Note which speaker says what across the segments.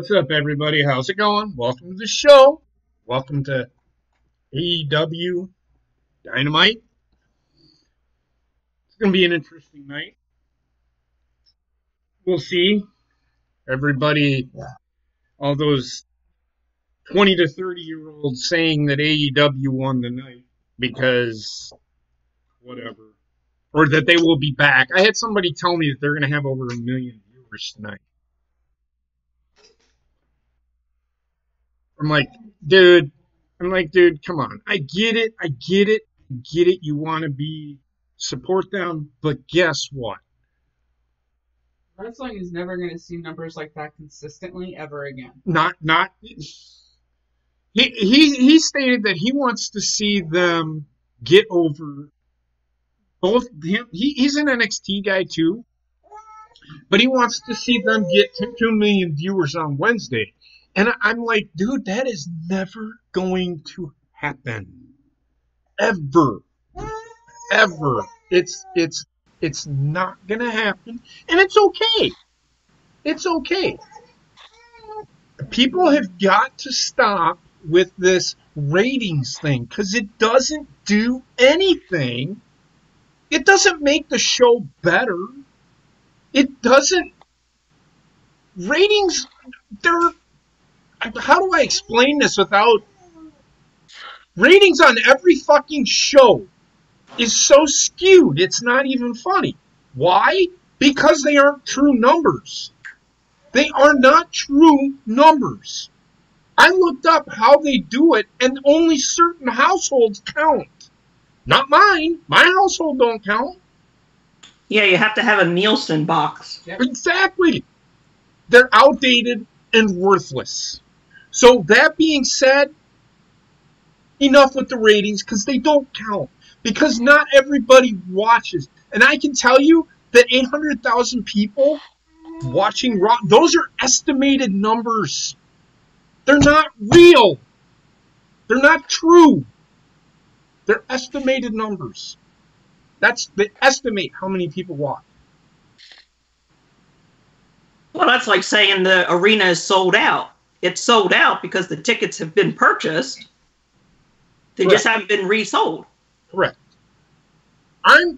Speaker 1: What's up, everybody? How's it going? Welcome to the show. Welcome to AEW Dynamite. It's going to be an interesting night. We'll see. Everybody, all those 20 to 30-year-olds saying that AEW won the night because whatever. Or that they will be back. I had somebody tell me that they're going to have over 1 million viewers tonight. I'm like, dude, come on. I get it. You want to support them, but guess what?
Speaker 2: Wrestling is never going to see numbers like that consistently ever again.
Speaker 1: He stated that he wants to see them get over both him. He's an NXT guy too, but he wants to see them get 2 million viewers on Wednesday. And I'm like, dude, that is never going to happen. Ever. It's not going to happen. And it's okay. It's okay. People have got to stop with this ratings thing because it doesn't do anything. It doesn't make the show better. It doesn't. Ratings, how do I explain this without... Ratings on every fucking show is so skewed, it's not even funny. Why? Because they aren't true numbers. They are not true numbers. I looked up how they do it, and only certain households count. Not mine. My household don't count.
Speaker 3: Yeah, you have to have a Nielsen box.
Speaker 1: Exactly. They're outdated and worthless. So that being said, enough with the ratings because they don't count. Because not everybody watches. And I can tell you that 800,000 people watching Raw, those are estimated numbers. They're not real. They're not true. They're estimated numbers. They estimate how many people watch.
Speaker 3: Well, that's like saying the arena is sold out. It's sold out because the tickets have been purchased. They
Speaker 1: Correct.
Speaker 3: just haven't been resold.
Speaker 1: Correct.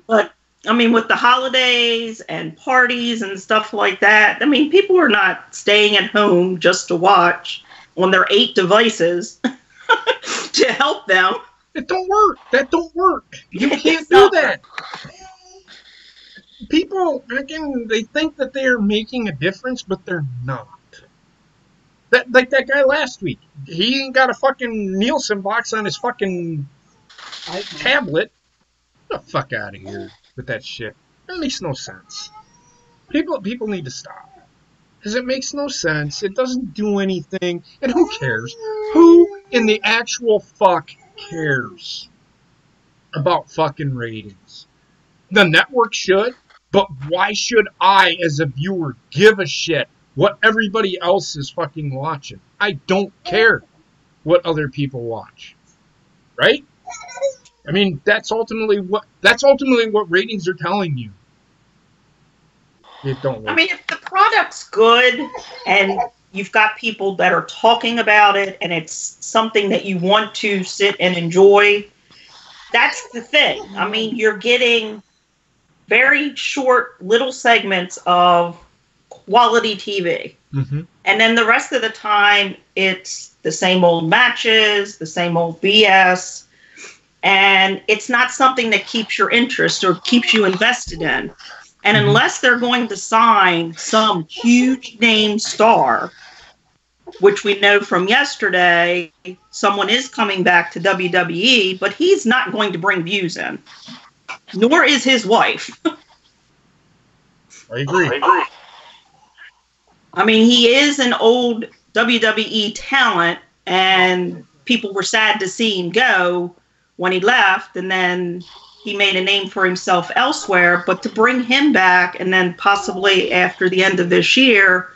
Speaker 3: But, I mean, with the holidays and parties and stuff like that, I mean, people are not staying at home just to watch on their 8 devices to help them.
Speaker 1: It don't work. That don't work. You can't do that. People, again, they think that they are making a difference, but they're not. Like that guy last week. He ain't got a fucking Nielsen box on his fucking tablet. Get the fuck out of here with that shit. That makes no sense. People need to stop. Because it makes no sense. It doesn't do anything. And who cares? Who in the actual fuck cares about fucking ratings? The network should, but why should I, as a viewer, give a shit what everybody else is fucking watching? I don't care what other people watch. Right? I mean, that's ultimately what ratings are telling you. It don't work.
Speaker 3: I mean, if the product's good and you've got people that are talking about it and it's something that you want to sit and enjoy, that's the thing. I mean, you're getting very short little segments of quality TV. Mm-hmm. And then the rest of the time, it's the same old matches, the same old BS. And it's not something that keeps your interest or keeps you invested in. And unless they're going to sign some huge name star, which we know from yesterday, someone is coming back to WWE, but he's not going to bring views in. Nor is his wife.
Speaker 1: I agree.
Speaker 3: I mean, he is an old WWE talent, and people were sad to see him go when he left, and then he made a name for himself elsewhere. But to bring him back, and then possibly after the end of this year,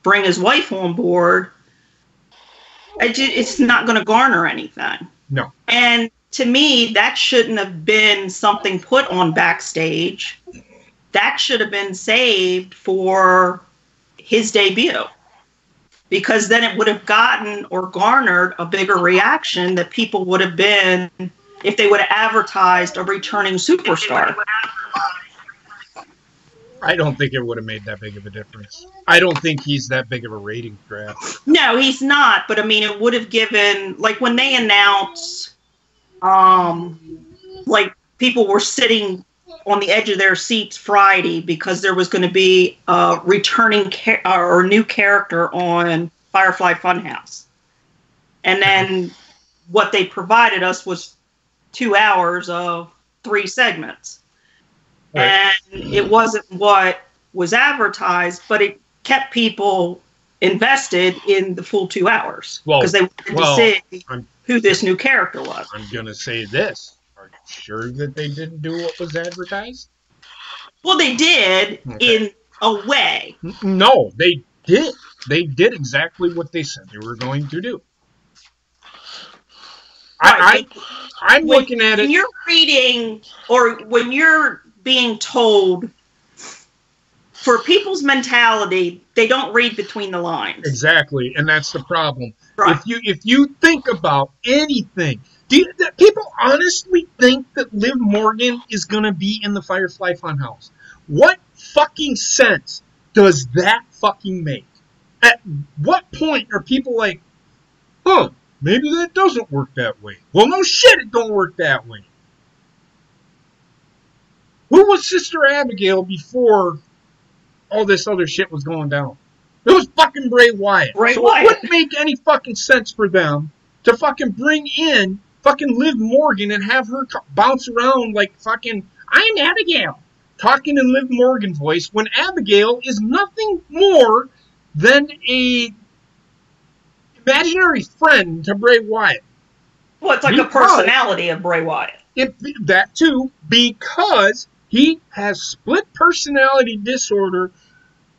Speaker 3: bring his wife on board, it's not going to garner anything.
Speaker 1: No.
Speaker 3: And to me, that shouldn't have been something put on backstage. That should have been saved for his debut. because then it would have gotten or garnered a bigger reaction that people would have been if they would have advertised a returning superstar.
Speaker 1: I don't think it would have made that big of a difference. I don't think he's that big of a rating grab.
Speaker 3: No, he's not. But I mean, it would have given, like when they announced, like people were sitting on the edge of their seats Friday because there was going to be a returning or new character on Firefly Funhouse. And then what they provided us was 2 hours of 3 segments. Right. And it wasn't what was advertised, but it kept people invested in the full 2 hours because they wanted to see who this new character was.
Speaker 1: I'm going to say this. Are you sure that they didn't do what was advertised?
Speaker 3: Well, they did in a way.
Speaker 1: No, they did. They did exactly what they said they were going to do.
Speaker 3: Right,
Speaker 1: I'm looking at it.
Speaker 3: When you're reading or when you're being told, for people's mentality, they don't read between the lines.
Speaker 1: Exactly, and that's the problem.
Speaker 3: Right.
Speaker 1: If you think about anything, do people honestly think that Liv Morgan is going to be in the Firefly Funhouse? What fucking sense does that fucking make? At what point are people like, huh, maybe that doesn't work that way? Well, no shit, it don't work that way. Who was Sister Abigail before all this other shit was going down? It was fucking Bray Wyatt.
Speaker 3: Bray
Speaker 1: so
Speaker 3: Wyatt.
Speaker 1: It wouldn't make any fucking sense for them to fucking bring in fucking Liv Morgan and have her bounce around like fucking, I'm Abigail, talking in Liv Morgan voice when Abigail is nothing more than a imaginary friend to Bray Wyatt.
Speaker 3: Well, it's like a personality of Bray Wyatt.
Speaker 1: That too, because he has split personality disorder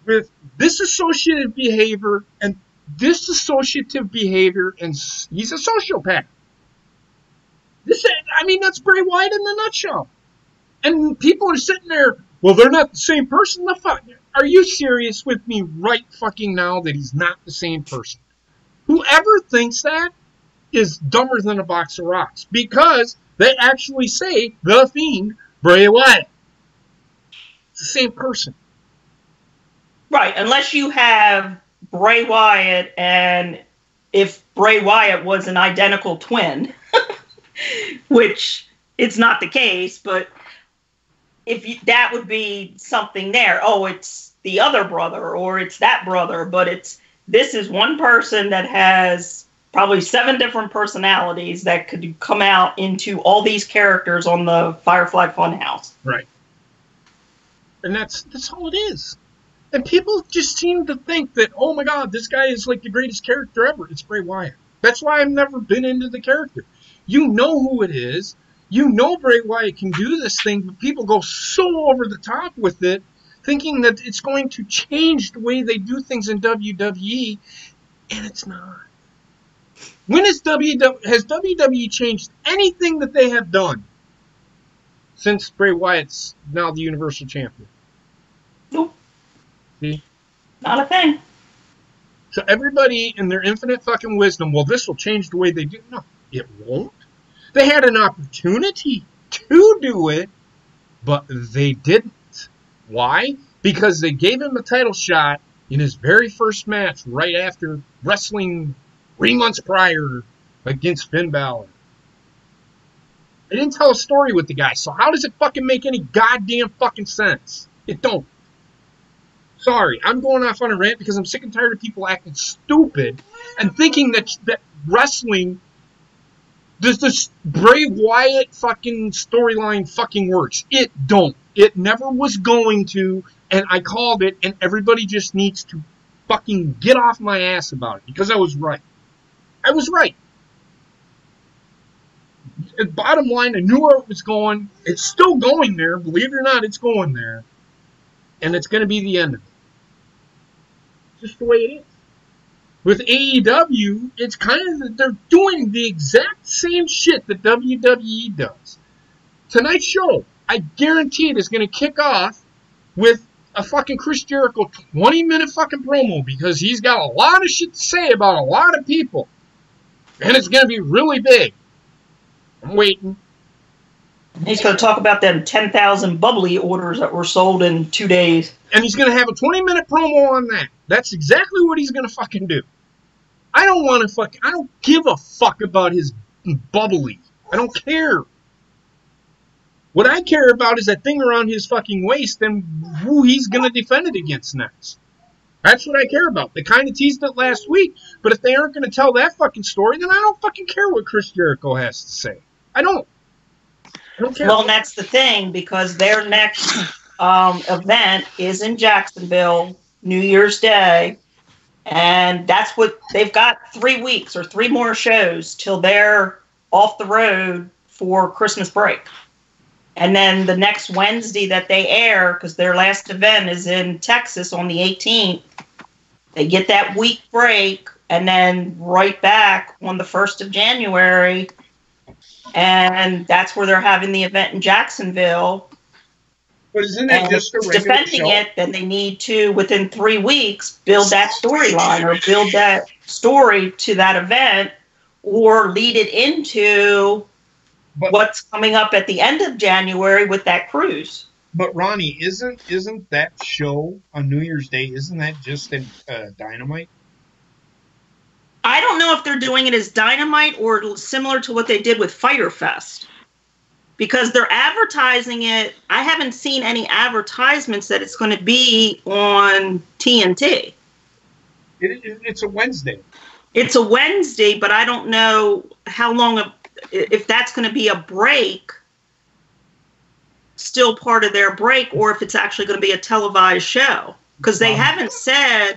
Speaker 1: with dissociative behavior and dissociative behavior, and he's a sociopath. That's Bray Wyatt in a nutshell. And people are sitting there, well, they're not the same person. The fuck? Are you serious with me right fucking now that he's not the same person? Whoever thinks that is dumber than a box of rocks, because they actually say the Fiend, Bray Wyatt. It's the same person.
Speaker 3: Right, unless you have Bray Wyatt, and if Bray Wyatt was an identical twin, which it's not the case, but that would be something there. Oh, it's the other brother, or it's that brother, but this is one person that has probably 7 different personalities that could come out into all these characters on the Firefly Funhouse.
Speaker 1: Right. And that's all it is. And people just seem to think that, oh my God, this guy is like the greatest character ever. It's Bray Wyatt. That's why I've never been into the character. You know who it is. You know Bray Wyatt can do this thing, but people go so over the top with it, thinking that it's going to change the way they do things in WWE, and it's not. When has WWE changed anything that they have done since Bray Wyatt's now the Universal Champion?
Speaker 3: Nope.
Speaker 1: See?
Speaker 3: Not a thing.
Speaker 1: So everybody in their infinite fucking wisdom, well, this will change the way they do. No, it won't. They had an opportunity to do it, but they didn't. Why? Because they gave him a title shot in his very first match right after wrestling 3 months prior against Finn Balor. They didn't tell a story with the guy, so how does it fucking make any goddamn fucking sense? It don't. Sorry, I'm going off on a rant because I'm sick and tired of people acting stupid and thinking that wrestling, this Bray Wyatt fucking storyline fucking works. It don't. It never was going to, and I called it, and everybody just needs to fucking get off my ass about it because I was right. I was right. Bottom line, I knew where it was going. It's still going there. Believe it or not, it's going there. And it's going to be the end of it. Just the way it is. With AEW, it's kind of, they're doing the exact same shit that WWE does. Tonight's show, I guarantee it, is going to kick off with a fucking Chris Jericho 20-minute fucking promo because he's got a lot of shit to say about a lot of people. And it's going to be really big. I'm waiting.
Speaker 3: He's going to talk about them 10,000 bubbly orders that were sold in 2 days.
Speaker 1: And he's going to have a 20-minute promo on that. That's exactly what he's going to fucking do. I don't give a fuck about his bubbly. I don't care. What I care about is that thing around his fucking waist and who he's going to defend it against next. That's what I care about. They kind of teased it last week, but if they aren't going to tell that fucking story, then I don't fucking care what Chris Jericho has to say. I don't care.
Speaker 3: Well, and that's the thing, because their next event is in Jacksonville, New Year's Day, and that's what they've got 3 weeks or 3 more shows till they're off the road for Christmas break. And then the next Wednesday that they air, because their last event is in Texas on the 18th, they get that week break, and then right back on the 1st of January, and that's where they're having the event in Jacksonville.
Speaker 1: But isn't that just a regular
Speaker 3: defending
Speaker 1: show?
Speaker 3: it, then they need to, within 3 weeks, build that storyline or build that story to that event or lead it into what's coming up at the end of January with that cruise.
Speaker 1: But Ronnie, isn't that show on New Year's Day, isn't that just in Dynamite?
Speaker 3: I don't know if they're doing it as Dynamite or similar to what they did with Fyter Fest. Because they're advertising it. I haven't seen any advertisements that it's going to be on TNT.
Speaker 1: It's a Wednesday.
Speaker 3: It's a Wednesday, but I don't know how long, if that's going to be a break, still part of their break, or if it's actually going to be a televised show. Because they haven't said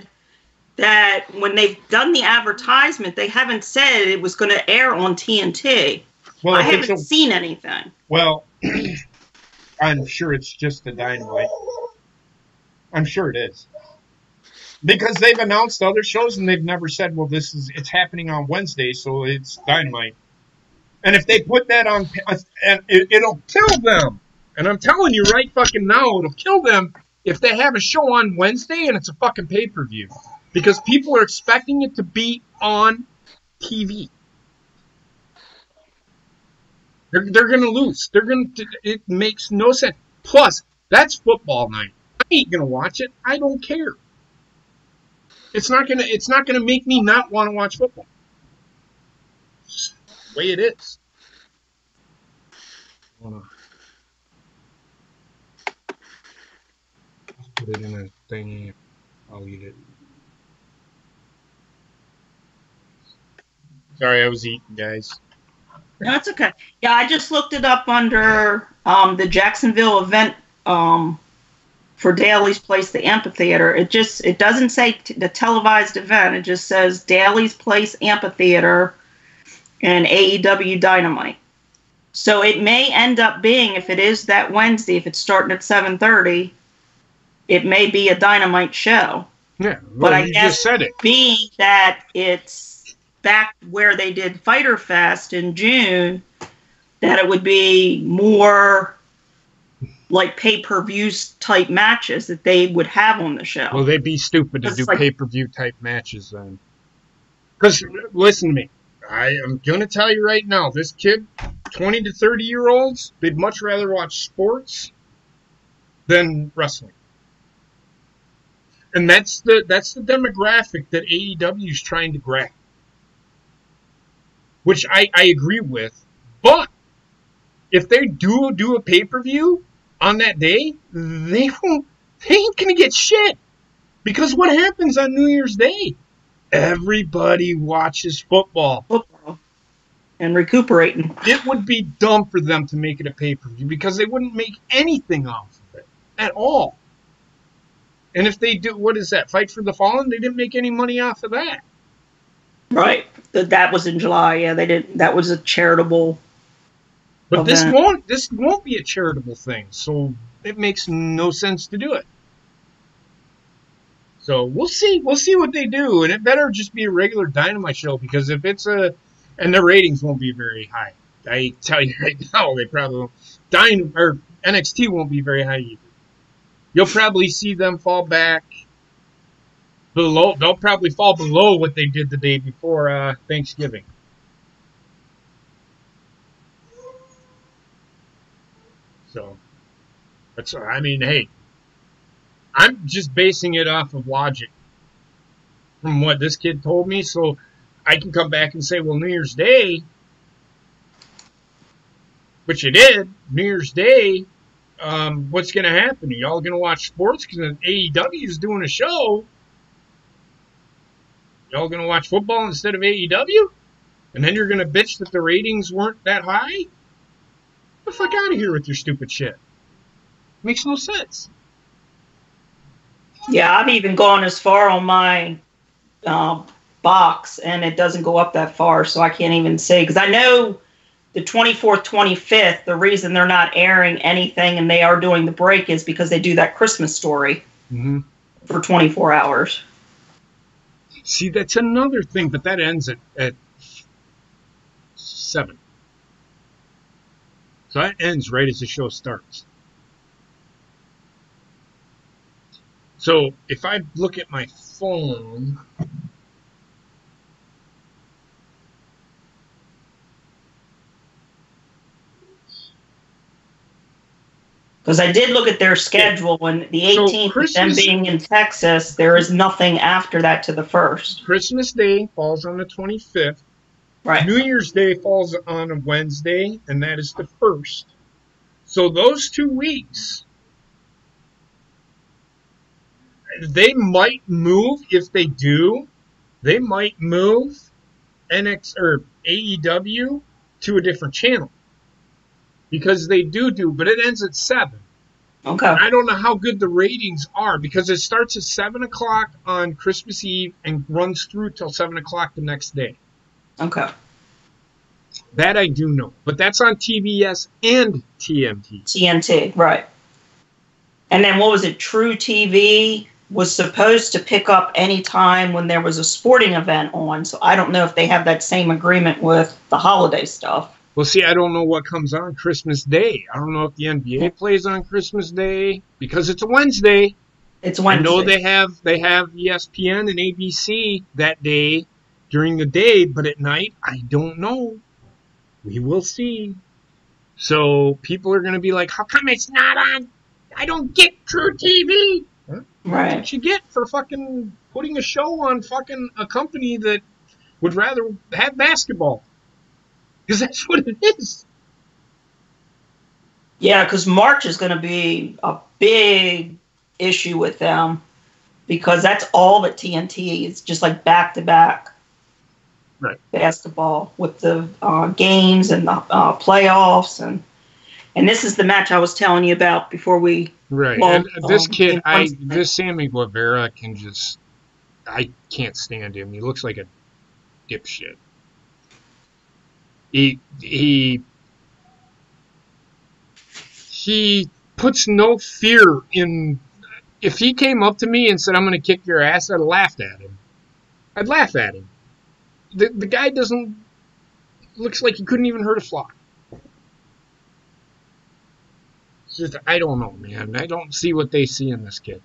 Speaker 3: that when they've done the advertisement, they haven't said it was going to air on TNT.
Speaker 1: Well,
Speaker 3: I haven't seen anything.
Speaker 1: Well, I'm sure it's just the Dynamite. I'm sure it is. Because they've announced other shows and they've never said, well, it's happening on Wednesday, so it's Dynamite. And if they put that on, and it'll kill them. And I'm telling you right fucking now, it'll kill them if they have a show on Wednesday and it's a fucking pay-per-view. Because people are expecting it to be on TV. They're going to lose. It makes no sense. Plus, that's football night. I ain't going to watch it. I don't care. It's not going to make me not want to watch football. It's the way it is. Let's put it in a thing. I'll eat it. Sorry, I was eating, guys.
Speaker 3: No, it's okay. Yeah, I just looked it up under the Jacksonville event for Daly's Place, the amphitheater. It doesn't say the televised event. It just says Daly's Place Amphitheater and AEW Dynamite. So it may end up being, if it is that Wednesday, if it's starting at 7:30, it may be a Dynamite show.
Speaker 1: Yeah, well,
Speaker 3: but I
Speaker 1: you
Speaker 3: guess
Speaker 1: just said it.
Speaker 3: Being that it's back where they did Fyter Fest in June, that it would be more like pay-per-views type matches that they would have on the show.
Speaker 1: Well, they'd be stupid to do pay-per-view type matches then. Because, listen to me, I am going to tell you right now, this kid, 20 to 30-year-olds, they'd much rather watch sports than wrestling. And that's the demographic that AEW is trying to grab. Which I agree with, but if they do a pay-per-view on that day, they ain't gonna get shit. Because what happens on New Year's Day? Everybody watches football.
Speaker 3: And recuperating.
Speaker 1: It would be dumb for them to make it a pay-per-view because they wouldn't make anything off of it at all. And if they do, what is that? Fight for the Fallen? They didn't make any money off of that.
Speaker 3: Right. That was in July. Yeah, they did. That was a charitable.
Speaker 1: But
Speaker 3: event.
Speaker 1: this won't be a charitable thing, so it makes no sense to do it. So we'll see what they do, and it better just be a regular Dynamite show because if it's and the ratings won't be very high. I tell you right now, they probably won't. NXT won't be very high either. You'll probably see them fall back below. They'll probably fall below what they did the day before Thanksgiving. So, that's, I mean, hey, I'm just basing it off of logic from what this kid told me. So I can come back and say, well, New Year's Day, which you did, New Year's Day, what's going to happen? Are y'all going to watch sports because AEW is doing a show? Y'all going to watch football instead of AEW? And then you're going to bitch that the ratings weren't that high? Get the fuck out of here with your stupid shit. Makes no sense.
Speaker 3: Yeah, I've even gone as far on my box, and it doesn't go up that far, so I can't even say. Because I know the 24th, 25th, the reason they're not airing anything and they are doing the break is because they do that Christmas story for 24 hours.
Speaker 1: See, that's another thing, but that ends at 7. So that ends right as the show starts. So if I look at my phone,
Speaker 3: because I did look at their schedule, and the 18th, with them being in Texas, there is nothing after that to the 1st.
Speaker 1: Christmas Day falls on the 25th.
Speaker 3: Right.
Speaker 1: New Year's Day falls on a Wednesday, and that is the 1st. So those 2 weeks, they might move. If they do, they might move NXT or AEW to a different channel. Because they do, but it ends at 7.
Speaker 3: Okay.
Speaker 1: And I don't know how good the ratings are because it starts at 7 o'clock on Christmas Eve and runs through till 7 o'clock the next day.
Speaker 3: Okay.
Speaker 1: That I do know. But that's on TBS and TNT.
Speaker 3: TNT, right. And then what was it? True TV was supposed to pick up any time when there was a sporting event on. So I don't know if they have that same agreement with the holiday stuff.
Speaker 1: Well, see, I don't know what comes on Christmas Day. I don't know if the NBA plays on Christmas Day because it's a Wednesday.
Speaker 3: It's Wednesday.
Speaker 1: I know they have ESPN and ABC that day during the day, but at night, I don't know. We will see. So people are going to be like, how come it's not on? I don't get True TV. Huh?
Speaker 3: Right.
Speaker 1: That's what you get for fucking putting a show on fucking a company that would rather have basketball. Because that's what it is.
Speaker 3: Yeah, because March is going to be a big issue with them because that's all that TNT is, just like back-to-back basketball with the games and the playoffs. And this is the match I was telling you about before we...
Speaker 1: Right. And this kid, this Sammy Guevara can just... I can't stand him. He looks like a dipshit. He puts no fear in. If he came up to me and said, "I'm going to kick your ass," I'd laugh at him. The guy looks like he couldn't even hurt a fly. It's just, I don't know, man. I don't see what they see in this kid.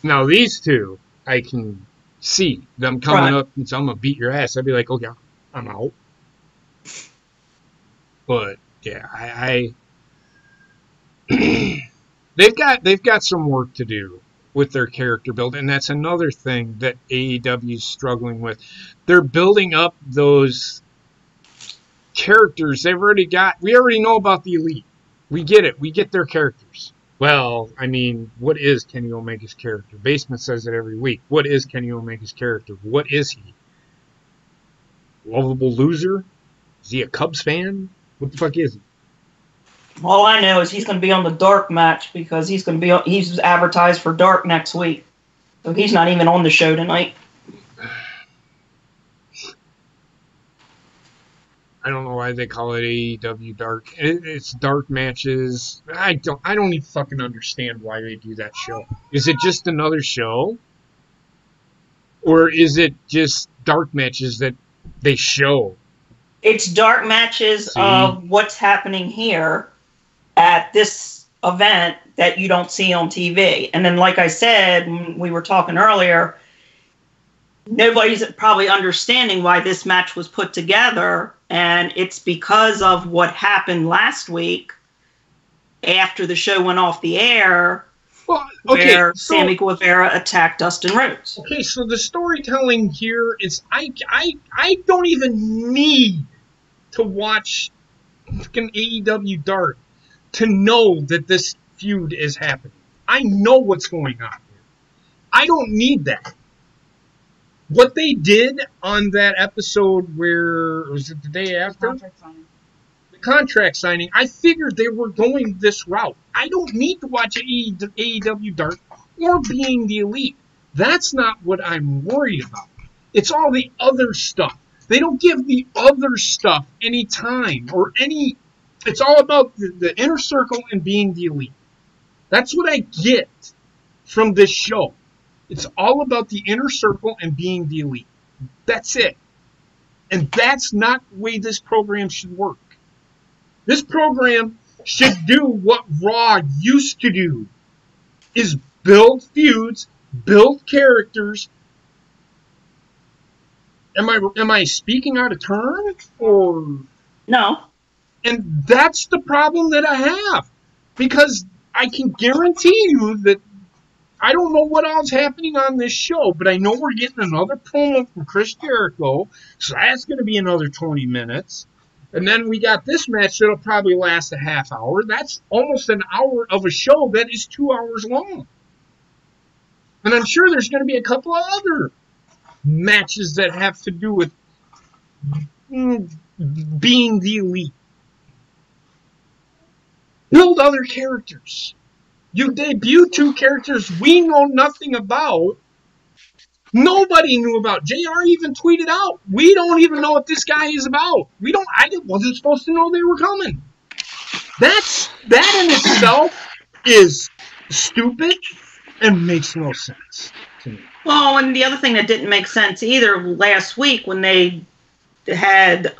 Speaker 1: Now these two, I can see them coming up and saying, "I'm going to beat your ass." I'd be like, "Okay, I'm out." But yeah, they've got some work to do with their character build, and that's another thing that AEW is struggling with. They're building up those characters they've already got. We already know about the Elite. We get it. We get their characters. Well, I mean, what is Kenny Omega's character? Basement says it every week. What is Kenny Omega's character? What is he? Lovable loser? Is he a Cubs fan? What the fuck is he?
Speaker 3: All I know is he's going to be on the Dark match because he's advertised for Dark next week. So he's not even on the show tonight.
Speaker 1: I don't know why they call it AEW Dark. It's dark matches. I don't even fucking understand why they do that show. Is it just another show? Or is it just dark matches that they show?
Speaker 3: It's dark matches of what's happening here at this event that you don't see on TV. And then, like I said, when we were talking earlier, nobody's probably understanding why this match was put together. And it's because of what happened last week after the show went off the air, where Sammy Guevara attacked Dustin Rhodes.
Speaker 1: Okay, so the storytelling here is I don't even need to watch fucking AEW Dark to know that this feud is happening. I know what's going on here. I don't need that. What they did on that episode where, was it the day after? The contract signing. I figured they were going this route. I don't need to watch AEW Dark or Being the Elite. That's not what I'm worried about. It's all the other stuff. They don't give the other stuff any time or any... It's all about the inner circle and Being the Elite. That's what I get from this show. It's all about the inner circle and Being the Elite. That's it. And that's not the way this program should work. This program should do what Raw used to do, is build feuds, build characters. Am I speaking out of turn? Or
Speaker 3: no.
Speaker 1: And that's the problem that I have. Because I can guarantee you that I don't know what else is happening on this show, but I know we're getting another promo from Chris Jericho, so that's going to be another 20 minutes. And then we got this match that'll probably last a half hour. That's almost an hour of a show that is 2 hours long. And I'm sure there's going to be a couple of other matches that have to do with being the elite. Build other characters. You debut two characters we know nothing about. Nobody knew about. JR even tweeted out, we don't even know what this guy is about. I wasn't supposed to know they were coming. That in itself is stupid and makes no sense to me.
Speaker 3: Well, and the other thing that didn't make sense either last week when they had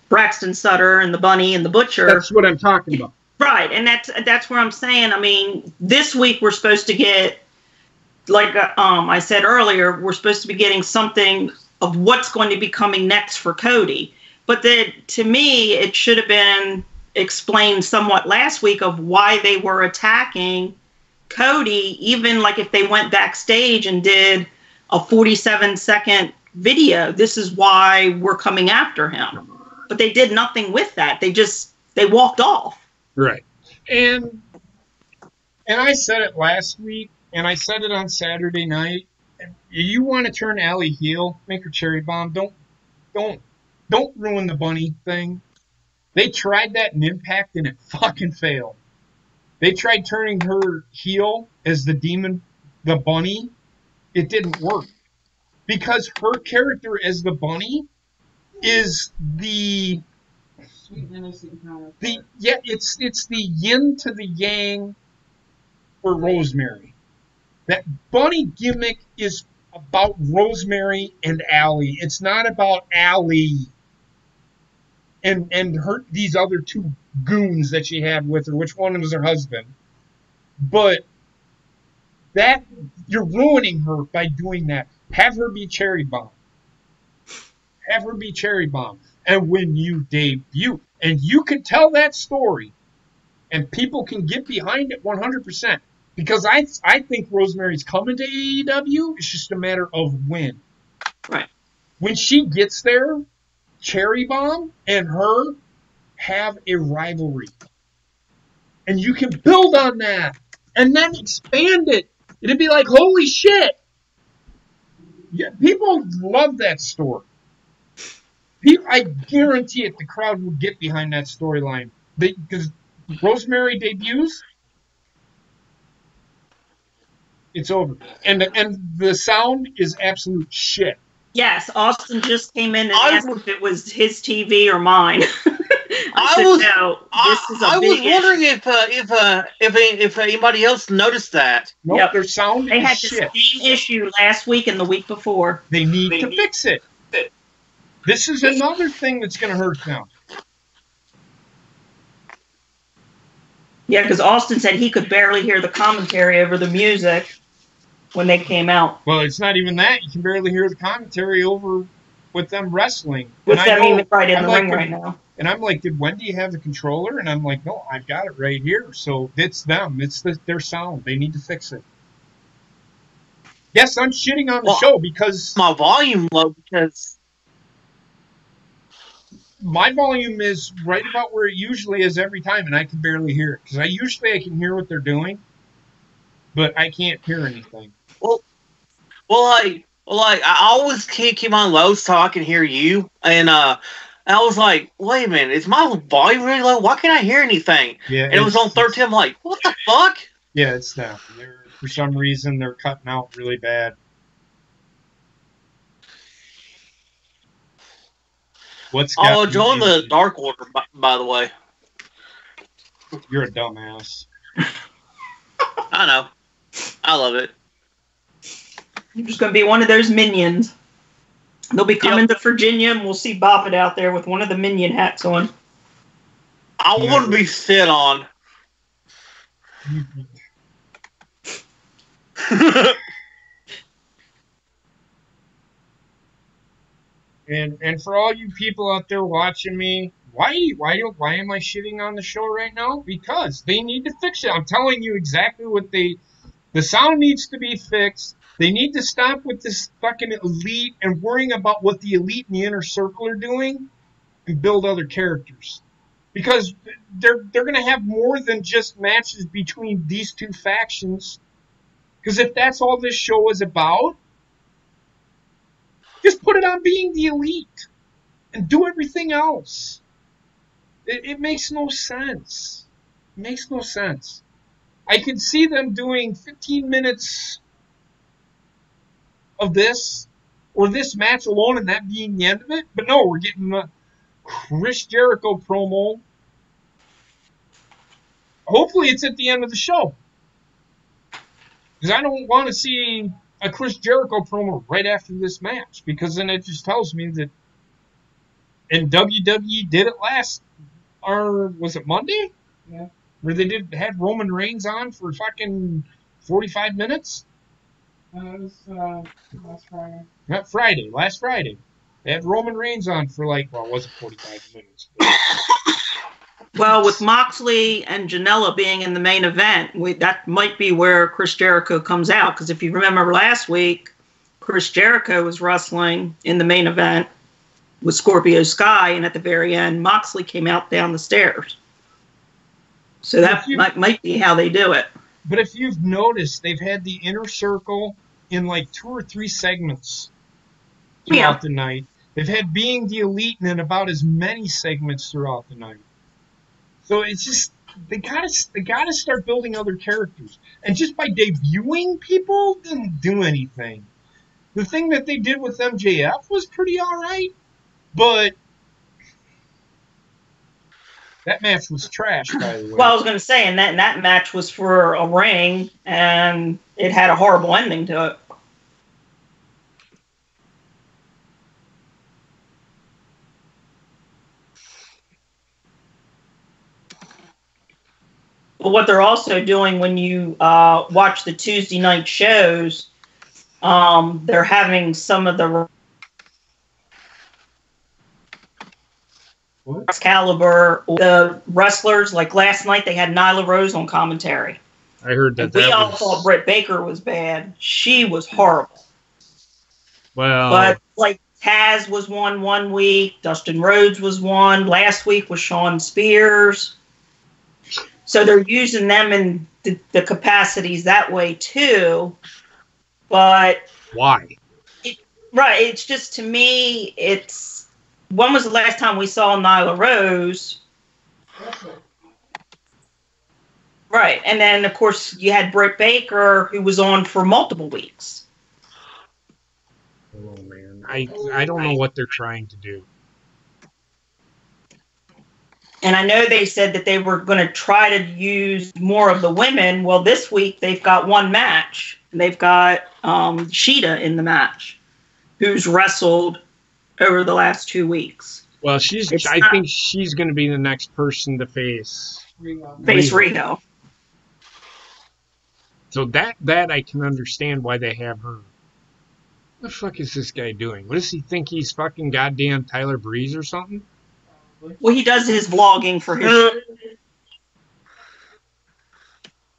Speaker 3: Braxton Sutter and the Bunny and the Butcher.
Speaker 1: That's what I'm talking about.
Speaker 3: Right, and that's where I'm saying, I mean, this week we're supposed to get, like I said earlier, we're supposed to be getting something of what's going to be coming next for Cody. But to me, it should have been explained somewhat last week of why they were attacking Cody, even like if they went backstage and did a 47-second video, this is why we're coming after him. But they did nothing with that. They walked off.
Speaker 1: Right. And I said it last week, and I said it on Saturday night. You want to turn Allie heel, make her cherry bomb. Don't ruin the Bunny thing. They tried that in Impact, and it fucking failed. They tried turning her heel as the demon, the Bunny. It didn't work. Because her character as the Bunny is the...
Speaker 2: Sweet innocent kind of
Speaker 1: it's the yin to the yang for Rosemary. That Bunny gimmick is about Rosemary and Allie. It's not about Allie and these other two goons that she had with her, which one was her husband. But that you're ruining her by doing that. Have her be Cherry Bomb. Have her be Cherry Bomb. And when you debut, and you can tell that story, and people can get behind it 100%, because I think Rosemary's coming to AEW. It's just a matter of when.
Speaker 3: Right.
Speaker 1: When she gets there, Cherry Bomb and her have a rivalry. And you can build on that, and then expand it. It'd be like, holy shit. Yeah, people love that story. I guarantee it, the crowd will get behind that storyline. Because Rosemary debuts, it's over. And the sound is absolute shit.
Speaker 3: Yes, Austin just came in and asked if it was his TV or mine. I
Speaker 4: was wondering if anybody else noticed that.
Speaker 1: Nope, yep. Their sound
Speaker 3: they
Speaker 1: is
Speaker 3: had
Speaker 1: shit.
Speaker 3: The same issue last week and the week before.
Speaker 1: They need to fix it. This is another thing that's going to hurt them.
Speaker 3: Yeah, because Austin said he could barely hear the commentary over the music when they came out.
Speaker 1: Well, it's not even that. You can barely hear the commentary over with them wrestling.
Speaker 3: With them even right in the ring right now.
Speaker 1: And I'm like, did Wendy have the controller? And I'm like, no, I've got it right here. So it's them. It's their sound. They need to fix it. Yes, I'm shitting on the show because...
Speaker 4: My volume low because...
Speaker 1: My volume is right about where it usually is every time, and I can barely hear it. Because I can hear what they're doing, but I can't hear anything.
Speaker 4: Well, I always can't keep on low so I can hear you. And I was like, wait a minute, is my volume really low? Why can't I hear anything?
Speaker 1: Yeah,
Speaker 4: and it was on 13. I'm like, what the fuck?
Speaker 1: Yeah, it's them. For some reason, they're cutting out really bad.
Speaker 4: I'll join the Dark Order, by the way.
Speaker 1: You're a dumbass.
Speaker 4: I know. I love it.
Speaker 3: You're just going to be one of those minions. They'll be coming to Virginia, and we'll see Boppet out there with one of the minion hats on.
Speaker 4: I want to be sit on.
Speaker 1: And for all you people out there watching me, why am I shitting on the show right now? Because they need to fix it. I'm telling you exactly what the sound needs to be fixed. They need to stop with this fucking elite and worrying about what the elite and the inner circle are doing and build other characters. Because they're going to have more than just matches between these two factions. Because if that's all this show is about, just put it on being the elite and do everything else. It makes no sense. It makes no sense. I could see them doing 15 minutes of this or this match alone and that being the end of it. But no, we're getting a Chris Jericho promo. Hopefully it's at the end of the show. Because I don't want to see a Chris Jericho promo right after this match. Because then it just tells me that... And WWE did it was it Monday?
Speaker 2: Yeah.
Speaker 1: Where they had Roman Reigns on for fucking 45 minutes?
Speaker 2: It was last Friday.
Speaker 1: Not Friday, last Friday. They had Roman Reigns on for it wasn't 45 minutes.
Speaker 3: Well, with Moxley and Janela being in the main event, that might be where Chris Jericho comes out. Because if you remember last week, Chris Jericho was wrestling in the main event with Scorpio Sky, and at the very end, Moxley came out down the stairs. So that might be how they do it.
Speaker 1: But if you've noticed, they've had the inner circle in 2 or 3 segments throughout the night. They've had being the elite in about as many segments throughout the night. So it's just they gotta start building other characters. And just by debuting people didn't do anything. The thing that they did with MJF was pretty alright, but that match was trash, by the way.
Speaker 3: Well, I was going to say, and that match was for a ring, and it had a horrible ending to it. But what they're also doing when you watch the Tuesday night shows, they're having some of the Excalibur, the wrestlers, like last night they had Nyla Rose on commentary.
Speaker 1: I heard that.
Speaker 3: We all thought Britt Baker was bad. She was horrible.
Speaker 1: Well,
Speaker 3: but Taz was one week, Dustin Rhodes was one. Last week was Shawn Spears. So they're using them in the capacities that way too. But
Speaker 1: why?
Speaker 3: It's just, to me, it's... When was the last time we saw Nyla Rose? Right. And then, of course, you had Britt Baker, who was on for multiple weeks.
Speaker 1: Oh, man. I don't know what they're trying to do.
Speaker 3: And I know they said that they were going to try to use more of the women. Well, this week they've got one match. They've got Sheeta in the match, who's wrestled over the last 2 weeks.
Speaker 1: Well, I think she's going to be the next person to face
Speaker 3: Face Riho.
Speaker 1: So that I can understand why they have her. What the fuck is this guy doing? What does he think he's fucking goddamn Tyler Breeze or something?
Speaker 3: Well, he does his vlogging for his.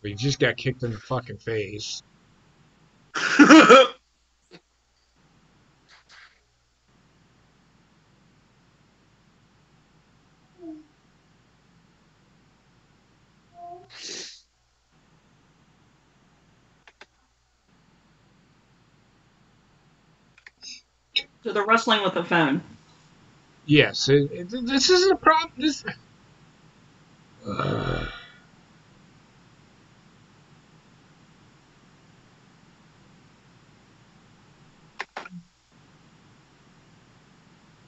Speaker 1: He just got kicked in the fucking face.
Speaker 3: So they're wrestling with a phone.
Speaker 1: Yes, this is a problem. This.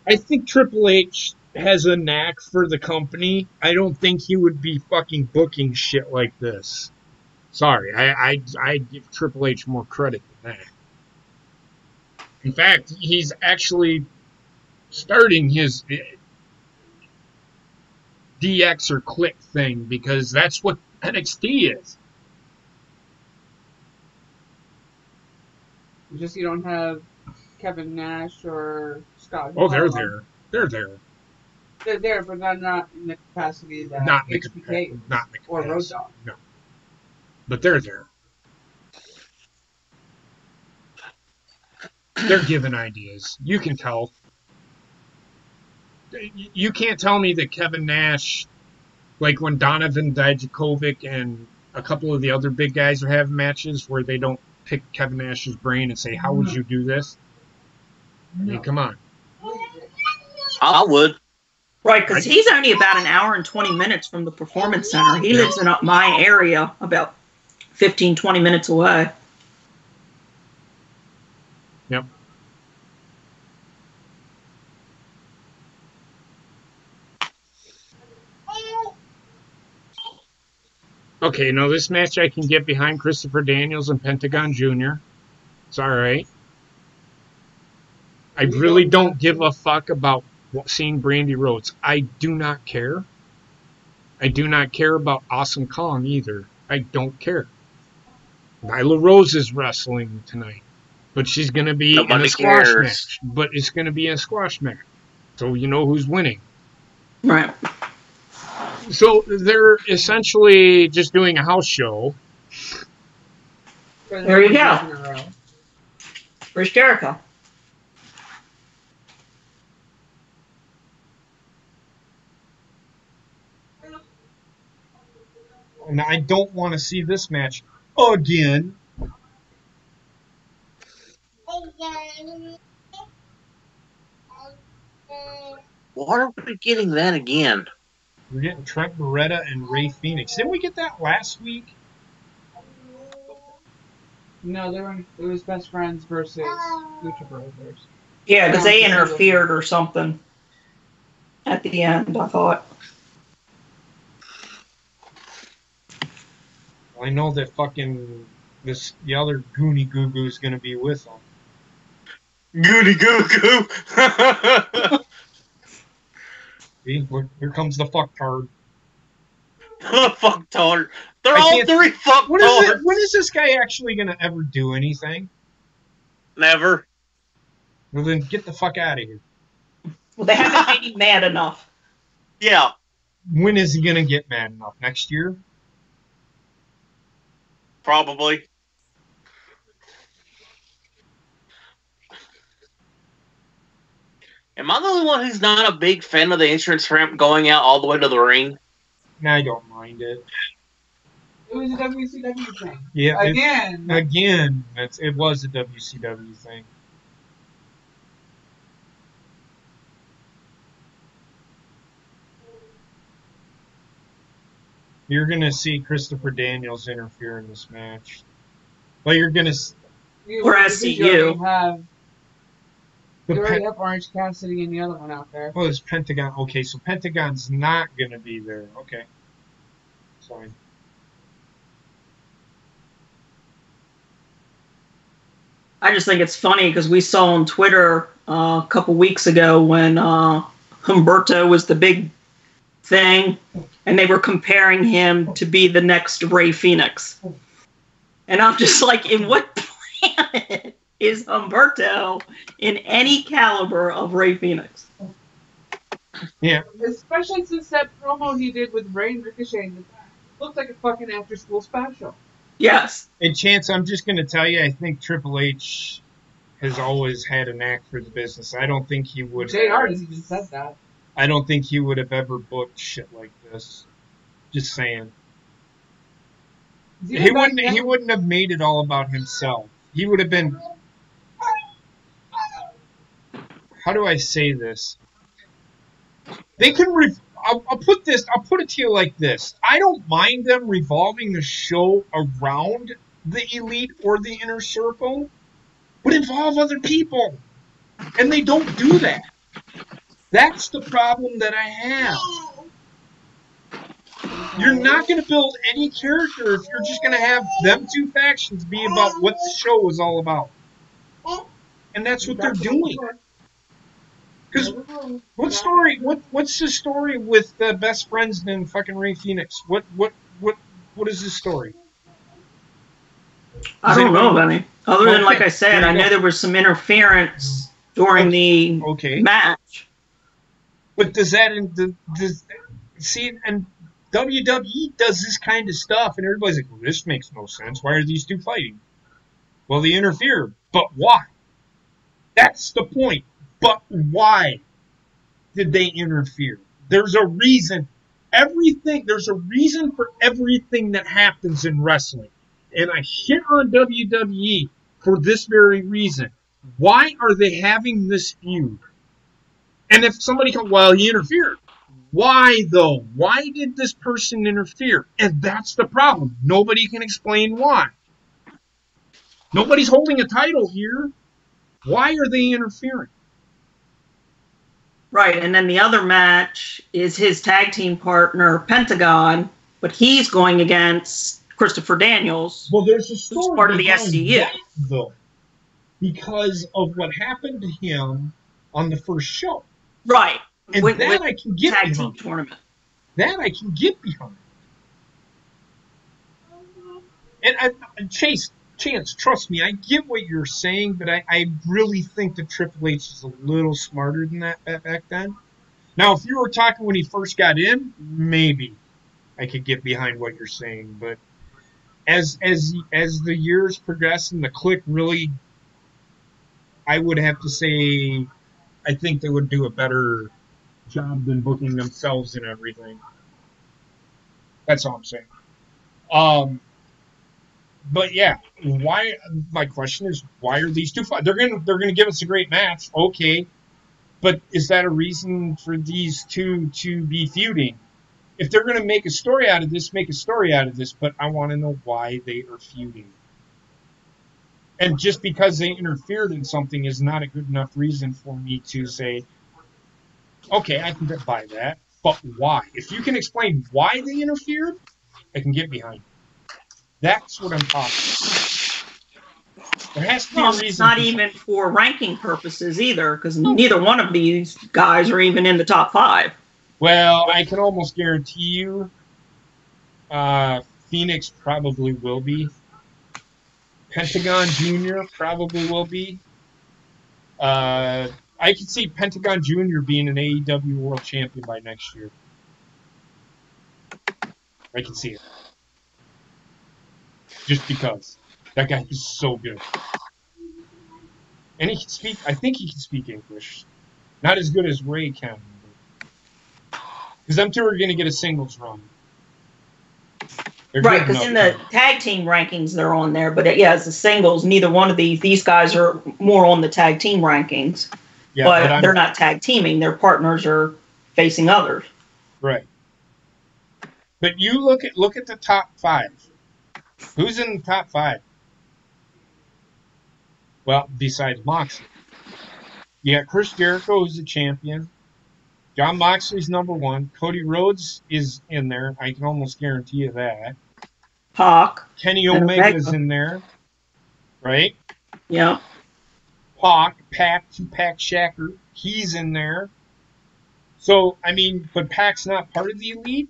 Speaker 1: I think Triple H has a knack for the company. I don't think he would be fucking booking shit like this. Sorry, I give Triple H more credit than that. In fact, he's actually starting his DX or Click thing because that's what NXT is.
Speaker 2: Just you don't have Kevin Nash or Scott.
Speaker 1: Oh, they're there. They're there.
Speaker 2: They're there, but not in the capacity that
Speaker 1: Not in the
Speaker 2: HBK
Speaker 1: not in the
Speaker 2: or
Speaker 1: capacity.
Speaker 2: Road Dogg.
Speaker 1: No. But they're there. They're giving ideas. You can tell. You can't tell me that Kevin Nash, like when Donovan Dijakovic and a couple of the other big guys are having matches where they don't pick Kevin Nash's brain and say, how would you do this? I mean, come on.
Speaker 4: I would.
Speaker 3: Right, because he's only about an hour and 20 minutes from the Performance Center. He lives in my area, about 15, 20 minutes away.
Speaker 1: Yep. Okay, now this match I can get behind Christopher Daniels and Pentagon Jr. It's alright. I really don't give a fuck about seeing Brandi Rhodes. I do not care. I do not care about Awesome Kong either. I don't care. Nyla Rose is wrestling tonight. But she's going to be in a squash match. But it's going to be a squash match. So you know who's winning.
Speaker 3: Right.
Speaker 1: So they're essentially just doing a house show.
Speaker 3: There you go. Where's Jericho?
Speaker 1: And I don't want to see this match again.
Speaker 4: Why are we getting that again?
Speaker 1: We're getting Trent Beretta and Ray Phoenix. Didn't we get that last week?
Speaker 2: No, it was Best Friends versus Lucha Brothers.
Speaker 3: Yeah, because they interfered or something at the end, I thought.
Speaker 1: I know that fucking the other Goonie Goo Goo is going to be with them.
Speaker 4: Goody Goo Goo!
Speaker 1: See, here comes the fucktard.
Speaker 4: Fucktard. They're all three fucktards.
Speaker 1: When is this guy actually going to ever do anything?
Speaker 4: Never.
Speaker 1: Well, then get the fuck out of here.
Speaker 3: Well, they haven't made him mad enough.
Speaker 4: Yeah.
Speaker 1: When is he going to get mad enough? Next year?
Speaker 4: Probably. Am I the only one who's not a big fan of the entrance ramp going out all the way to the ring?
Speaker 1: Nah, I don't mind it.
Speaker 2: It was a WCW thing.
Speaker 1: Yeah.
Speaker 2: Again.
Speaker 1: It was a WCW thing. You're going to see Christopher Daniels interfere in this match. Well, you're going to...
Speaker 3: Or SCU.
Speaker 2: You already have Orange Cassidy and the other one out there.
Speaker 1: Oh, it's Pentagon. Okay, so Pentagon's not going to be there. Okay. Fine.
Speaker 3: I just think it's funny because we saw on Twitter a couple weeks ago when Humberto was the big thing, and they were comparing him to be the next Ray Phoenix. And I'm just like, in what planet is Humberto in any caliber of Ray Phoenix?
Speaker 1: Yeah.
Speaker 2: Especially since that promo he did with Ray and Ricochet looked like a fucking after-school special.
Speaker 3: Yes.
Speaker 1: And Chance, I'm just going to tell you, I think Triple H has always had a knack for the business. I don't think he would.
Speaker 2: JR has even said that.
Speaker 1: I don't think he would have ever booked shit like this. Just saying. He wouldn't have made it all about himself. He would have been. How do I say this? They can. I'll put it to you like this. I don't mind them revolving the show around the Elite or the Inner Circle, but involve other people, and they don't do that. That's the problem that I have. You're not going to build any character if you're just going to have them two factions be about what the show is all about. And that's what they're doing. Because what's the story with Best Friends and fucking Ray Phoenix? What is this story?
Speaker 3: I don't know of any. Other than, like I said, I know there was some interference during the match.
Speaker 1: But does that see? And WWE does this kind of stuff, and everybody's like, well, "This makes no sense. Why are these two fighting?" Well, they interfered, but why? That's the point. But why did they interfere? There's a reason. There's a reason for everything that happens in wrestling. And I shit on WWE for this very reason. Why are they having this feud? And if somebody comes, well, he interfered. Why, though? Why did this person interfere? And that's the problem. Nobody can explain why. Nobody's holding a title here. Why are they interfering?
Speaker 3: Right, and then the other match is his tag team partner, Pentagon, but he's going against Christopher Daniels,
Speaker 1: well, there's a story
Speaker 3: who's part of the SCU.
Speaker 1: That, though, because of what happened to him on the first show.
Speaker 3: Right.
Speaker 1: And
Speaker 3: with
Speaker 1: I can get
Speaker 3: tag
Speaker 1: behind.
Speaker 3: team tournament.
Speaker 1: That I can get behind. And Chance, trust me, I get what you're saying, but I really think that Triple H is a little smarter than that back then. Now, if you were talking when he first got in, maybe I could get behind what you're saying. But as the years progress and the Clique really, I would have to say, I think they would do a better job than booking themselves and everything. That's all I'm saying. But yeah, why? My question is, why are these two? They're gonna give us a great match, okay? But is that a reason for these two to be feuding? If they're gonna make a story out of this, make a story out of this. But I want to know why they are feuding. And just because they interfered in something is not a good enough reason for me to say, okay, I can get by that. But why? If you can explain why they interfered, I can get behind it. That's what I'm talking about. There has to be a reason.
Speaker 3: It's not even for ranking purposes either, because neither one of these guys are even in the top 5.
Speaker 1: Well, I can almost guarantee you Phoenix probably will be. Pentagon Jr. probably will be. I can see Pentagon Jr. being an AEW World Champion by next year. I can see it. Just because. That guy is so good. And he can speak, I think he can speak English. Not as good as Ray can. Because them two are going to get a singles run.
Speaker 3: Right, because in the tag team rankings, they're on there. But yeah, as the singles, neither one of these guys are more on the tag team rankings. Yeah, but they're not tag teaming. Their partners are facing others.
Speaker 1: Right. But you look at the top 5. Who's in the top 5? Well, besides Moxley. You got Chris Jericho, who's the champion. John Moxley's number 1. Cody Rhodes is in there. I can almost guarantee you that.
Speaker 3: Pac.
Speaker 1: Kenny Omega's in there. Right?
Speaker 3: Yeah.
Speaker 1: Pac, Tupac Shakur, he's in there. So, I mean, but Pac's not part of the Elite.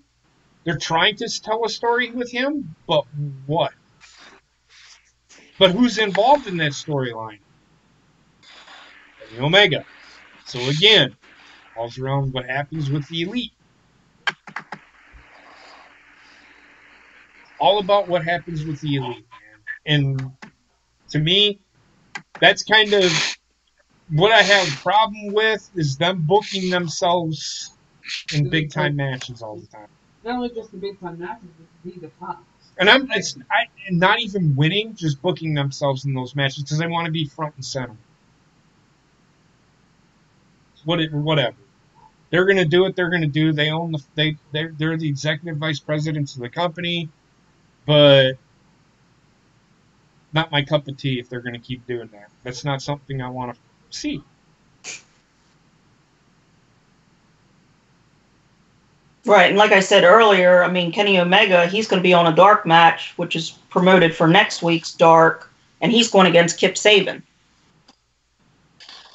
Speaker 1: They're trying to tell a story with him, but what? But who's involved in that storyline? Kenny Omega. So again, falls around what happens with the Elite. All about what happens with the Elite, man. And to me, that's kind of what I have a problem with, is them booking themselves in big time matches all the time.
Speaker 2: Not only just the big time matches, but to be the top.
Speaker 1: And I'm not even winning, just booking themselves in those matches because they want to be front and center. Whatever. They're gonna do what they're gonna do. They own they're the executive vice presidents of the company, but not my cup of tea if they're gonna keep doing that. That's not something I want to see.
Speaker 3: Right, and like I said earlier, I mean, Kenny Omega, he's going to be on a dark match, which is promoted for next week's dark, and he's going against Kip Sabian.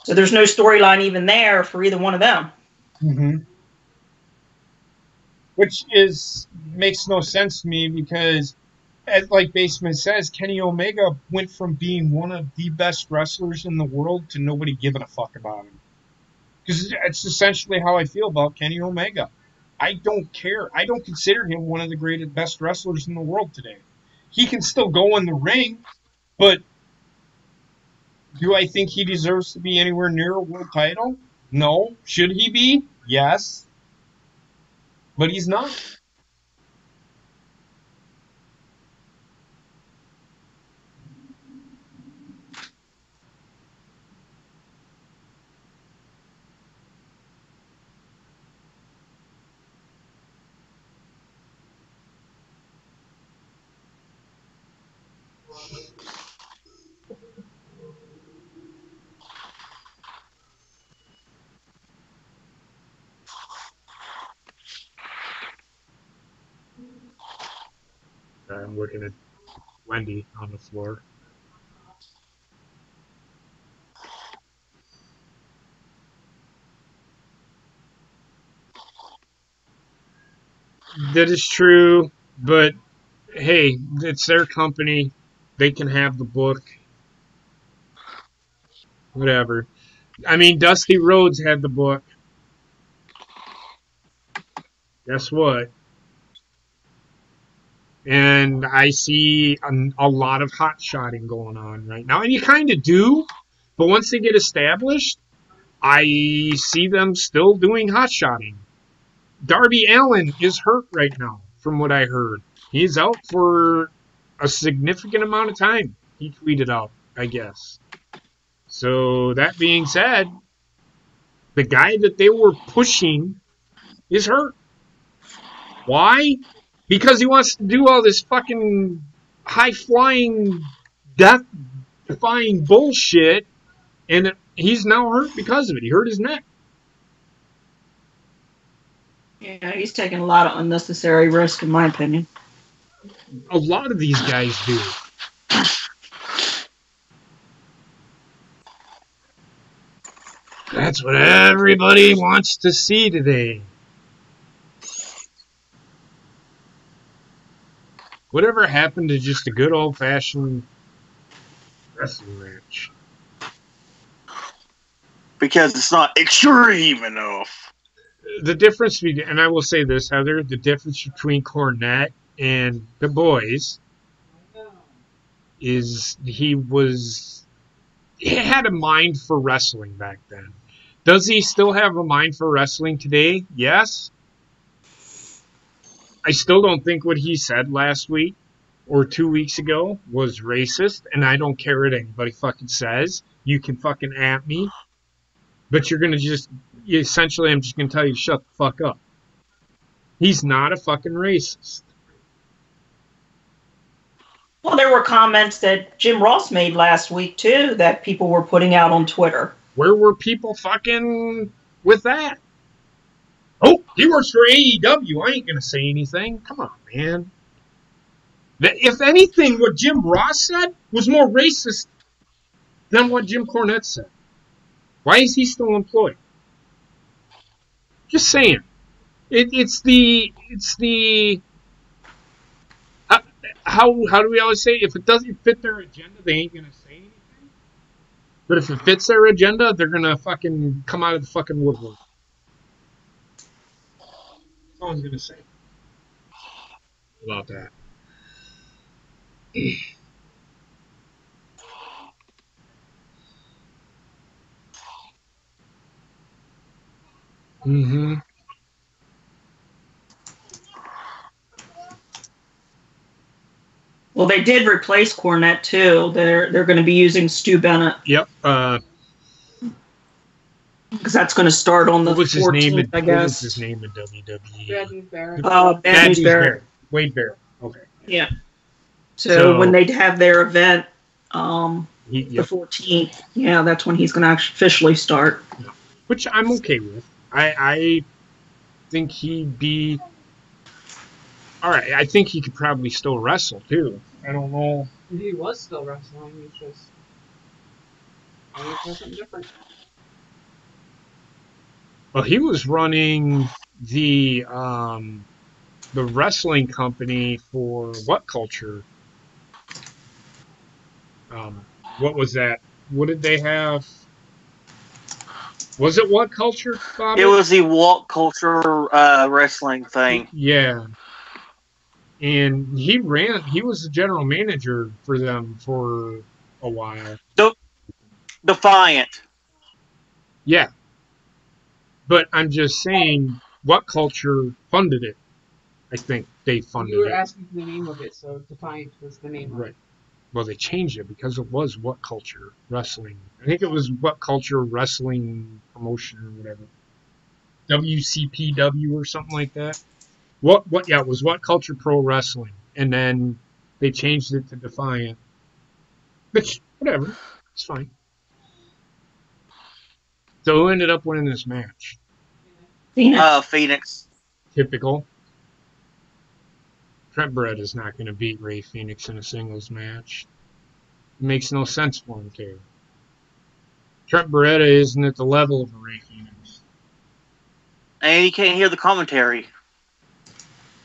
Speaker 3: So there's no storyline even there for either one of them.
Speaker 1: Mm-hmm. Which makes no sense to me because, as like Basement says, Kenny Omega went from being one of the best wrestlers in the world to nobody giving a fuck about him. Because it's essentially how I feel about Kenny Omega. I don't care. I don't consider him one of the best wrestlers in the world today. He can still go in the ring, but do I think he deserves to be anywhere near a world title? No. Should he be? Yes. But he's not. I'm looking at Wendy on the floor. That is true, but hey, it's their company. They can have the book. Whatever. I mean, Dusty Rhodes had the book. Guess what? And I see a lot of hot shotting going on right now. And you kind of do, but once they get established, I see them still doing hot shotting. Darby Allin is hurt right now, from what I heard. He's out for a significant amount of time. He tweeted out, I guess. So that being said, the guy that they were pushing is hurt. Why? Because he wants to do all this fucking high-flying, death-defying bullshit, and he's now hurt because of it. He hurt his neck.
Speaker 3: Yeah, he's taking a lot of unnecessary risk, in my opinion.
Speaker 1: A lot of these guys do. That's what everybody wants to see today. Whatever happened to just a good old-fashioned wrestling match?
Speaker 4: Because it's not extreme enough.
Speaker 1: The difference, and I will say this, Heather, the difference between Cornette and the boys is he had a mind for wrestling back then. Does he still have a mind for wrestling today? Yes. I still don't think what he said last week or 2 weeks ago was racist, and I don't care what anybody fucking says. You can fucking at me, but you're gonna essentially, I'm just gonna tell you to shut the fuck up. He's not a fucking racist.
Speaker 3: Well, there were comments that Jim Ross made last week, too, that people were putting out on Twitter.
Speaker 1: Where were people fucking with that? Oh, he works for AEW. I ain't going to say anything. Come on, man. If anything, what Jim Ross said was more racist than what Jim Cornette said. Why is he still employed? Just saying. It's the how do we always say, if it doesn't fit their agenda, they ain't gonna say anything. But if it fits their agenda, they're gonna fucking come out of the fucking woodwork. That's all I'm gonna say about that. Mm-hmm.
Speaker 3: Well, they did replace Cornette too. They're going to be using Stu Bennett.
Speaker 1: Yep.
Speaker 3: Because that's going to start on the 14th, I guess.
Speaker 1: What was his name in WWE?
Speaker 2: Bad News Barrett.
Speaker 3: Bad News Barrett.
Speaker 1: Wade Barrett. Okay.
Speaker 3: Yeah. So when they have their event, the
Speaker 1: yep.
Speaker 3: 14th, yeah, that's when he's going to officially start.
Speaker 1: Yeah. Which I'm okay with. I think he'd be all right. I think he could probably still wrestle too. I don't know.
Speaker 2: He was still wrestling. He's just something different.
Speaker 1: Well, he was running the wrestling company for What Culture. What was that? What did they have? Was it What Culture, Bobby?
Speaker 4: It was the What Culture wrestling thing.
Speaker 1: Yeah. And he was the general manager for them for a while.
Speaker 4: Defiant.
Speaker 1: Yeah. But I'm just saying, What Culture funded it. I think they funded it.
Speaker 2: You were asking for the name of it, so Defiant was the name of it.
Speaker 1: Well, they changed it because it was What Culture Wrestling. I think it was What Culture Wrestling Promotion or whatever. WCPW or something like that. Yeah, it was What Culture Pro Wrestling. And then they changed it to Defiant. Which, whatever. It's fine. So who ended up winning this match?
Speaker 4: Phoenix.
Speaker 1: Typical. Trent Barretta is not going to beat Ray Phoenix in a singles match. It makes no sense for him to. Trent Barretta isn't at the level of a Ray Phoenix.
Speaker 4: And you can't hear the commentary.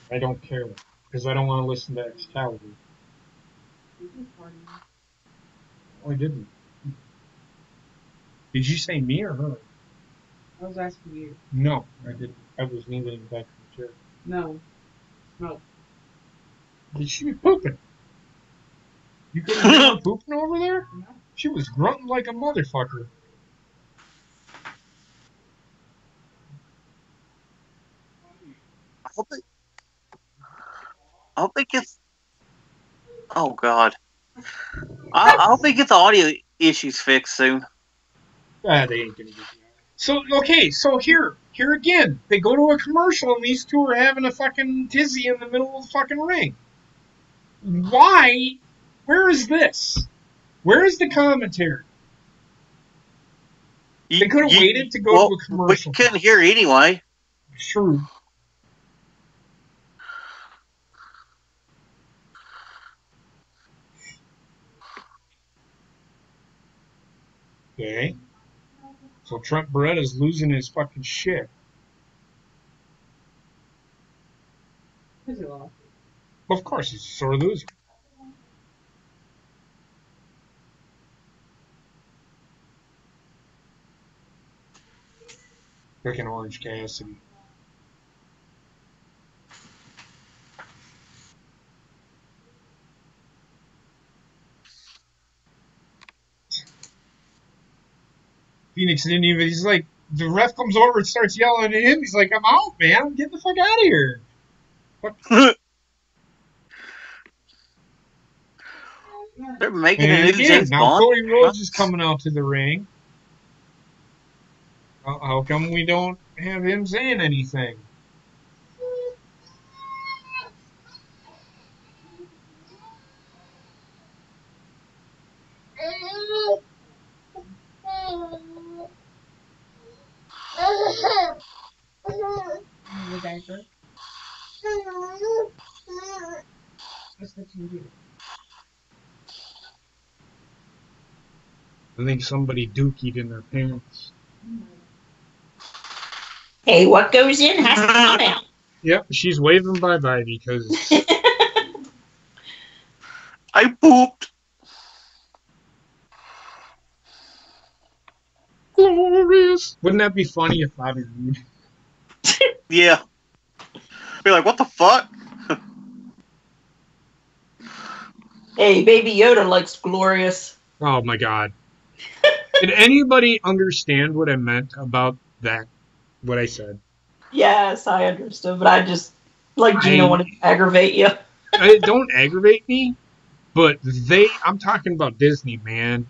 Speaker 1: I don't care, because I don't want to listen to Excalibur. Oh, I didn't. Did you say me or her?
Speaker 2: I was asking you.
Speaker 1: No, I didn't. I was leaning back in the chair.
Speaker 2: No.
Speaker 1: Did she be pooping? You couldn't hear her pooping over there?
Speaker 2: No.
Speaker 1: She was grunting like a motherfucker.
Speaker 4: I hope they get. Oh God! I hope they get the audio issues fixed soon.
Speaker 1: They ain't gonna get that. So okay, so here again, they go to a commercial and these two are having a fucking tizzy in the middle of the fucking ring. Why? Where is this? Where is the commentary? They could have waited to go to a commercial.
Speaker 4: We couldn't hear it anyway.
Speaker 1: True. Okay. So Trent Beretta's losing his fucking shit. Of course, he's a sore loser. Freaking Orange Cassidy. Phoenix didn't even, he's like, the ref comes over and starts yelling at him. He's like, I'm out, man. Get the fuck out of here.
Speaker 4: They're making a new James
Speaker 1: Now
Speaker 4: Bond.
Speaker 1: Cody Rhodes is coming out to the ring. How come we don't have him saying anything? I think somebody dookied in their pants.
Speaker 3: Hey, what goes in has to come out.
Speaker 1: Yep, she's waving bye-bye because...
Speaker 4: I pooped.
Speaker 1: Glorious! Wouldn't that be funny if Bobby Roode?
Speaker 4: Yeah. Be like, what the fuck?
Speaker 3: Hey, Baby Yoda likes Glorious.
Speaker 1: Oh my god. Did anybody understand what I meant about that? What I said?
Speaker 3: Yes, I understood, but I just, like Gina, wanted to aggravate you.
Speaker 1: Don't aggravate me, but I'm talking about Disney, man.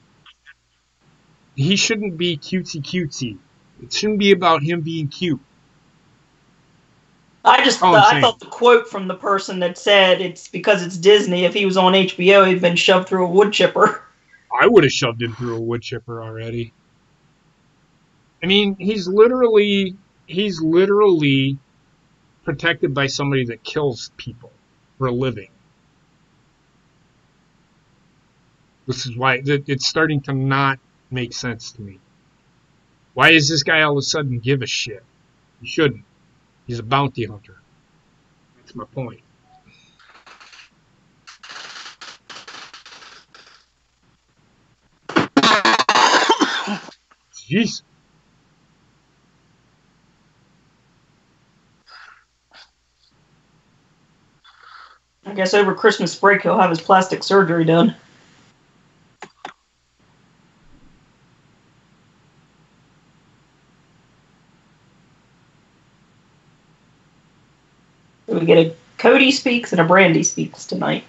Speaker 1: He shouldn't be cutesy. It shouldn't be about him being cute.
Speaker 3: I thought the quote from the person that said it's because it's Disney. If he was on HBO, he'd been shoved through a wood chipper.
Speaker 1: I would have shoved him through a wood chipper already. I mean, he's literally protected by somebody that kills people for a living. This is why it's starting to not make sense to me. Why does this guy all of a sudden give a shit? He shouldn't. He's a bounty hunter. That's my point. Jeez.
Speaker 3: I guess over Christmas break he'll have his plastic surgery done. So we get a Cody speaks and a Brandi speaks tonight.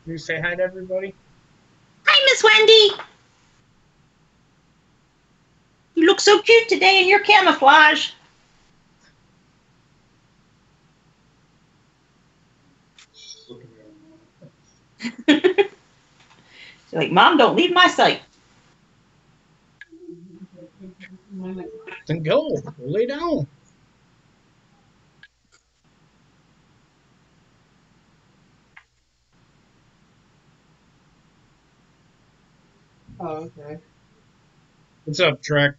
Speaker 1: You say hi to everybody?
Speaker 3: Hi, Miss Wendy! You look so cute today in your camouflage. She's like, Mom, don't leave my sight.
Speaker 1: Then go lay down.
Speaker 2: Oh, okay.
Speaker 1: What's up, Trek?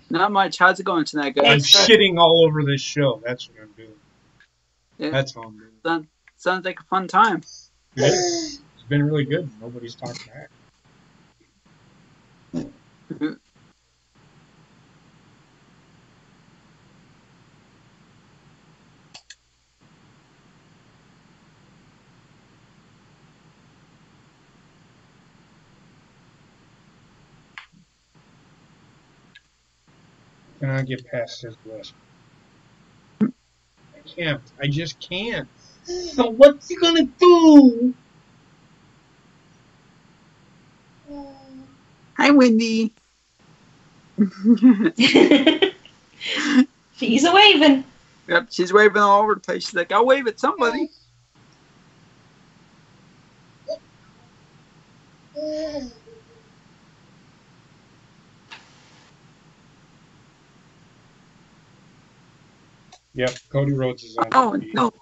Speaker 5: Not much. How's it going tonight, guys?
Speaker 1: I'm shitting all over this show. That's what I'm doing.
Speaker 5: Yeah.
Speaker 1: That's how I'm doing.
Speaker 5: Sounds like a fun time.
Speaker 1: It is. It's been really good. Nobody's talked back. Can I get past this list? I can't. I just can't. So what's he gonna do?
Speaker 5: Hi, Wendy.
Speaker 3: She's a waving.
Speaker 5: Yep, she's waving all over the place. She's like, I'll wave at somebody.
Speaker 1: Yep, Cody Rhodes is on.
Speaker 5: Oh, no.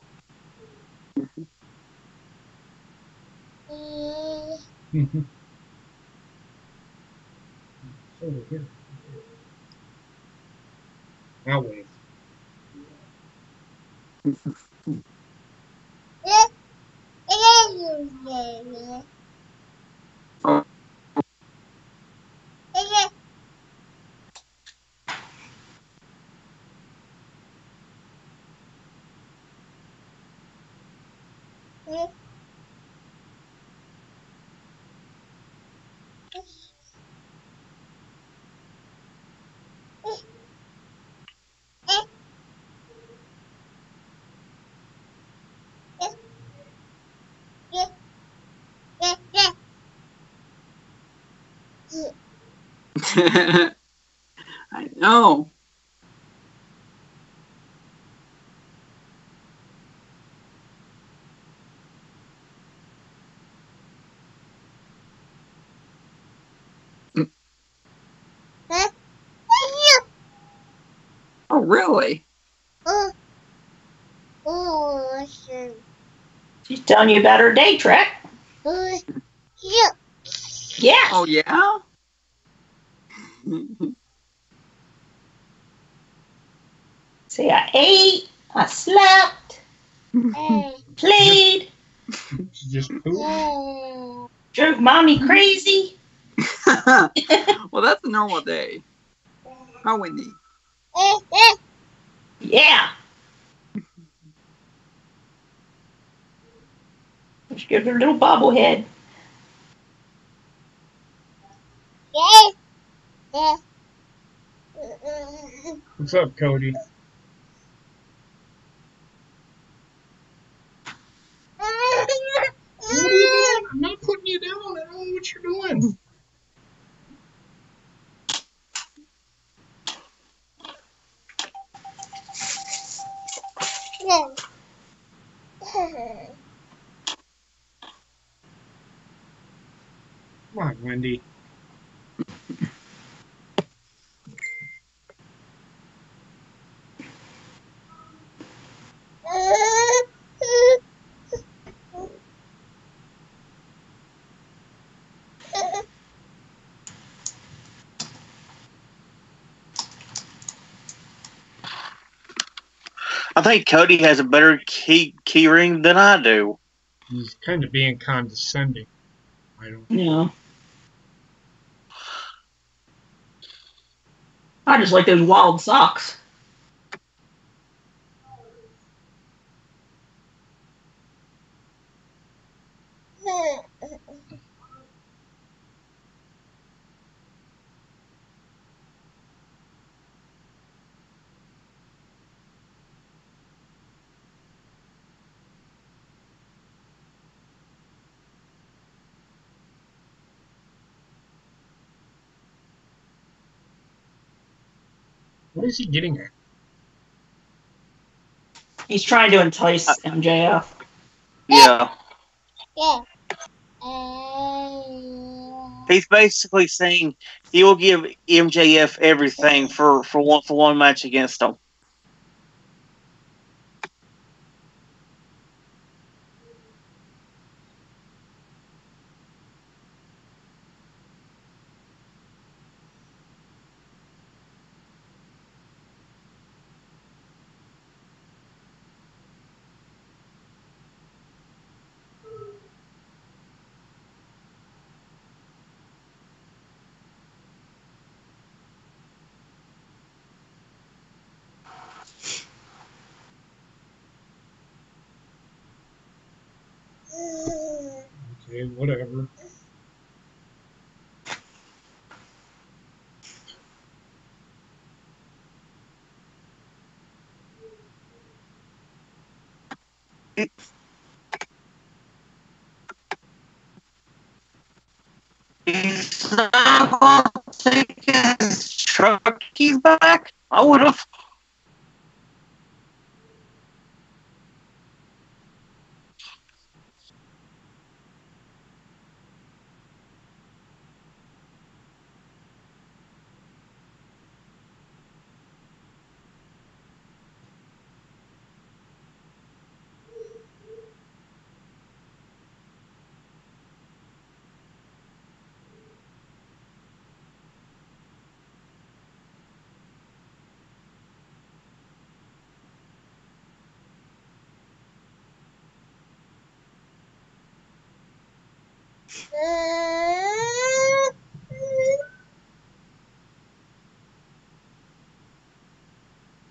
Speaker 1: Over here. Now wave.
Speaker 5: Oh. I know. Oh, really?
Speaker 3: She's telling you about her day, Trek. Yeah.
Speaker 5: Oh, yeah?
Speaker 3: Say, I ate, I slept, played,
Speaker 1: Just poop.
Speaker 3: drove mommy crazy.
Speaker 5: Well, that's a normal day. How windy?
Speaker 3: Yeah. She gives her little bobblehead.
Speaker 1: What's up, Cody? What are you doing? I'm not putting you down. I don't know what you're doing. Come on, Wendy.
Speaker 4: I think Cody has a better key ring than I do.
Speaker 1: He's kind of being condescending. I don't.
Speaker 3: Yeah. I just like those wild socks.
Speaker 1: What is he getting at?
Speaker 3: He's trying to entice MJF.
Speaker 4: Yeah. He's basically saying he will give MJF everything for one match against him.
Speaker 1: Okay, whatever.
Speaker 4: He's not going to take his truck keys back? I would have.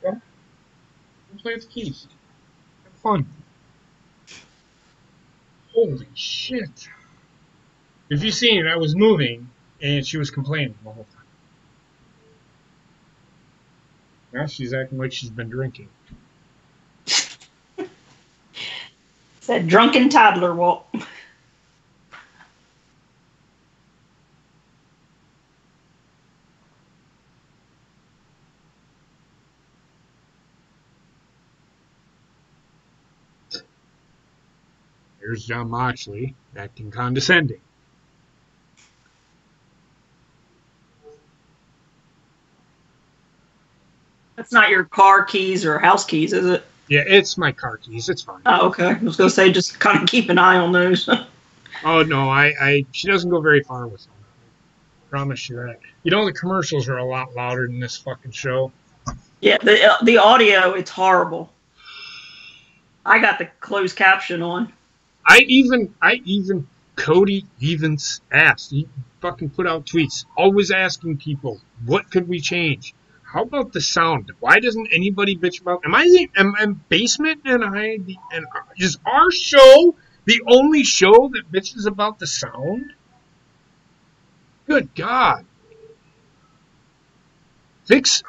Speaker 1: Go. Go play with the keys. Have fun. Holy shit. If you seen it, I was moving, and she was complaining the whole time. Now she's acting like she's been drinking.
Speaker 3: It's that drunken toddler walk.
Speaker 1: There's John Moxley acting condescending.
Speaker 3: That's not your car keys or house keys, is it?
Speaker 1: Yeah, it's my car keys. It's fine.
Speaker 3: Oh, okay. I was going to say, just kind of keep an eye on those.
Speaker 1: Oh, no, she doesn't go very far with them. I promise you that. You know, the commercials are a lot louder than this fucking show.
Speaker 3: Yeah, the audio, it's horrible. I got the closed caption on.
Speaker 1: Cody even asked. He fucking put out tweets, always asking people, what could we change? How about the sound? Why doesn't anybody bitch about? Am Basement and is our show the only show that bitches about the sound? Good God! Fix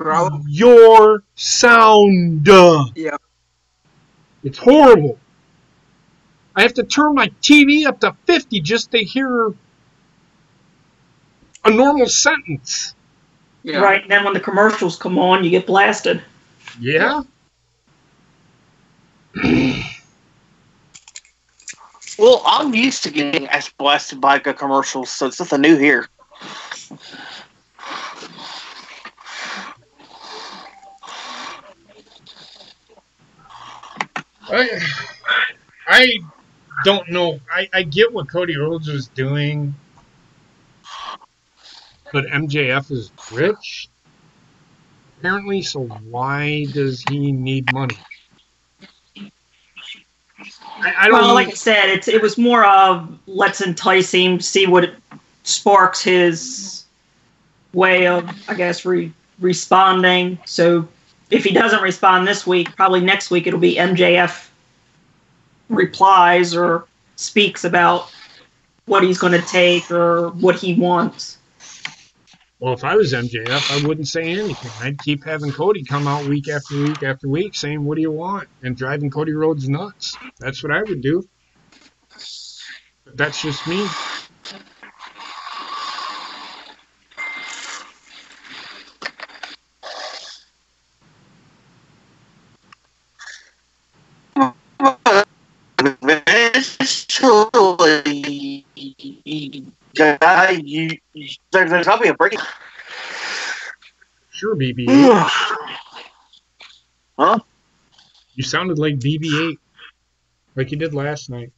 Speaker 1: your sound.
Speaker 5: Yeah.
Speaker 1: It's horrible. I have to turn my TV up to 50 just to hear a normal sentence.
Speaker 5: Yeah.
Speaker 3: Right, and then when the commercials come on, you get blasted.
Speaker 1: Yeah?
Speaker 4: Well, I'm used to getting blasted by commercials, so it's nothing new here.
Speaker 1: I don't know. I get what Cody Rhodes was doing, but MJF is rich, apparently, so why does he need money? I don't know.
Speaker 3: Like I said, it was more of let's entice him, see what sparks his way of, I guess, responding. So if he doesn't respond this week, probably next week it'll be MJF replies or speaks about what he's going to take or what he wants.
Speaker 1: Well, if I was MJF, I wouldn't say anything. I'd keep having Cody come out week after week after week saying, what do you want? And driving Cody Rhodes nuts. That's what I would do. But that's just me.
Speaker 4: There's probably a break.
Speaker 1: Sure, BB-8.
Speaker 4: Huh?
Speaker 1: You sounded like BB-8. Like you did last night.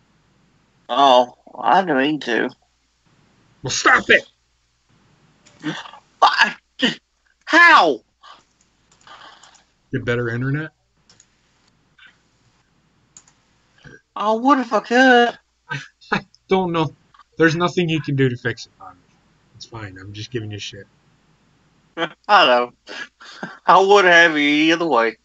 Speaker 4: Oh, I didn't mean to.
Speaker 1: Well, stop it!
Speaker 4: How?
Speaker 1: Get better internet?
Speaker 4: Oh, what if I could?
Speaker 1: I don't know. There's nothing you can do to fix it, Tommy. It's fine. I'm just giving you shit.
Speaker 4: I know. I would have you either way.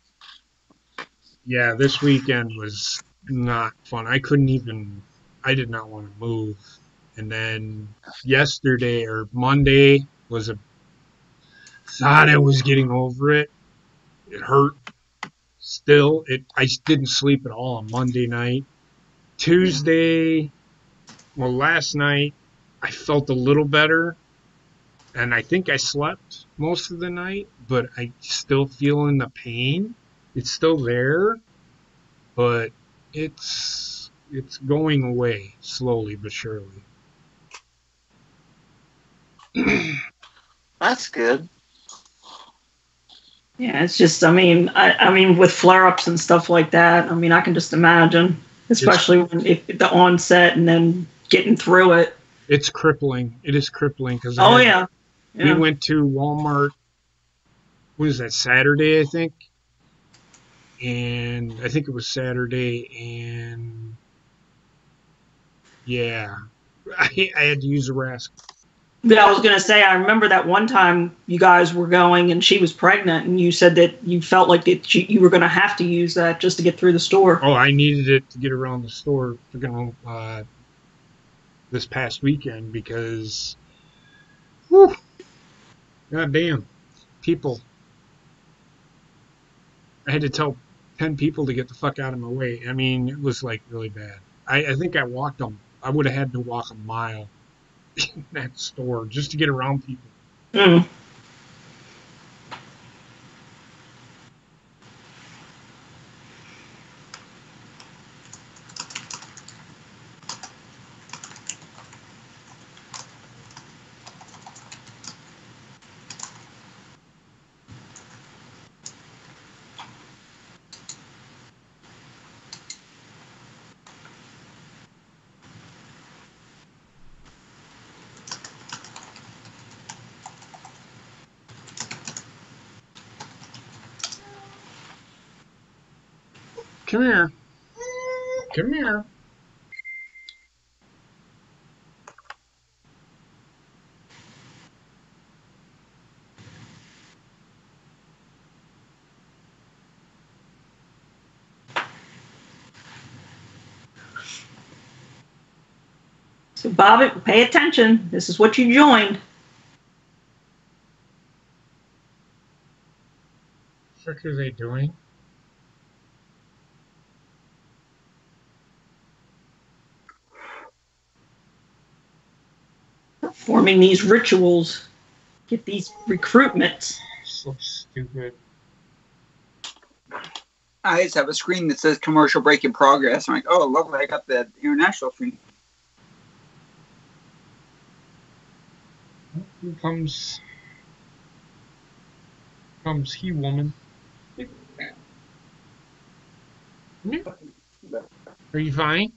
Speaker 1: Yeah, this weekend was not fun. I did not want to move. And then yesterday or Monday thought I was getting over it. It hurt still. I didn't sleep at all on Monday night. Last night I felt a little better. And I think I slept most of the night, but I still feeling the pain. It's still there, but it's going away slowly but surely.
Speaker 4: That's good.
Speaker 3: Yeah, it's just, I mean, with flare-ups and stuff like that, I mean, I can just imagine, especially if the onset and then getting through it.
Speaker 1: It's crippling. It is crippling because
Speaker 3: Yeah.
Speaker 1: We went to Walmart. What is that, Saturday, I think? And I think it was Saturday, and yeah, I had to use a rascal.
Speaker 3: But I was going to say, I remember that one time you guys were going and she was pregnant and you said that you felt like you were going to have to use that just to get through the store.
Speaker 1: Oh, I needed it to get around the store. this past weekend because, whew, goddamn, people. I had to tell 10 people to get the fuck out of my way. I mean, it was like really bad. I think I walked them. I would have had to walk a mile in that store just to get around people.
Speaker 3: Mm.
Speaker 1: Come here. Come here.
Speaker 3: So, Bobby, pay attention. This is what you joined.
Speaker 1: What the fuck are they doing?
Speaker 3: Performing these rituals. Get these recruitments.
Speaker 1: So stupid.
Speaker 5: I just have a screen that says commercial break in progress. I'm like, oh, lovely. I got the international screen.
Speaker 1: Here comes he woman. Are you fine?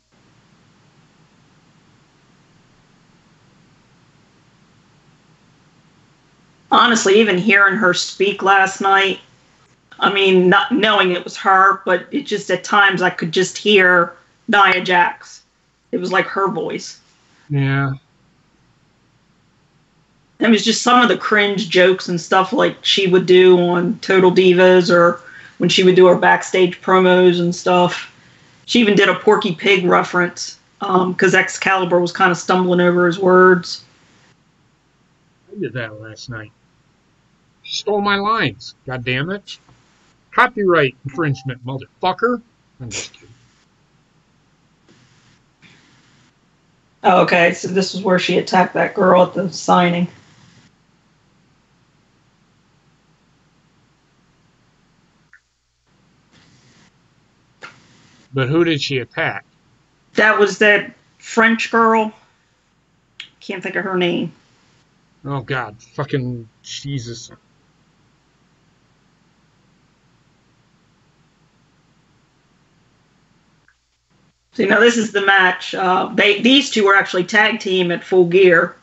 Speaker 3: Honestly, even hearing her speak last night, I mean, not knowing it was her, but it just at times I could just hear Nia Jax. It was like her voice.
Speaker 1: Yeah.
Speaker 3: It was just some of the cringe jokes and stuff like she would do on Total Divas or when she would do her backstage promos and stuff. She even did a Porky Pig reference because Excalibur was kind of stumbling over his words.
Speaker 1: I did that last night. She stole my lines. God damn it. Copyright infringement, motherfucker. I'm just kidding.
Speaker 3: Oh, okay, so this is where she attacked that girl at the signing.
Speaker 1: But who did she attack?
Speaker 3: That was that French girl. Can't think of her name.
Speaker 1: Oh, God. Fucking Jesus.
Speaker 3: So, you know, this is the match. These two were actually tag team at Full Gear.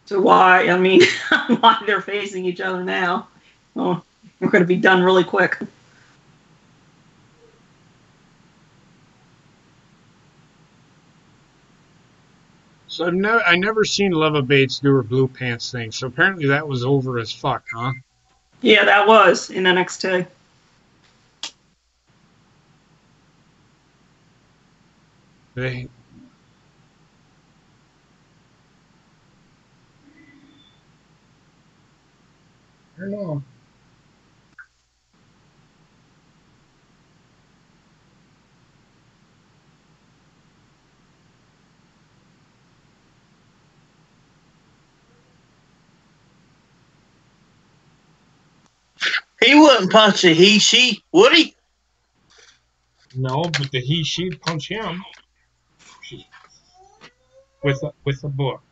Speaker 3: So why they're facing each other now? Oh, we're going to be done really quick.
Speaker 1: So I never seen Leva Bates do her blue pants thing. So apparently that was over as fuck, huh?
Speaker 3: Yeah, that was in NXT.
Speaker 1: They. I don't know.
Speaker 4: He wouldn't punch a she, would he?
Speaker 1: No, but the she'd punch him. With a book.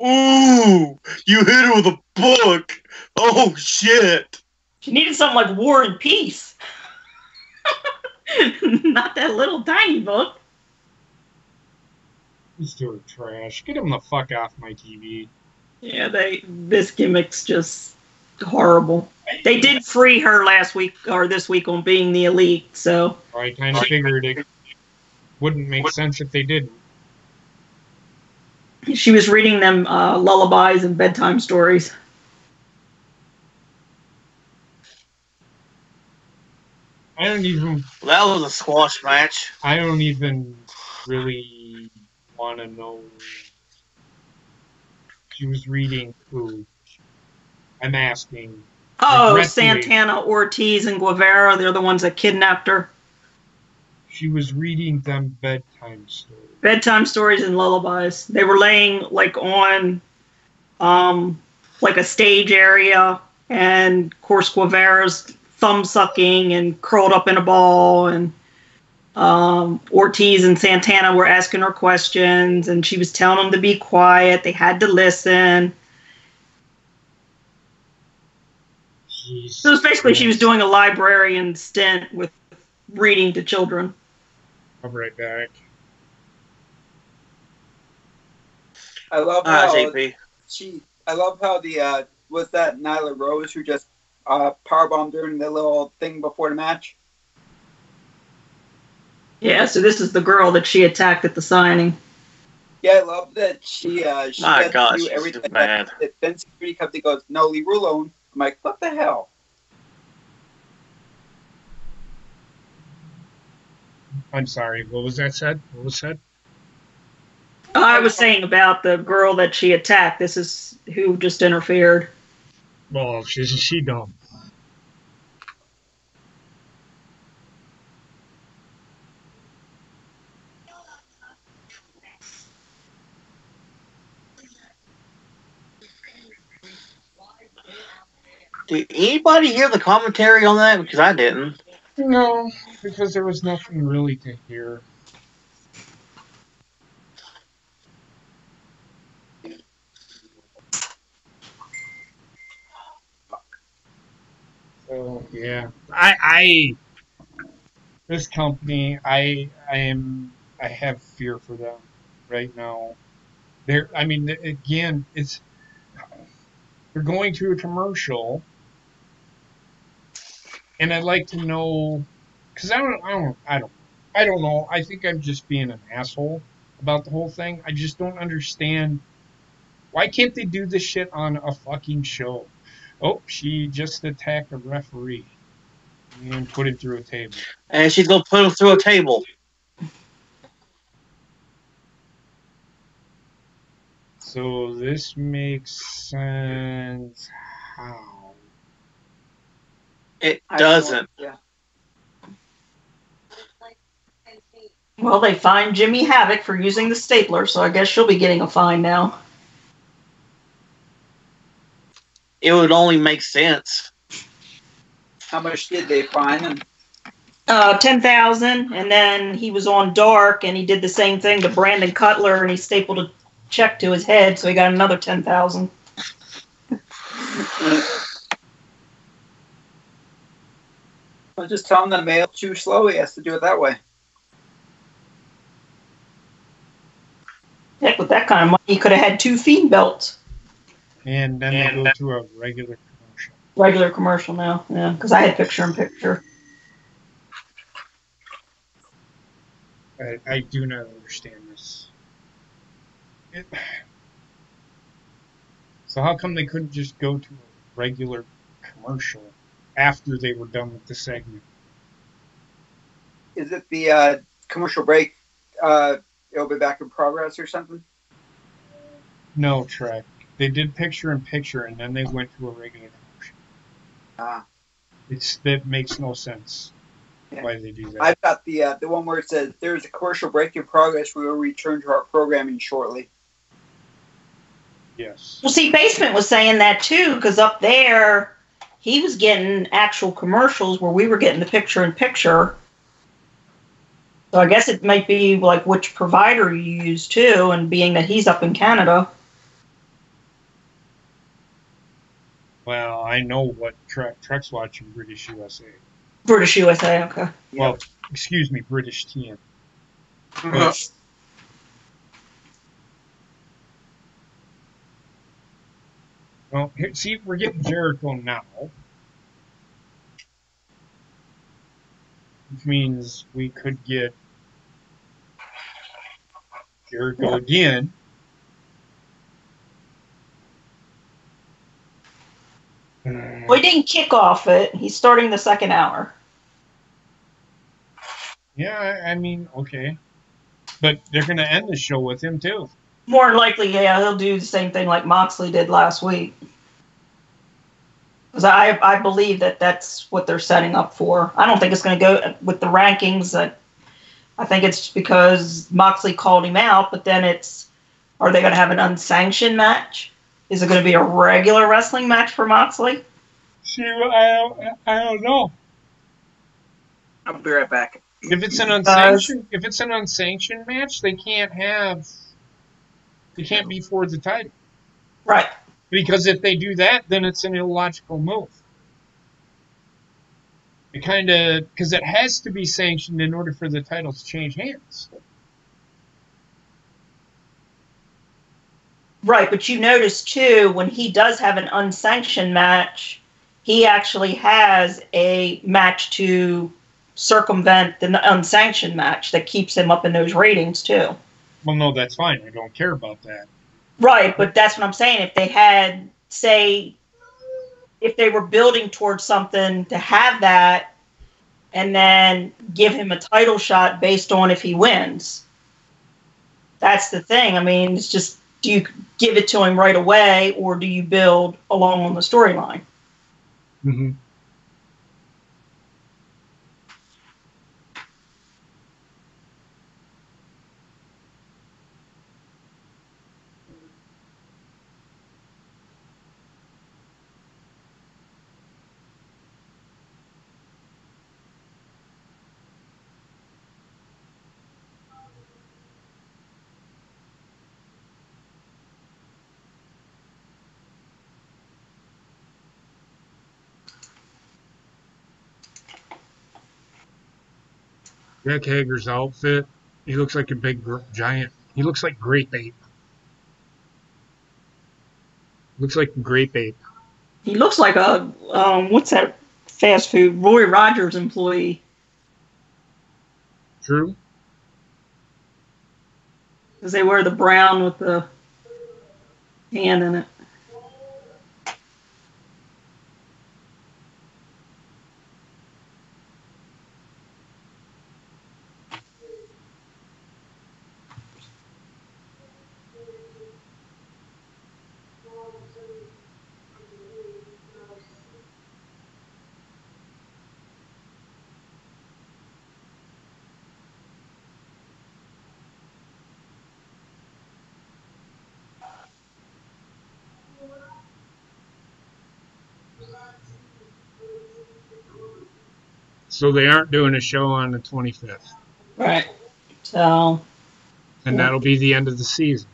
Speaker 4: Ooh, you hit her with a book. Oh, shit.
Speaker 3: She needed something like War and Peace. Not that little tiny book.
Speaker 1: These two are trash. Get them the fuck off my TV.
Speaker 3: Yeah, this gimmick's just horrible. They did free her last week or this week on Being the Elite, so
Speaker 1: I kind of figured it wouldn't make sense if they didn't.
Speaker 3: she was reading them lullabies and bedtime stories.
Speaker 1: I don't even.
Speaker 4: That was a squash match.
Speaker 1: I don't even really want to know. She was reading who? I'm asking.
Speaker 3: Oh,
Speaker 1: Regretfully,
Speaker 3: Santana, Ortiz, and Guevara. They're the ones that kidnapped her.
Speaker 1: she was reading them bedtime stories.
Speaker 3: Bedtime stories and lullabies. They were laying like on like a stage area, and of course Guevara's thumb sucking and curled up in a ball, and Ortiz and Santana were asking her questions, and she was telling them to be quiet. They had to listen.
Speaker 1: Jeez.
Speaker 3: So it was basically she was doing a librarian stint with reading to children.
Speaker 1: I'll be right back.
Speaker 5: I love how
Speaker 4: JP.
Speaker 5: I love how the was that Nyla Rose who just powerbombed during the little thing before the match.
Speaker 3: Yeah, so this is the girl that she attacked at the signing.
Speaker 5: Yeah, I love that she
Speaker 4: My
Speaker 5: gets
Speaker 4: God,
Speaker 5: to
Speaker 4: she's
Speaker 5: everything.
Speaker 4: mad.
Speaker 5: Then security company goes, "No, leave her alone." I'm like, what the hell?
Speaker 1: I'm sorry. What was that said? What was said?
Speaker 3: I was saying about the girl that she attacked. This is who just interfered.
Speaker 1: Well, isn't she dumb?
Speaker 4: Did anybody hear the commentary on that? Because I didn't.
Speaker 1: No, because there was nothing really to hear. So yeah, I this company, I have fear for them right now. I mean, again, they're going to a commercial, and I'd like to know, because I don't know. I think I'm just being an asshole about the whole thing. I just don't understand. Why can't they do this shit on a fucking show? Oh, she just attacked a referee and put him through a table.
Speaker 4: And she's going to put him through a table.
Speaker 1: So this makes sense. How?
Speaker 4: It doesn't.
Speaker 5: Yeah.
Speaker 3: Well, they fined Jimmy Havoc for using the stapler, so I guess she'll be getting a fine now.
Speaker 4: It would only make sense.
Speaker 5: How much did they fine him?
Speaker 3: $10,000, and then he was on Dark, and he did the same thing to Brandon Cutler, and he stapled a check to his head, so he got another $10,000.
Speaker 5: I'll just tell him that mail too slow. He has to do it that way.
Speaker 3: Heck, with that kind of money, he could have had 2 Fiend belts.
Speaker 1: And then they go to a regular commercial.
Speaker 3: Regular commercial now, yeah, because I had picture-in-picture.
Speaker 1: I do not understand this. So how come they couldn't just go to a regular commercial after they were done with the segment?
Speaker 5: Is it the commercial break? It'll be back in progress or something?
Speaker 1: No, Trek. They did picture-in-picture, and then they went to a regular commercial. That makes no sense.
Speaker 5: Yeah.
Speaker 1: Why they do that?
Speaker 5: I've got the one where it says there's a commercial break in progress. We will return to our programming shortly.
Speaker 1: Yes.
Speaker 3: Well, see, Basement was saying that too, because up there, he was getting actual commercials where we were getting the picture-in-picture. So I guess it might be like which provider you use too, and being that he's up in Canada.
Speaker 1: Well, I know what Trek's watching British USA.
Speaker 3: British USA, okay.
Speaker 1: Well, excuse me, British TN. Well, here, see, we're getting Jericho now. Which means we could get Jericho again.
Speaker 3: Well, he didn't kick off it. He's starting the second hour.
Speaker 1: Yeah, I mean, okay. But they're going to end the show with him, too.
Speaker 3: More likely, yeah, he'll do the same thing like Moxley did last week. Because I believe that that's what they're setting up for. I don't think it's going to go with the rankings. I think it's because Moxley called him out, but then are they going to have an unsanctioned match? Is it going to be a regular wrestling match for Moxley?
Speaker 1: I don't know.
Speaker 5: I'll be right back.
Speaker 1: If it's an unsanctioned match, they can't be for the title.
Speaker 3: Right.
Speaker 1: Because if they do that, then it's an illogical move. Because it has to be sanctioned in order for the title to change hands.
Speaker 3: Right, but you notice too, when he does have an unsanctioned match, he actually has a match to circumvent the unsanctioned match that keeps him up in those ratings too.
Speaker 1: Well, no, that's fine. I don't care about that.
Speaker 3: Right, but that's what I'm saying. If they had, say, if they were building towards something to have that and then give him a title shot based on if he wins. That's the thing. I mean, it's just, do you give it to him right away or do you build along on the storyline?
Speaker 1: Mm-hmm. Jack Hager's outfit, he looks like a big giant. He looks like Grape Ape. Looks like Grape Ape.
Speaker 3: He looks like a, what's that fast food, Roy Rogers employee.
Speaker 1: True.
Speaker 3: Because they wear the brown with the hand in it.
Speaker 1: So they aren't doing a show on the 25th.
Speaker 3: Right. So.
Speaker 1: And that'll be the end of the season.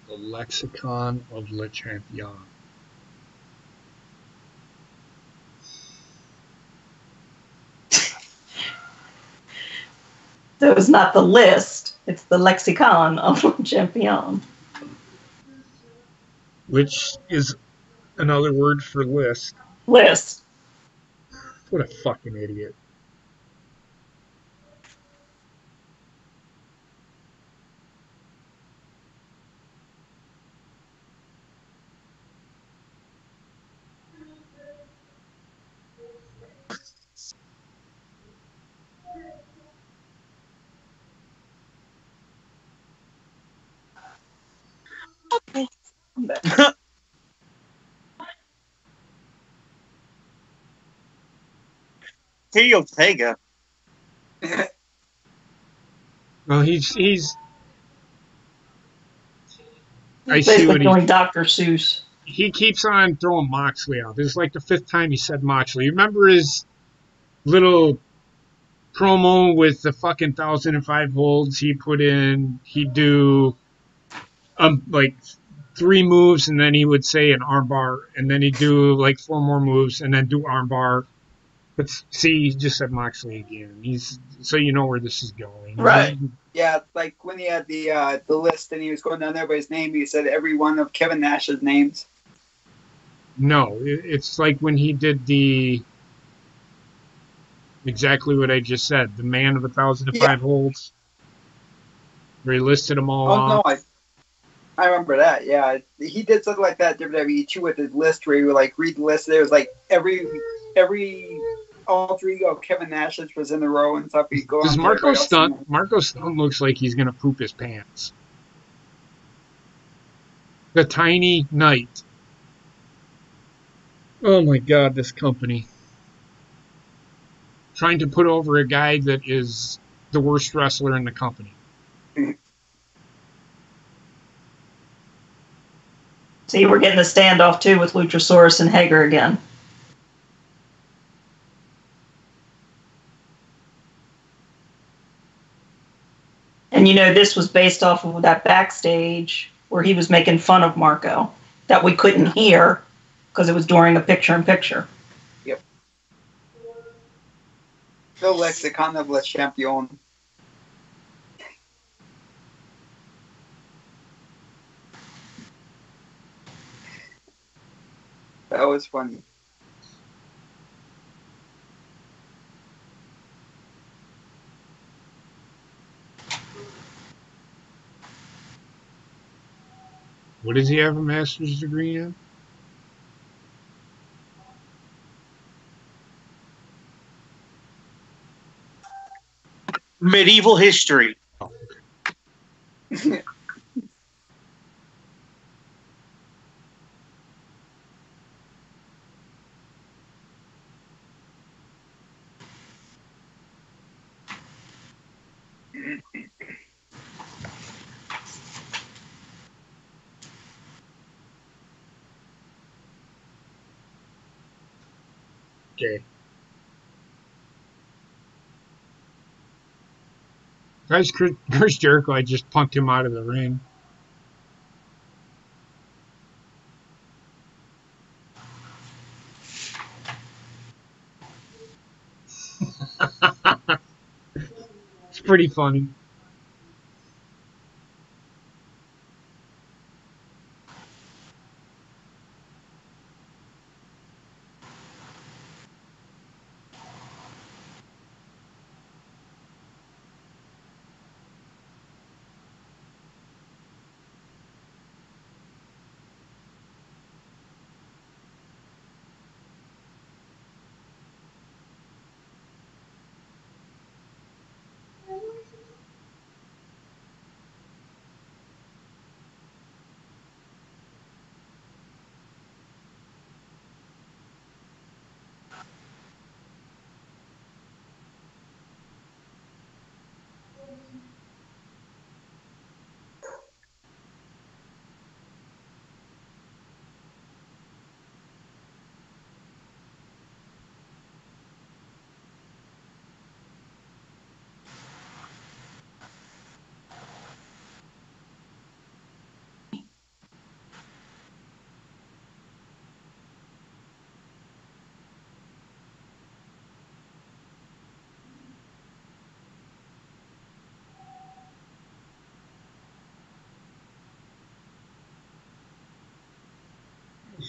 Speaker 1: The Lexicon of Le Champion.
Speaker 3: So it's not the list, it's the lexicon of Le Champion.
Speaker 1: Which is another word for list.
Speaker 3: List.
Speaker 1: What a fucking idiot.
Speaker 3: Okay. I'm back.
Speaker 4: Kenny Ortega.
Speaker 1: Well, he's I
Speaker 3: He's
Speaker 1: see
Speaker 3: basically
Speaker 1: what
Speaker 3: doing Dr. Seuss.
Speaker 1: he keeps on throwing Moxley out. This is like the 5th time he said Moxley. You remember his little promo with the fucking 1,005 holds he put in? He'd do like 3 moves and then he would say an armbar and then he'd do like 4 more moves and then do armbar. But see, he just said Moxley again. He's so you know where this is going.
Speaker 3: Right.
Speaker 5: Yeah, like when he had the list and he was going down everybody's name, he said every one of Kevin Nash's names.
Speaker 1: No, it's like when he did exactly what I just said. The man of 1,005 holds. Where he listed them all
Speaker 5: Oh no,
Speaker 1: off.
Speaker 5: I remember that. Yeah, he did something like that at WWE too with his list, where he would like read the list. There was like every alter ego of Kevin Nash's was in the row and stuff. He'd go
Speaker 1: Does
Speaker 5: on.
Speaker 1: Marco Stunt looks like he's gonna poop his pants? The Tiny Knight. Oh my God, this company trying to put over a guy that is the worst wrestler in the company.
Speaker 3: See, we're getting a standoff too with Luchasaurus and Hager again. And you know, this was based off of that backstage where he was making fun of Marco that we couldn't hear because it was during a picture-in-picture.
Speaker 5: Yep. The lexicon of Le Champion. That was funny.
Speaker 1: What does he have a master's degree in?
Speaker 4: Medieval history.
Speaker 1: Oh,
Speaker 5: Okay.
Speaker 1: okay. Guys, Chris Jericho, I just punked him out of the ring. It's pretty funny.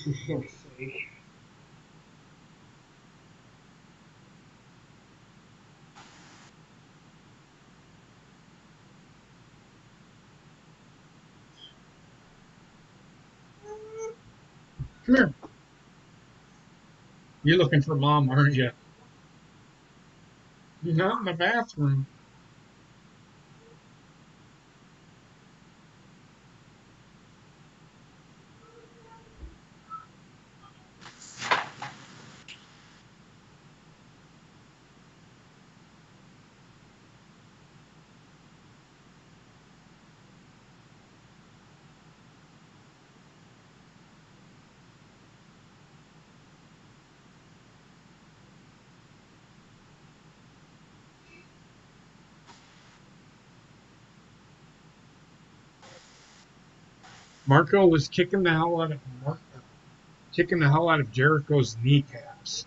Speaker 1: For fuck's sake. Come here. You're looking for mom, aren't you? You're not in the bathroom. Marco was kicking the hell out of Jericho's kneecaps.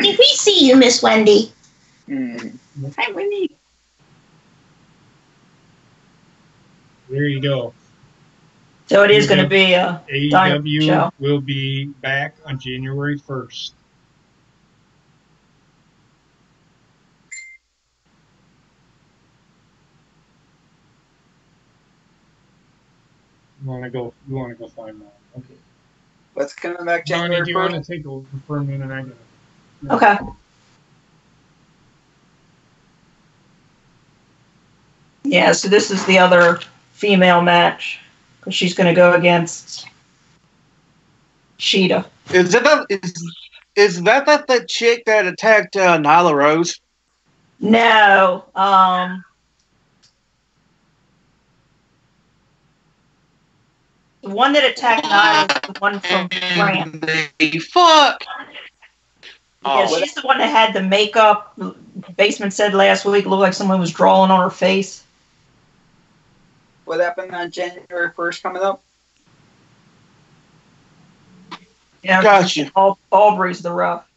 Speaker 3: Did we see you, Miss Wendy?
Speaker 2: Hi, Wendy.
Speaker 1: There you go.
Speaker 3: So it is going to be a Dynamite
Speaker 1: AEW
Speaker 3: show.
Speaker 1: will be back on January 1st. You want to go find that? Okay.
Speaker 5: What's coming back
Speaker 1: Johnny,
Speaker 5: January
Speaker 1: do you want
Speaker 5: 1st?
Speaker 1: to take over for a minute? I got it.
Speaker 3: Okay. Yeah, so this is the other female match. Because she's going to go against Sheeta.
Speaker 4: Is that the chick that attacked Nyla Rose?
Speaker 3: No. The one that attacked Nyla is the one from France.
Speaker 4: Fuck!
Speaker 3: Yeah, she's the one that had the makeup. Basement said last week looked like someone was drawing on her face.
Speaker 5: What happened on January 1st coming up?
Speaker 3: Yeah,
Speaker 4: Gotcha.
Speaker 3: Aubrey's the rough.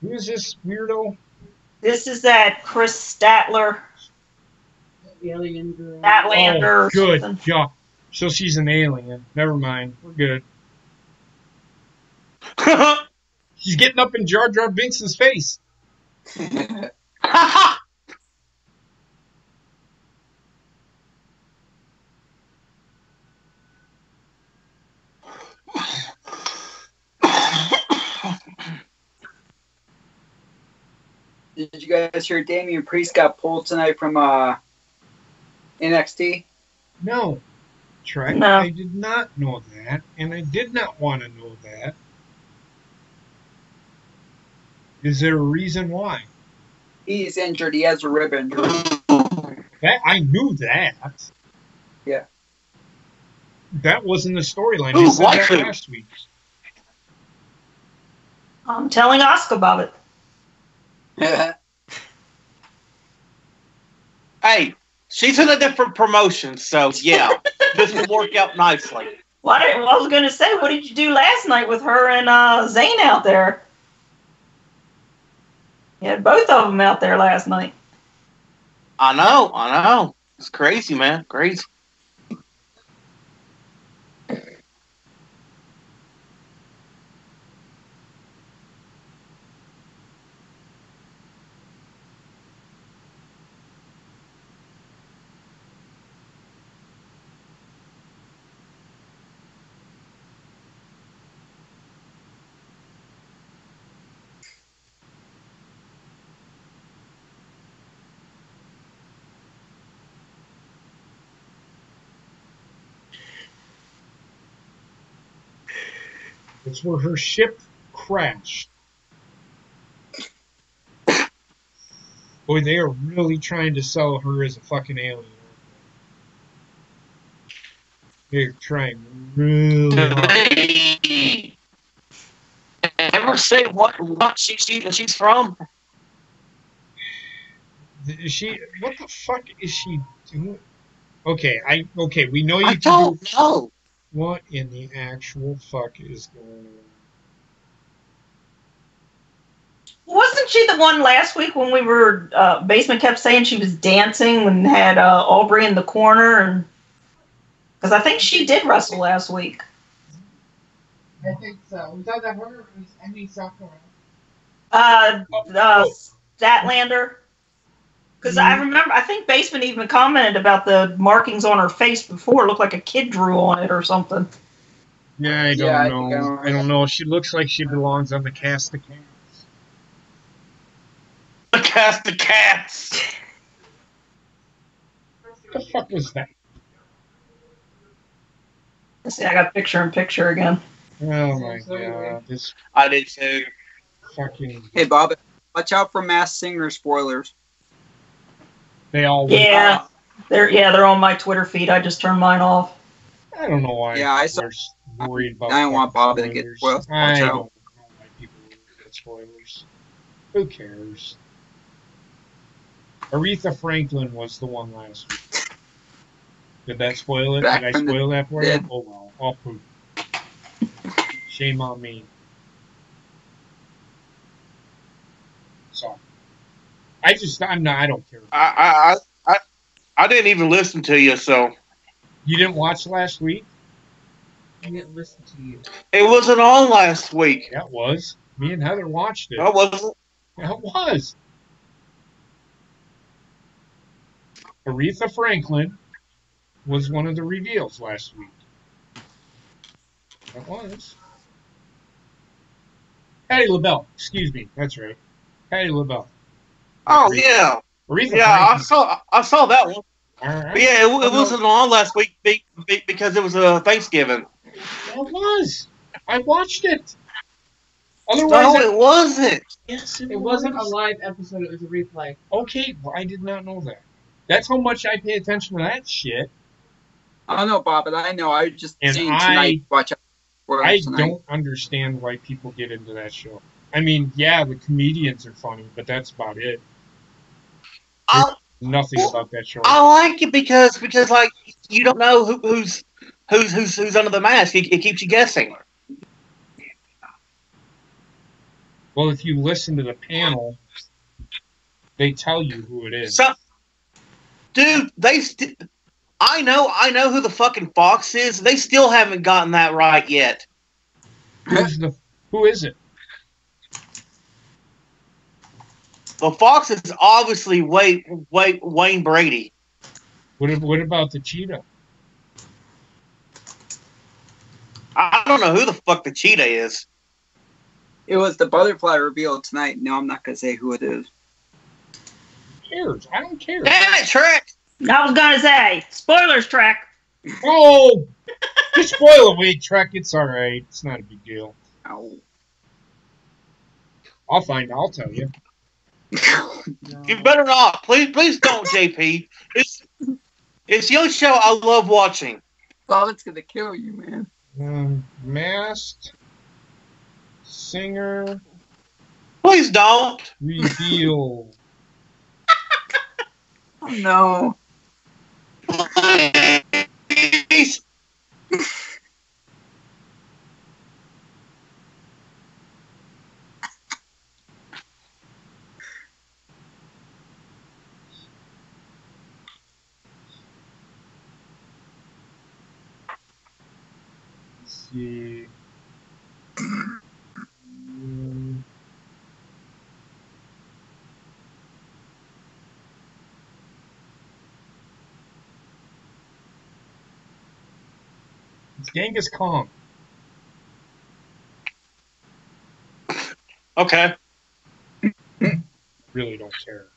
Speaker 1: Who is this weirdo?
Speaker 3: This is that Chris Statler.
Speaker 2: Alien girl.
Speaker 3: Statlander.
Speaker 1: Oh, good.
Speaker 3: Something.
Speaker 1: Yeah. So she's an alien. Never mind. We're good. She's getting up in Jar Jar Binks' face.
Speaker 5: Did you guys hear Damian Priest got pulled tonight from NXT?
Speaker 1: No. Trey,
Speaker 3: No.
Speaker 1: I did not know that, and I did not want to know that. Is there a reason why?
Speaker 5: He's injured. He has a rib injury.
Speaker 1: That I knew that.
Speaker 5: Yeah.
Speaker 1: That wasn't the storyline.
Speaker 4: Ooh,
Speaker 1: They said that
Speaker 4: waifu.
Speaker 1: last week.
Speaker 3: I'm telling Oscar about it.
Speaker 4: Hey, she's in a different promotion, so yeah, this will work out nicely.
Speaker 3: I was going to say, what did you do last night with her and Zane out there? You had both of them out there last night.
Speaker 4: I know. It's crazy, man. Crazy.
Speaker 1: It's where her ship crashed. Boy, they are really trying to sell her as a fucking alien. They're trying really hard.
Speaker 4: Did they ever say what she's from?
Speaker 1: Is she? What the fuck is she doing? Okay, we know you
Speaker 4: I
Speaker 1: can
Speaker 4: don't
Speaker 1: do.
Speaker 4: know.
Speaker 1: What in the actual fuck is going on?
Speaker 3: Wasn't she the one last week when we were, Basement kept saying she was dancing and had Aubrey in the corner? And because I think she did wrestle last week.
Speaker 2: I think so. Was that her or was Emmy Sakura?
Speaker 3: Statlander. Because I remember, I think Basement even commented about the markings on her face before. It looked like a kid drew on it or something.
Speaker 1: Yeah, I don't know. I don't know. She looks like she belongs on the cast of Cats.
Speaker 4: The cast of Cats.
Speaker 1: What the fuck was that?
Speaker 3: Let's see, I got picture-in-picture again.
Speaker 1: Oh my god, this
Speaker 4: I did too.
Speaker 1: fucking.
Speaker 5: Hey, Bob, watch out for Masked Singer spoilers.
Speaker 1: They all.
Speaker 3: Yeah, they're on my Twitter feed. I just turned mine off.
Speaker 1: I don't know why
Speaker 5: Yeah, I
Speaker 1: people are worried about
Speaker 5: I don't want Bob to
Speaker 1: spoilers.
Speaker 5: get spoiled.
Speaker 1: I
Speaker 5: Watch
Speaker 1: don't
Speaker 5: out.
Speaker 1: know why people get spoilers. Who cares? Aretha Franklin was the one last week. Did that spoil it?
Speaker 5: Back
Speaker 1: Did I
Speaker 5: from the
Speaker 1: spoil that for you?
Speaker 5: dead.
Speaker 1: Oh well, I'll poop. Shame on me. So I don't care.
Speaker 4: I didn't even listen to you, so
Speaker 1: You didn't watch last week?
Speaker 2: I didn't listen to you.
Speaker 4: it wasn't on last week.
Speaker 1: That was. Me and Heather watched it.
Speaker 4: No, it wasn't.
Speaker 1: Yeah, it was. Aretha Franklin was one of the reveals last week. That was. Patty LaBelle. Excuse me. That's right. Patty LaBelle.
Speaker 4: Oh
Speaker 1: Aretha.
Speaker 4: yeah,
Speaker 1: Aretha
Speaker 4: yeah.
Speaker 1: Franklin.
Speaker 4: I saw that one.
Speaker 1: All
Speaker 4: But
Speaker 1: right.
Speaker 4: yeah, it wasn't on last week because it was Thanksgiving.
Speaker 1: It was. I watched it.
Speaker 4: No,
Speaker 1: Otherwise,
Speaker 4: it wasn't.
Speaker 1: yes,
Speaker 2: It wasn't a live episode, it was a replay.
Speaker 1: Okay, well, I did not know that. That's how much I pay attention to that shit.
Speaker 5: I don't know, Bob, but I know. I was just
Speaker 1: And
Speaker 5: saying tonight. Watch out.
Speaker 1: I
Speaker 5: Tonight.
Speaker 1: don't understand why people get into that show. I mean, yeah, the comedians are funny, but that's about it. Nothing about that show.
Speaker 4: I like it because like you don't know who's under the mask. It keeps you guessing.
Speaker 1: Well, if you listen to the panel, they tell you who it is.
Speaker 4: So, dude, I know who the fucking Fox is. They still haven't gotten that right yet.
Speaker 1: Who is it?
Speaker 4: The Fox is obviously Wayne Brady.
Speaker 1: What about the cheetah?
Speaker 4: I don't know who the fuck the cheetah is.
Speaker 5: It was the butterfly reveal tonight. No, I'm not going to say who it is.
Speaker 1: Who cares? I don't care.
Speaker 4: Damn it, Trek!
Speaker 3: I was gonna say spoilers, Trek.
Speaker 1: Oh, just spoil away, Trek. It's all right. It's not a big deal.
Speaker 5: Ow.
Speaker 1: I'll find. I'll tell you.
Speaker 4: You better not. Please don't, JP. It's your show I love watching.
Speaker 5: Bob, it's going to kill you, man.
Speaker 1: Masked singer
Speaker 4: Please don't.
Speaker 1: reveal.
Speaker 5: Oh, no.
Speaker 4: Please.
Speaker 1: Let's see. It's Genghis Khan.
Speaker 4: Okay.
Speaker 1: Really don't care.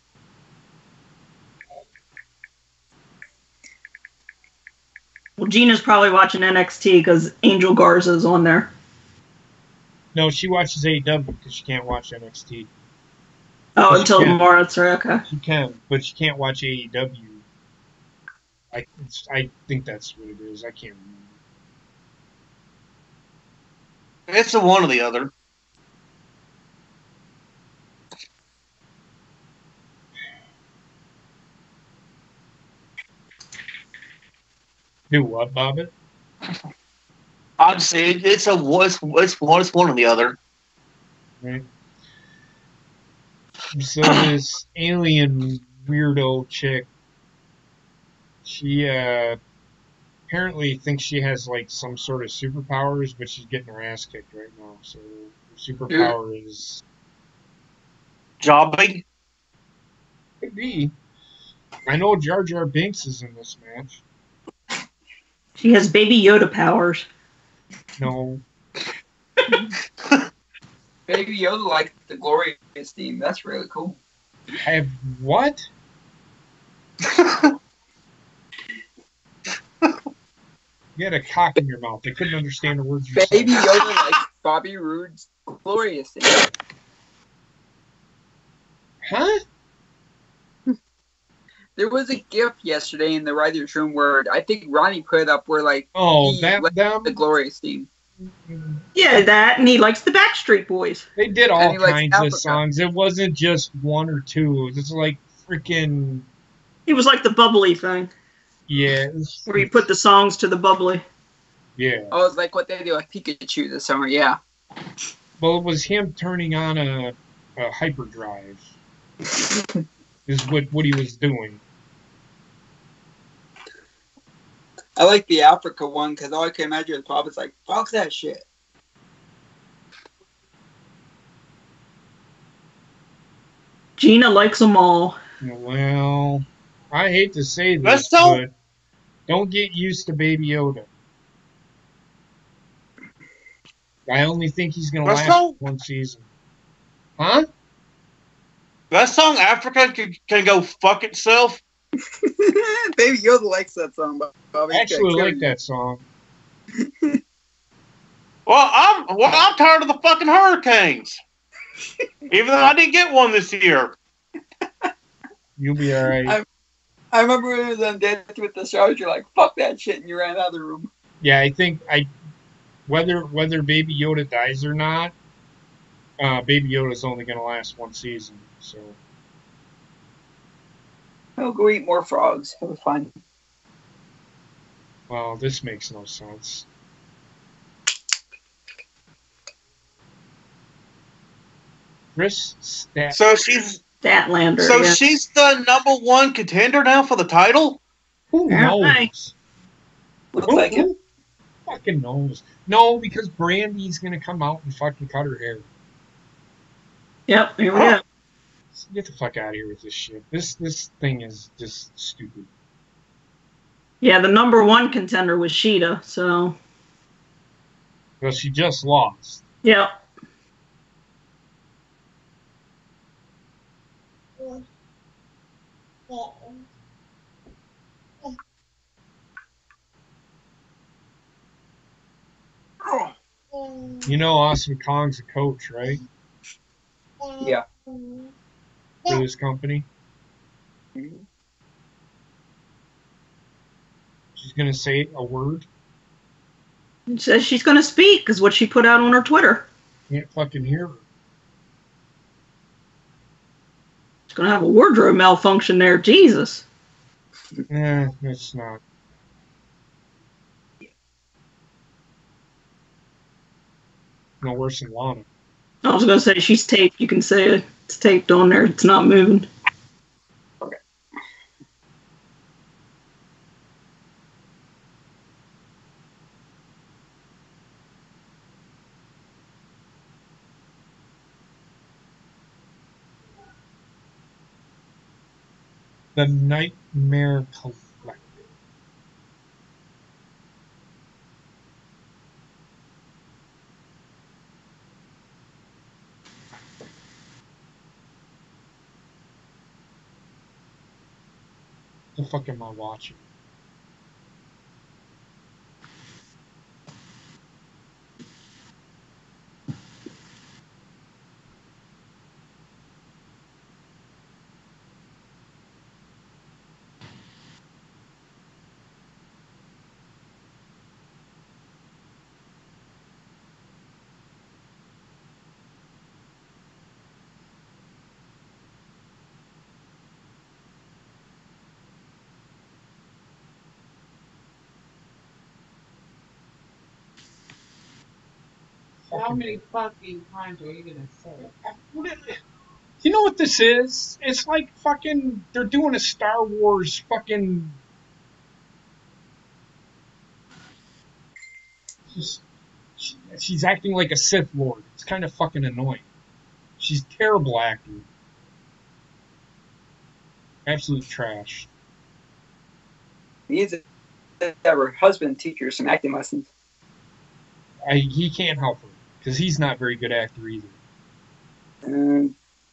Speaker 3: Well, Gina's probably watching NXT because Angel Garza's on there.
Speaker 1: No, she watches AEW because she can't watch NXT.
Speaker 3: Oh,
Speaker 1: She
Speaker 3: until
Speaker 1: can.
Speaker 3: tomorrow. That's right. Okay.
Speaker 1: She can, but she can't watch AEW. I think that's what it is. I can't remember.
Speaker 4: It's the one or the other.
Speaker 1: Do what, Bobbit?
Speaker 4: I'd say it's one or the other.
Speaker 1: Right. So this alien weirdo chick, she apparently thinks she has like some sort of superpowers, but she's getting her ass kicked right now. So her superpower is
Speaker 4: Jobbing.
Speaker 1: could be. I know Jar Jar Binks is in this match.
Speaker 3: She has Baby Yoda powers.
Speaker 1: No,
Speaker 5: Baby Yoda like the glorious theme. That's really cool.
Speaker 1: I have what? You had a cock in your mouth. I couldn't understand the words you said.
Speaker 5: Baby Yoda likes Bobby Roode's glorious theme.
Speaker 1: Huh?
Speaker 5: There was a GIF yesterday in the writers' room where I think Ronnie put it up where like the Glorious theme.
Speaker 3: Yeah, that, and he likes the Backstreet Boys.
Speaker 1: They did all kinds of songs. It wasn't just one or two. It was like freaking.
Speaker 3: It was like the bubbly thing.
Speaker 1: Yeah.
Speaker 3: Where you put the songs to the bubbly.
Speaker 1: Yeah.
Speaker 5: Oh, it's like what they do with Pikachu this summer. Yeah.
Speaker 1: Well, it was him turning on a hyperdrive. Is what he was doing.
Speaker 5: I like the Africa one because all I can imagine is Pop is like, fuck that shit.
Speaker 3: Gina likes them all.
Speaker 1: Well, I hate to say this, but don't get used to Baby Yoda. I only think he's going to last one season. Huh?
Speaker 4: That song, Africa, can go fuck itself.
Speaker 5: Baby Yoda likes that song, but
Speaker 1: I actually like that song.
Speaker 4: Well, I'm tired of the fucking hurricanes. Even though I didn't get one this year.
Speaker 1: You'll be alright.
Speaker 5: I remember when it was on Dancing with the Stars, you're like, fuck that shit, and you ran out of the room.
Speaker 1: Yeah, I think whether Baby Yoda dies or not, Baby Yoda's only going to last one season, so.
Speaker 5: I'll go eat more frogs. It was fun.
Speaker 1: Well, this makes no sense. Chris Stat.
Speaker 4: So she's
Speaker 3: Statlander.
Speaker 4: So she's the #1 contender now for the title?
Speaker 1: Who knows?
Speaker 5: Looks like it.
Speaker 1: Fucking knows. No, because Brandi's gonna come out and fucking cut her hair.
Speaker 3: Yep, here we go.
Speaker 1: Get the fuck out of here with this shit. This thing is just stupid.
Speaker 3: Yeah, the #1 contender was Sheeta, so.
Speaker 1: Well, she just lost.
Speaker 3: Yep.
Speaker 1: You know Awesome Kong's a coach, right?
Speaker 5: Yeah.
Speaker 1: For this company.
Speaker 5: Mm-hmm.
Speaker 1: She's going to say a word.
Speaker 3: It says she's going to speak, is what she put out on her Twitter.
Speaker 1: Can't fucking hear her.
Speaker 3: She's going to have a wardrobe malfunction there. Jesus.
Speaker 1: It's not. No worse than Lana.
Speaker 3: I was going to say, she's taped. You can say it's taped on there. It's not moving.
Speaker 5: Okay.
Speaker 1: The Nightmare Collective. What the fuck am I watching?
Speaker 2: How many fucking times are you gonna say it?
Speaker 1: You know what this is? It's like fucking, they're doing a Star Wars fucking... She's acting like a Sith Lord. It's kind of fucking annoying. She's terrible acting. Absolute trash.
Speaker 5: Needs to have her husband teach her some acting lessons.
Speaker 1: He can't help her, because he's not a very good actor either.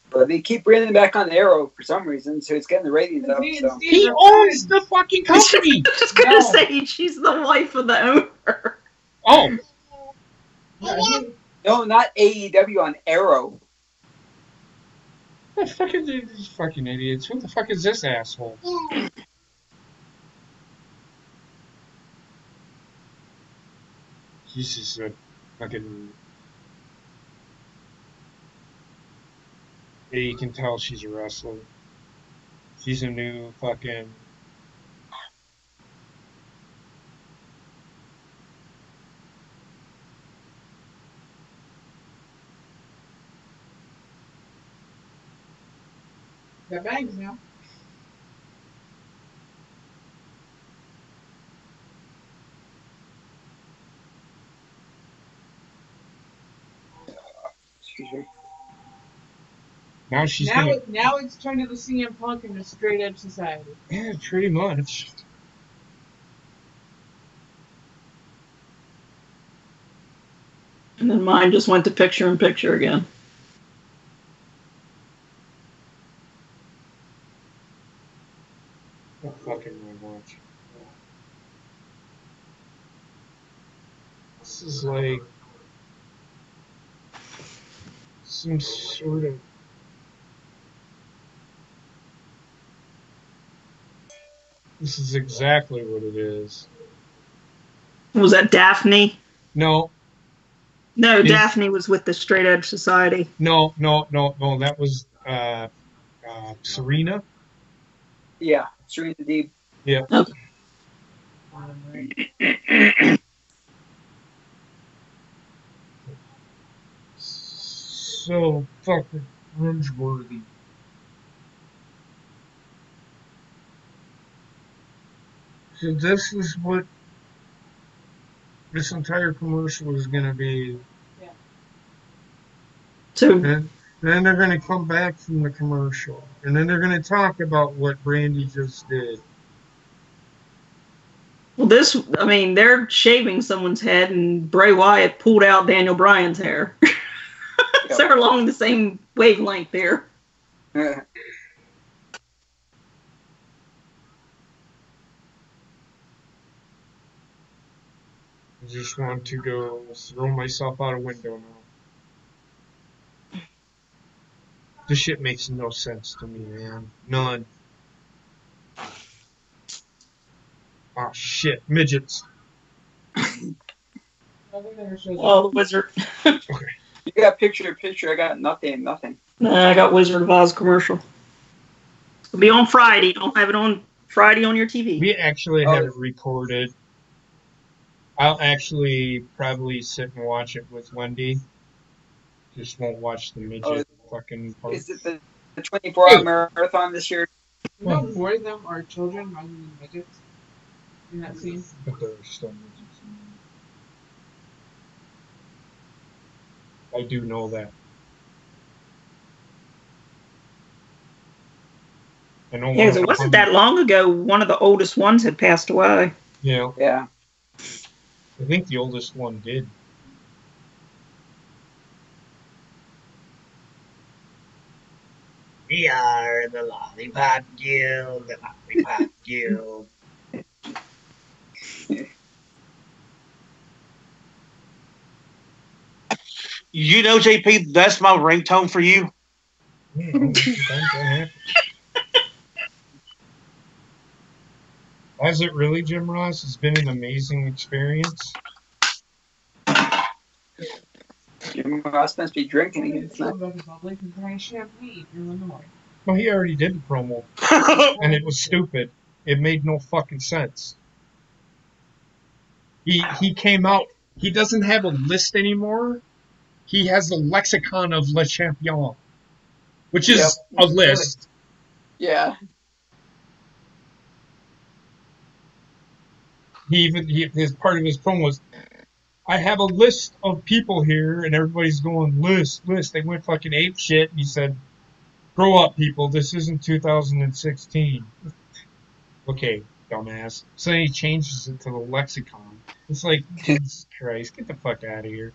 Speaker 5: But they keep bringing him back on Arrow for some reason, so it's getting the ratings up. So.
Speaker 1: He owns the fucking company!
Speaker 3: I'm just going to say she's the wife of the owner.
Speaker 1: Oh.
Speaker 5: No, not AEW, on Arrow.
Speaker 1: The fuck are these fucking idiots? Who the fuck is this asshole? She's just a fucking. Yeah, you can tell she's a wrestler. She's a new fucking.
Speaker 2: Got bangs now.
Speaker 5: Excuse me.
Speaker 1: Now she's
Speaker 2: Now,
Speaker 1: gonna.
Speaker 2: now it's turned to the CM Punk and the straight edge society.
Speaker 1: Yeah, pretty much.
Speaker 3: And then mine just went to picture in picture again.
Speaker 1: What fucking am I watching? This is like some sort of. This is exactly what it is.
Speaker 3: Was that Daphne?
Speaker 1: No,
Speaker 3: No,
Speaker 1: Is-
Speaker 3: Daphne was with the Straight Edge Society.
Speaker 1: no. That was Serena.
Speaker 5: Yeah, Serena Deeb.
Speaker 1: Yeah.
Speaker 3: Okay.
Speaker 1: So fucking cringeworthy. So this is what this entire commercial is gonna be.
Speaker 3: So
Speaker 1: And then they're gonna come back from the commercial, and then they're gonna talk about what Brandi just did.
Speaker 3: well, this, I mean, they're shaving someone's head, and Bray Wyatt pulled out Daniel Bryan's hair. So they're along the same wavelength there.
Speaker 1: I just want to go throw myself out a window now. This shit makes no sense to me, man. None. Oh shit, midgets.
Speaker 3: Oh, the Wizard.
Speaker 5: You got picture in picture. I got nothing.
Speaker 3: I got Wizard of Oz commercial. It'll be on Friday. Don't have it on Friday on your TV.
Speaker 1: We actually have it recorded. I'll actually probably sit and watch it with Wendy. Just won't watch the midget fucking part.
Speaker 5: Is it the 24-hour marathon this year?
Speaker 2: You know more of them are children rather than midgets in that scene.
Speaker 1: But there are still midgets in there. I do know that. I know
Speaker 3: Yeah, because it wasn't that long ago. One of the oldest ones had passed away.
Speaker 1: Yeah.
Speaker 5: Yeah.
Speaker 1: I think the oldest one did. We are the Lollipop Guild, the Lollipop Guild.
Speaker 4: You know, JP, that's my ringtone for you.
Speaker 1: Has it really, Jim Ross? It's been an amazing experience.
Speaker 5: Jim Ross must be drinking again tonight.
Speaker 1: Well, he already did the promo, and it was stupid. It made no fucking sense. He came out. He doesn't have a list anymore. He has a lexicon of Le Champion, which is a list.
Speaker 5: Yeah.
Speaker 1: His part of his promo was, I have a list of people here, and everybody's going, list. They went fucking ape shit, and he said, grow up, people. This isn't 2016. Okay, dumbass. So then he changes it to the lexicon. It's like, Jesus Christ, get the fuck out of here.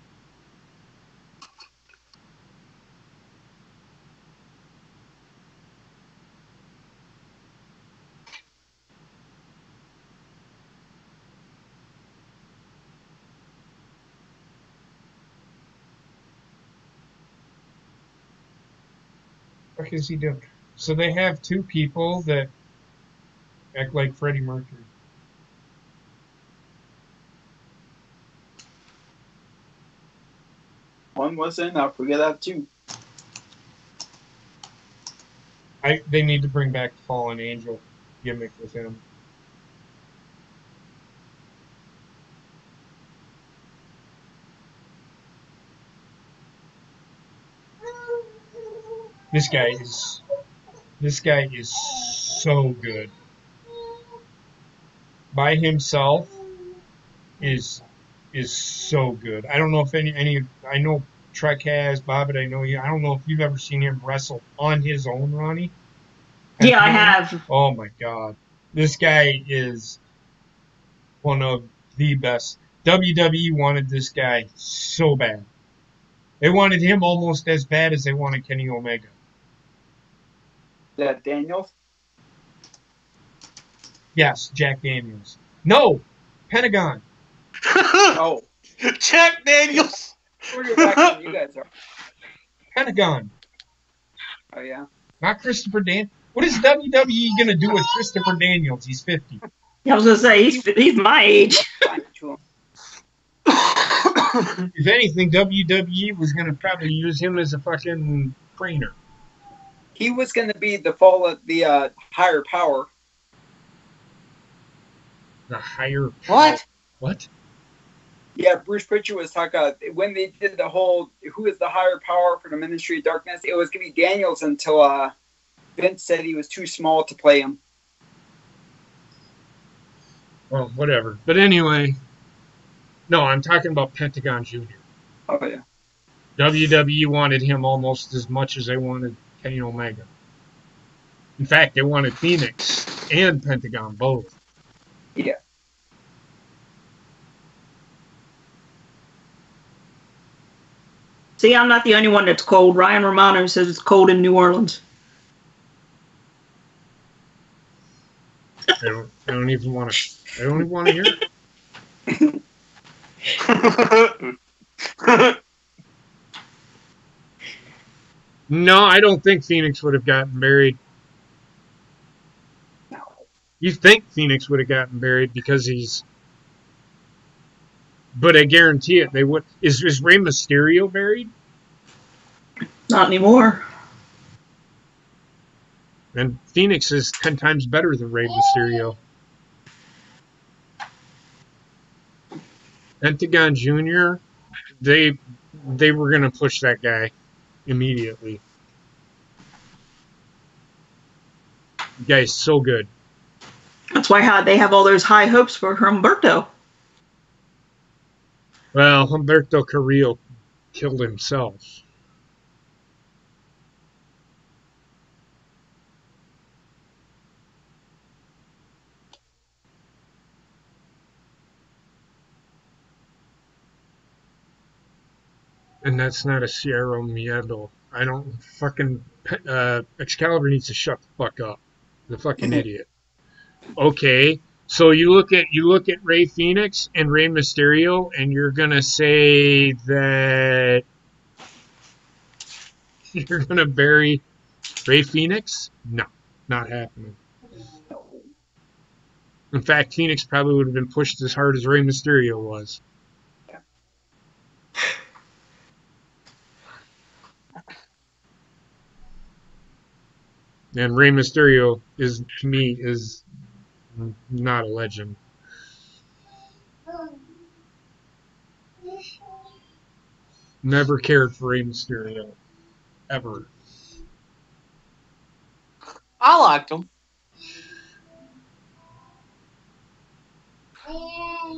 Speaker 1: What is he doing? So they have two people that act like Freddie Mercury.
Speaker 5: One wasn't enough. We gotta have two.
Speaker 1: They need to bring back the Fallen Angel gimmick with him. This guy is so good. By himself is so good. I don't know if any I know Trek has, Bob, I know you. I don't know if you've ever seen him wrestle on his own, Ronnie.
Speaker 3: Yeah, I have.
Speaker 1: Oh my God. This guy is one of the best. WWE wanted this guy so bad. They wanted him almost as bad as they wanted Kenny Omega.
Speaker 5: That Daniels?
Speaker 1: Yes, Jack Daniels. No, Pentagon.
Speaker 5: Oh.
Speaker 4: Jack Daniels.
Speaker 5: Where back you guys are.
Speaker 1: Pentagon.
Speaker 5: Oh, yeah.
Speaker 1: Not Christopher Daniels. What is WWE going to do with Christopher Daniels? He's 50.
Speaker 3: I was going to say, he's my age.
Speaker 1: If anything, WWE was going to probably use him as a fucking trainer.
Speaker 5: He was going to be the fall of the higher power.
Speaker 1: The higher power?
Speaker 4: What?
Speaker 1: What?
Speaker 5: Yeah, Bruce Pritchard was talking when they did the whole who is the higher power for the Ministry of Darkness, it was going to be Daniels until Vince said he was too small to play him.
Speaker 1: Well, whatever. But anyway, no, I'm talking about Pentagon Jr.
Speaker 5: Oh, yeah.
Speaker 1: WWE wanted him almost as much as they wanted Kenny Omega. In fact, they wanted Phoenix and Pentagon both.
Speaker 5: Yeah.
Speaker 3: See, I'm not the only one that's cold. Ryan Romano says it's cold in New Orleans.
Speaker 1: I don't even want to hear it. No, I don't think Phoenix would have gotten buried.
Speaker 5: No.
Speaker 1: You think Phoenix would have gotten buried because he's... But I guarantee it, they would. Is Rey Mysterio buried?
Speaker 3: Not anymore.
Speaker 1: And Phoenix is 10 times better than Rey Mysterio. Pentagon Jr., they were going to push that guy immediately. The guy's so good.
Speaker 3: That's why they have all those high hopes for Humberto.
Speaker 1: Well, Humberto Carrillo killed himself. And that's not a Sierra Miedo. I don't fucking... Excalibur needs to shut the fuck up. The fucking idiot. Okay, so you look at Rey Fenix and Rey Mysterio, and you're gonna say that you're gonna bury Rey Fenix? No, not happening. In fact, Phoenix probably would have been pushed as hard as Rey Mysterio was. And Rey Mysterio is, to me, is not a legend. Never cared for Rey Mysterio. Ever.
Speaker 4: I liked him.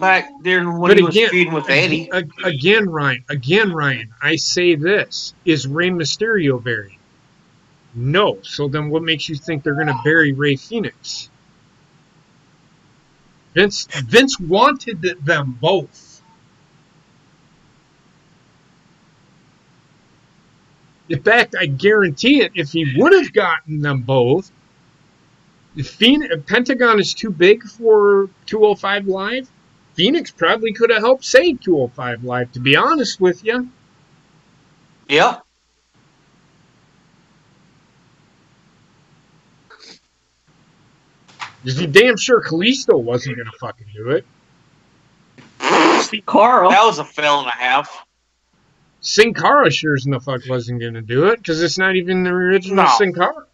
Speaker 4: Back then when he was feuding with Eddie.
Speaker 1: Again, Ryan, I say this. Is Rey Mysterio buried? No. So then what makes you think they're going to bury Rey Fenix? Vince wanted them both. In fact, I guarantee it, if he would have gotten them both, Pentagon is too big for 205 Live. Phoenix probably could have helped save 205 Live, to be honest with you.
Speaker 4: Yeah.
Speaker 1: Is he damn sure Kalisto wasn't gonna fucking do it?
Speaker 3: Carl.
Speaker 4: That was a fail and a half.
Speaker 1: Sin Cara sure as the fuck wasn't gonna do it because it's not even the original
Speaker 4: No.
Speaker 1: Sin Cara.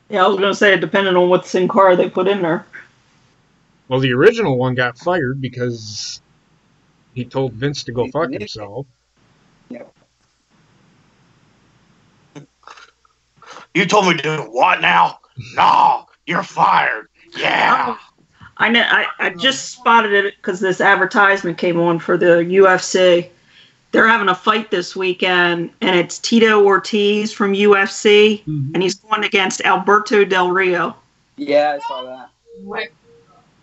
Speaker 3: Yeah, I was gonna say, depending on what Sin Cara they put in there.
Speaker 1: Well, the original one got fired because he told Vince to go fuck himself.
Speaker 5: Yep.
Speaker 4: You told me to do what now? No, you're fired. Yeah.
Speaker 3: I know. I just spotted it because this advertisement came on for the UFC. They're having a fight this weekend, and it's Tito Ortiz from UFC, and he's going against Alberto Del Rio.
Speaker 5: Yeah, I saw that.
Speaker 2: What?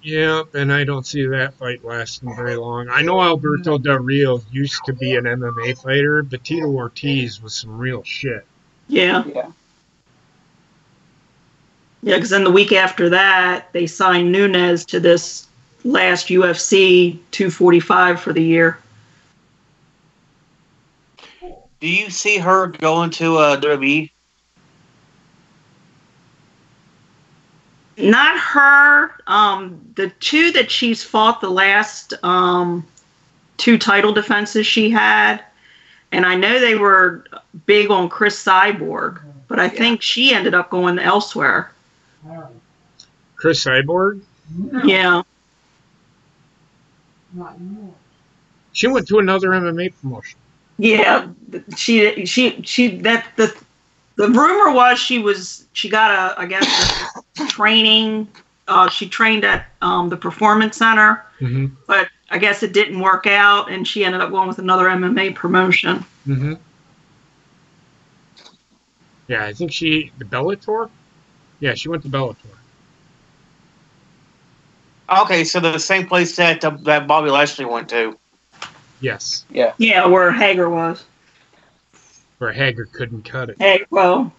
Speaker 1: Yeah, and I don't see that fight lasting very long. I know Alberto Del Rio used to be an MMA fighter, but Tito Ortiz was some real shit.
Speaker 3: Yeah.
Speaker 5: Yeah.
Speaker 3: Yeah, because then the week after that, they signed Nunes to this last UFC 245 for the year.
Speaker 4: Do you see her going to WWE?
Speaker 3: Not her. The two that she's fought, the last two title defenses she had, and I know they were big on Chris Cyborg, but I think she ended up going elsewhere.
Speaker 1: Chris Cyborg?
Speaker 3: Yeah.
Speaker 1: She went to another MMA promotion.
Speaker 3: Yeah, the rumor was she got I guess a training. She trained at the Performance Center, but I guess it didn't work out, and she ended up going with another MMA promotion.
Speaker 1: Yeah, I think the Bellator. Yeah, she went to Bellator.
Speaker 4: Okay, so the same place that Bobby Lashley went to.
Speaker 1: Yes.
Speaker 5: Yeah.
Speaker 3: Yeah, where Hager was.
Speaker 1: Where Hager couldn't cut it.
Speaker 3: Hey, well.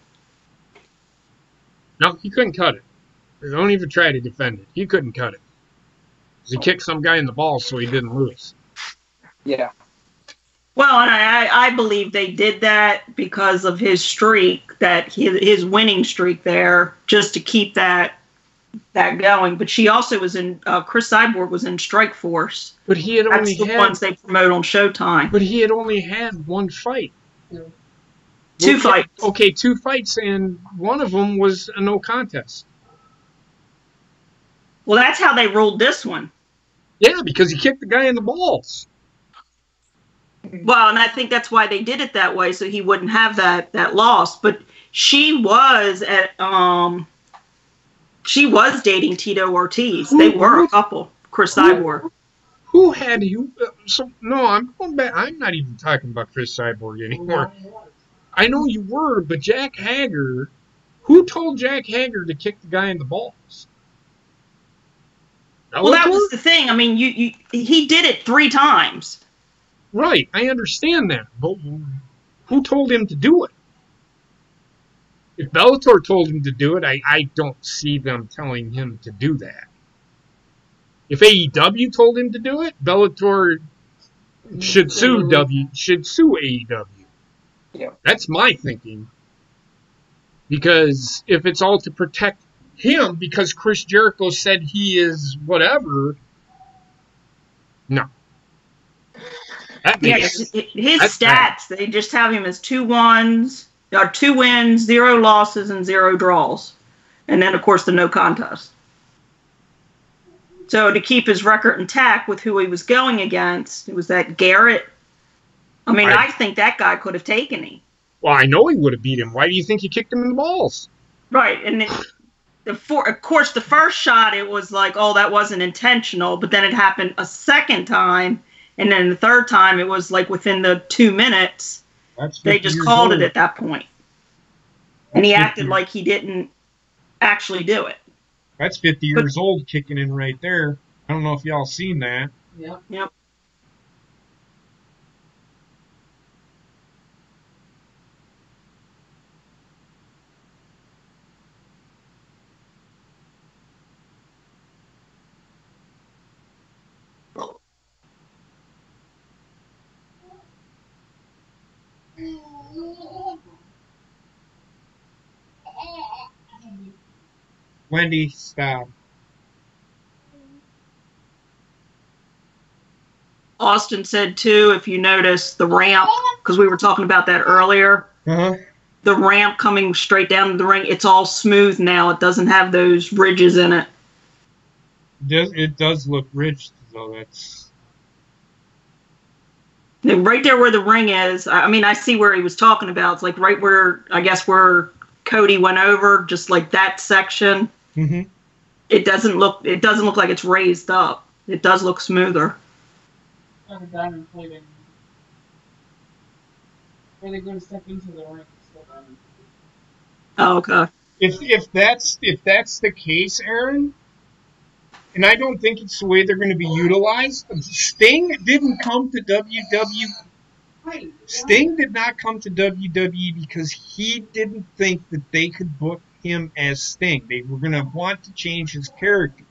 Speaker 1: No, he couldn't cut it. Don't even try to defend it. He couldn't cut it. He kicked some guy in the balls so he didn't lose.
Speaker 5: Yeah.
Speaker 3: Well, and I believe they did that because of his streak, his winning streak there, just to keep that going. But she also was in, Chris Cyborg was in Strike Force.
Speaker 1: But he had only
Speaker 3: That's the ones they promote on Showtime.
Speaker 1: But he had only had one fight.
Speaker 3: Two fights.
Speaker 1: Okay, 2 fights, and one of them was a no contest.
Speaker 3: Well, that's how they ruled this one.
Speaker 1: Yeah, because he kicked the guy in the balls.
Speaker 3: Well, and I think that's why they did it that way, so he wouldn't have that loss. But she was dating Tito Ortiz. They were a couple. Chris Cyborg.
Speaker 1: Who had you? No, I'm going back. I'm not even talking about Chris Cyborg anymore. I know you were, but Jack Hager. Who told Jack Hager to kick the guy in the balls?
Speaker 3: Well, that was the thing. I mean, he did it 3 times.
Speaker 1: Right, I understand that, but who told him to do it? If Bellator told him to do it, I don't see them telling him to do that. If AEW told him to do it, Bellator should sue AEW.
Speaker 5: Yeah.
Speaker 1: That's my thinking. Because if it's all to protect him because Chris Jericho said he is whatever, no.
Speaker 3: His stats, they just have him as 2 wins, 0 losses, and 0 draws. And then, of course, the no contest. So to keep his record intact with who he was going against, it was that Garrett. I mean, I think that guy could have taken him.
Speaker 1: Well, I know he would have beat him. Why do you think he kicked him in the balls?
Speaker 3: Right, and then of course, the first shot, it was like, oh, that wasn't intentional, but then it happened a second time, and then the third time, it was like within the 2 minutes, they just called it at that point. And he acted like he didn't actually do it.
Speaker 1: That's 50 years old kicking in right there. I don't know if y'all seen that.
Speaker 3: Yep.
Speaker 1: Wendy, stop.
Speaker 3: Austin said, too, if you notice the ramp, because we were talking about that earlier,
Speaker 1: Uh-huh.
Speaker 3: the ramp coming straight down to the ring, it's all smooth now. It doesn't have those ridges in it.
Speaker 1: It does look ridged, though. That's...
Speaker 3: Right there where the ring is, I mean, I see where he was talking about. It's like right where, I guess, where Cody went over, just like that section.
Speaker 1: Mm-hmm.
Speaker 3: It doesn't look like it's raised up. It does look smoother.
Speaker 2: On the diamond plating. Where they're going to step into the ring.
Speaker 3: Oh, okay.
Speaker 1: If that's the case, Aaron, and I don't think it's the way they're going to be utilized. Sting didn't come to WWE. Sting did not come to WWE because he didn't think that they could book him as Sting. They were going to want to change his character.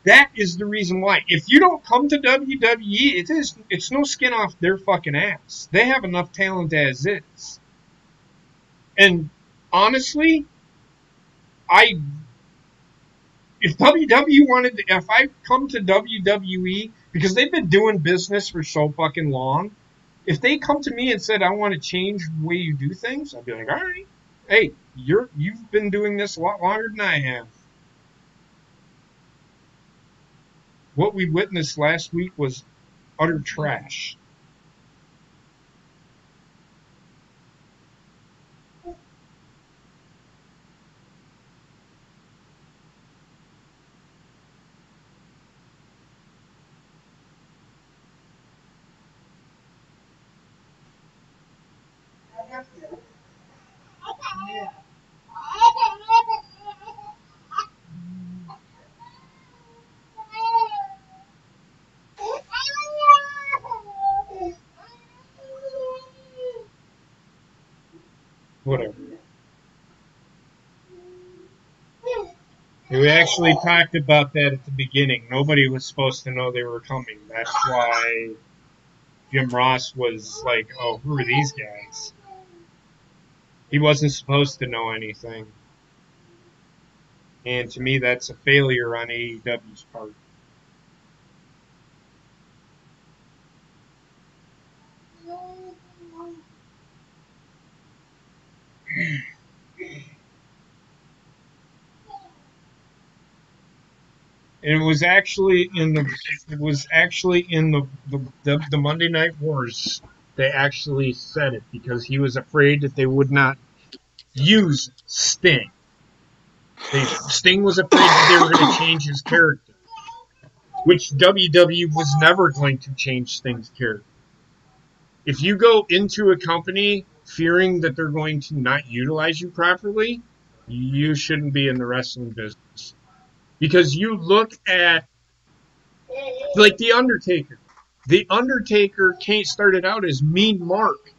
Speaker 1: That is the reason why. If you don't come to WWE, it's no skin off their fucking ass. They have enough talent as is. And honestly, if WWE wanted to, if I come to WWE, because they've been doing business for so fucking long, if they come to me and said, I want to change the way you do things, I'd be like, all right, hey, you've been doing this a lot longer than I have. What we witnessed last week was utter trash. Whatever. We actually talked about that at the beginning. Nobody was supposed to know they were coming. That's why Jim Ross was like, oh, who are these guys? He wasn't supposed to know anything. And to me, that's a failure on AEW's part. And it was actually in the Monday Night Wars. They actually said it because he was afraid that they would not use Sting. Sting was afraid that they were going to change his character, which WWE was never going to change Sting's character. If you go into a company fearing that they're going to not utilize you properly, you shouldn't be in the wrestling business. Because you look at, like, The Undertaker. The Undertaker started out as Mean Mark.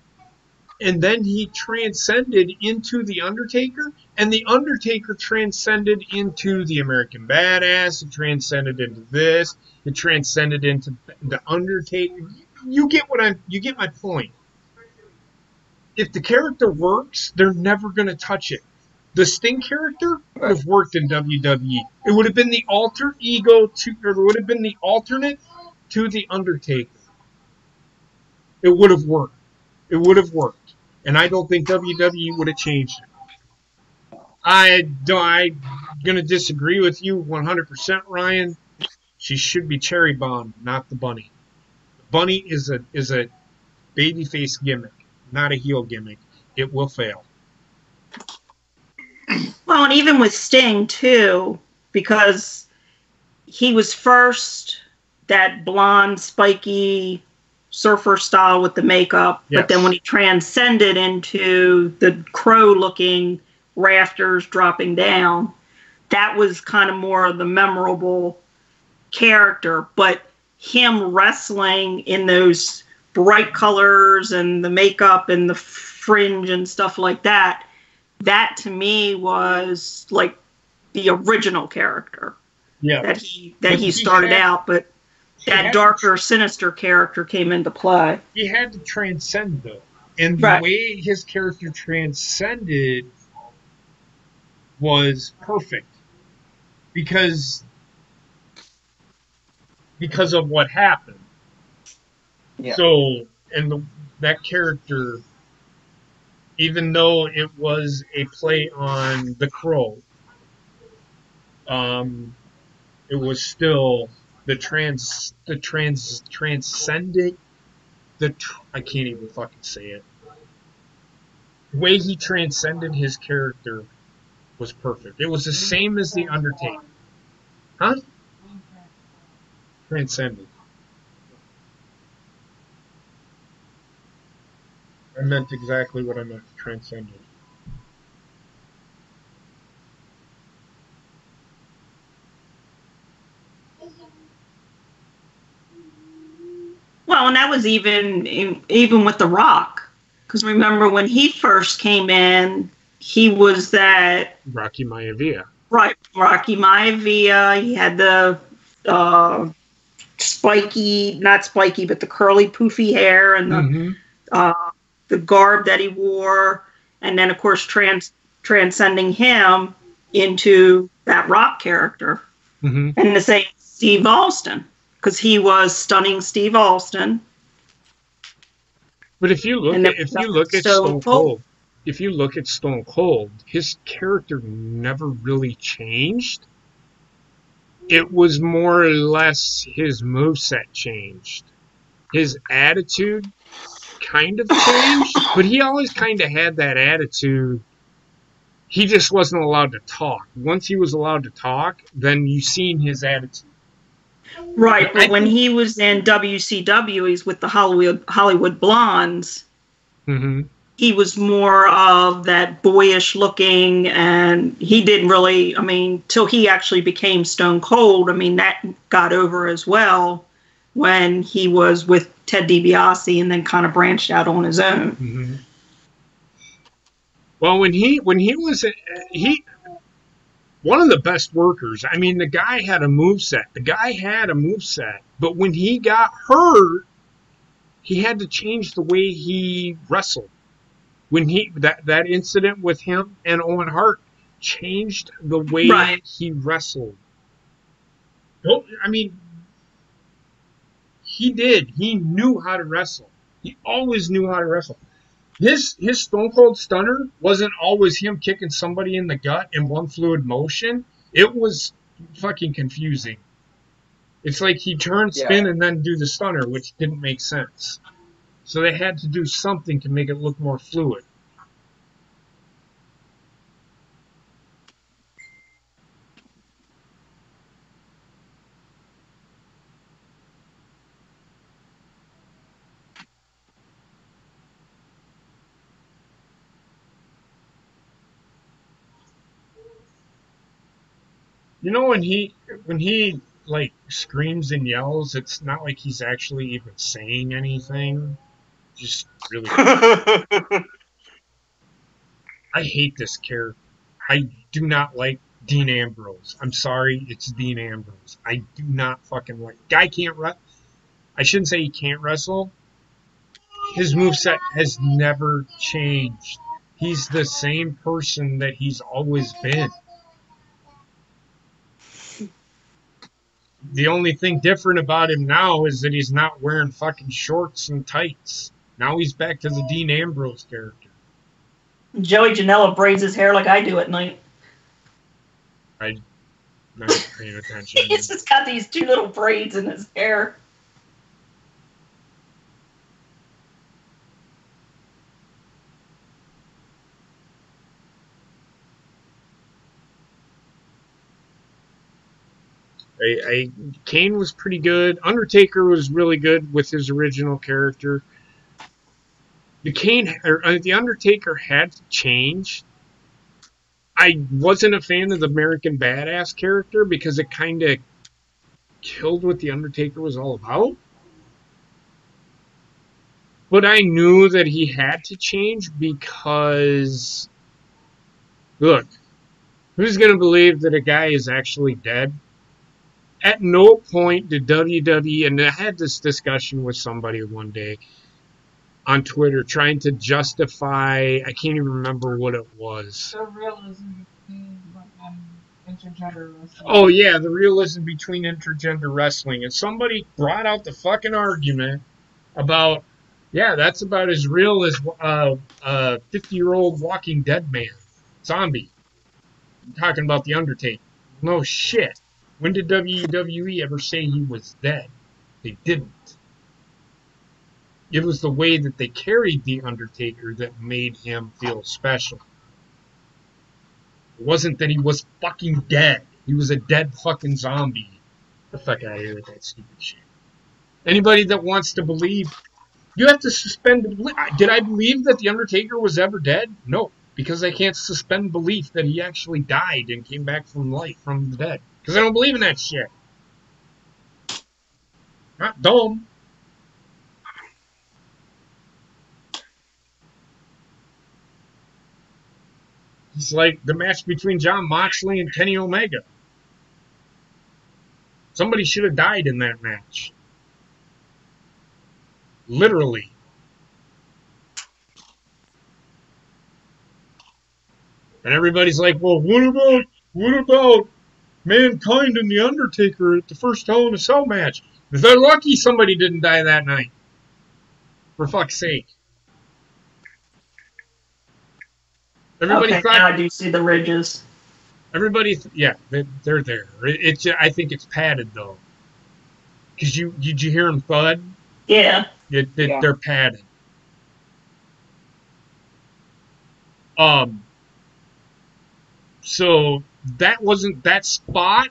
Speaker 1: And then he transcended into The Undertaker. And The Undertaker transcended into the American Badass. It transcended into this. It transcended into The Undertaker. You get my point. If the character works, they're never going to touch it. The Sting character would have worked in WWE. It would have been the alter ego it would have been the alternate to The Undertaker. It would have worked. It would have worked. And I don't think WWE would have changed it. I'm going to disagree with you 100%, Ryan. She should be Cherry Bomb, not the Bunny. The Bunny is a babyface gimmick, not a heel gimmick. It will fail.
Speaker 3: Well, and even with Sting, too, because he was first that blonde, spiky surfer style with the makeup, yes. But then when he transcended into the crow-looking rafters dropping down, that was kind of more of the memorable character. But him wrestling in those bright colors and the makeup and the fringe and stuff like that, that to me was like the original character.
Speaker 1: Yeah.
Speaker 3: That he started out, but that darker, sinister character came into play.
Speaker 1: He had to transcend, though. And the way his character transcended was perfect. because of what happened.
Speaker 5: Yeah.
Speaker 1: So, and that character, even though it was a play on the Crow, it was still transcendent. I can't even fucking say it. The way he transcended his character was perfect. It was the same as the Undertaker, huh? Transcended. I meant exactly what I meant. Transcended.
Speaker 3: Well, and that was even with The Rock, because remember when he first came in, he was that
Speaker 1: Rocky Maivia.
Speaker 3: Right, Rocky Maivia. He had the spiky, not spiky, but the curly, poofy hair and the garb that he wore, and then of course transcending him into that Rock character, and the same Steve Austin, because he was stunning Steve Austin.
Speaker 1: But if you look at Stone Cold, his character never really changed. It was more or less his moveset changed. His attitude kind of changed, but he always kind of had that attitude. He just wasn't allowed to talk. Once he was allowed to talk, then you seen his attitude.
Speaker 3: Right, but when he was in WCW, he's with the Hollywood Blondes. He was more of that boyish looking, and he didn't really, till he actually became Stone Cold, that got over as well when he was with Ted DiBiase and then kind of branched out on his own.
Speaker 1: Well, when he was one of the best workers. The guy had a moveset. But when he got hurt, he had to change the way he wrestled. When that incident with him and Owen Hart changed the way he wrestled. He did. He knew how to wrestle. He always knew how to wrestle. His Stone Cold Stunner wasn't always him kicking somebody in the gut in one fluid motion. It was fucking confusing. It's like he'd turn, spin, and then do the stunner, which didn't make sense. So they had to do something to make it look more fluid. When he like screams and yells, it's not like he's actually even saying anything. Just really. I hate this character. I do not like Dean Ambrose. I'm sorry, it's Dean Ambrose. I do not fucking like. Guy can't wrestle. I shouldn't say he can't wrestle. His moveset has never changed. He's the same person that he's always been. The only thing different about him now is that he's not wearing fucking shorts and tights. Now he's back to the Dean Ambrose character.
Speaker 3: Joey Janela braids his hair like I do at night.
Speaker 1: I'm not paying attention.
Speaker 3: He's just got these two little braids in his hair.
Speaker 1: Kane was pretty good. Undertaker was really good with his original character. The Undertaker had to change. I wasn't a fan of the American Badass character because it kind of killed what the Undertaker was all about. But I knew that he had to change because, look, who's going to believe that a guy is actually dead? At no point did WWE, and I had this discussion with somebody one day on Twitter trying to justify, I can't even remember what it was.
Speaker 2: The realism between intergender wrestling.
Speaker 1: Oh yeah, the realism between intergender wrestling, and somebody brought out the fucking argument about, yeah, that's about as real as a 50-year-old Walking Dead man, zombie. I'm talking about the Undertaker. No shit. When did WWE ever say he was dead? They didn't. It was the way that they carried the Undertaker that made him feel special. It wasn't that he was fucking dead. He was a dead fucking zombie. The fuck out of here with that stupid shit. Anybody that wants to believe, you have to suspend belief. Did I believe that the Undertaker was ever dead? No, because I can't suspend belief that he actually died and came back from life from the dead. Because I don't believe in that shit. Not dumb. It's like the match between Jon Moxley and Kenny Omega. Somebody should have died in that match. Literally. And everybody's like, well, what about Mankind and The Undertaker at the first Hell in a Cell match? They're lucky somebody didn't die that night. For fuck's sake. Everybody
Speaker 3: okay,
Speaker 1: thought,
Speaker 3: now I do see the ridges.
Speaker 1: everybody, yeah, they're there. I think it's padded though. Cause did you hear them thud?
Speaker 3: Yeah.
Speaker 1: They're padded. So that spot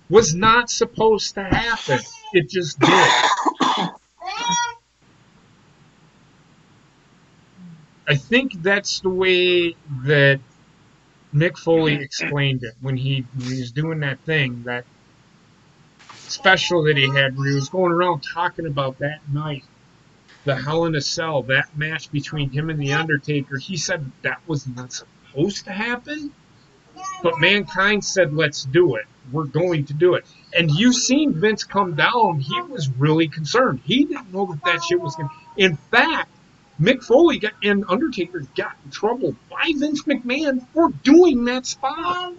Speaker 1: was not supposed to happen. It just did. I think that's the way that Mick Foley explained it when he was doing that thing, that special that he had where he was going around talking about that night, the Hell in a Cell, that match between him and The Undertaker. He said that was not supposed to happen, but Mankind said, let's do it. We're going to do it. And you've seen Vince come down. He was really concerned. He didn't know that shit was going to... In fact, Mick Foley and Undertaker got in trouble by Vince McMahon for doing that spot.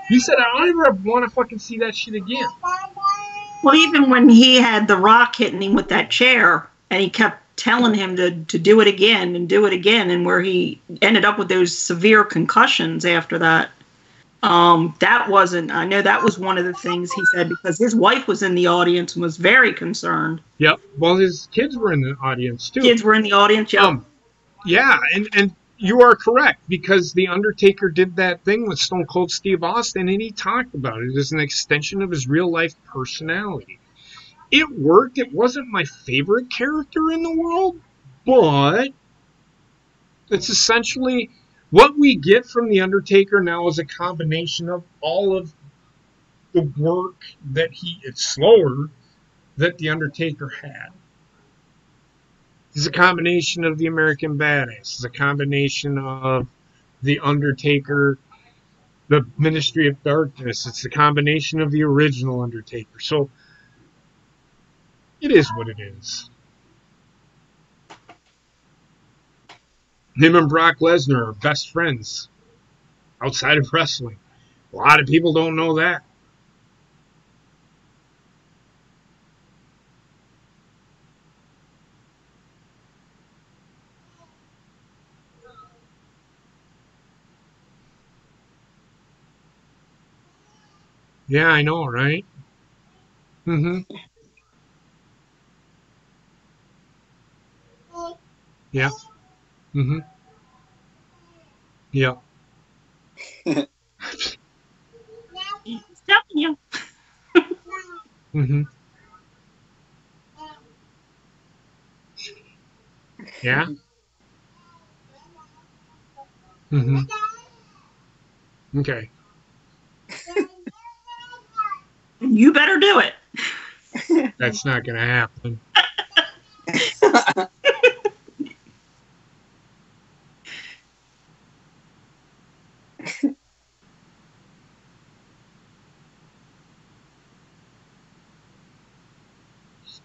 Speaker 1: He said, I don't ever want to fucking see that shit again.
Speaker 3: Well, even when he had The Rock hitting him with that chair, and he kept telling him to do it again and do it again, and where he ended up with those severe concussions after that. I know that was one of the things he said, because his wife was in the audience and was very concerned.
Speaker 1: Yep. Well, his kids were in the audience too.
Speaker 3: Kids were in the audience, yep.
Speaker 1: Yeah, and you are correct, because The Undertaker did that thing with Stone Cold Steve Austin, and he talked about it as an extension of his real life personality. It worked. It wasn't my favorite character in the world, but it's essentially what we get from The Undertaker now is a combination of all of the work that it's slower, that The Undertaker had. It's a combination of The American Badass. It's a combination of The Undertaker, the Ministry of Darkness. It's a combination of the original Undertaker. So it is what it is. Him and Brock Lesnar are best friends outside of wrestling. A lot of people don't know that. Yeah, I know, right? Mm-hmm. Yeah. Mm-hmm. Yeah.
Speaker 3: He's telling you.
Speaker 1: Mm-hmm. Yeah. Mm-hmm. Okay.
Speaker 3: You better do it.
Speaker 1: That's not going to happen.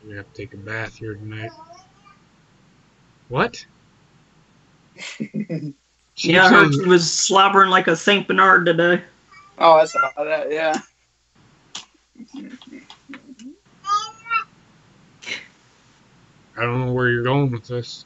Speaker 1: We have to take a bath here tonight. What?
Speaker 3: Yeah, I heard she was slobbering like a Saint Bernard today.
Speaker 5: Oh, I saw that. Yeah.
Speaker 1: I don't know where you're going with this.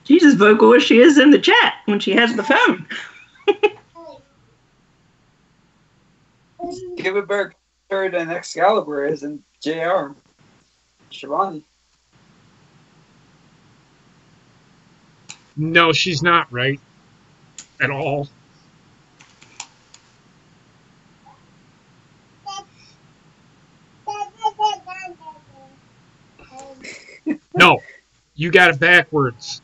Speaker 3: She's as vocal as she is in the chat when she has the phone.
Speaker 5: Give it back third and Excalibur is in JR. Shivani.
Speaker 1: No, she's not right at all. No, you got it backwards.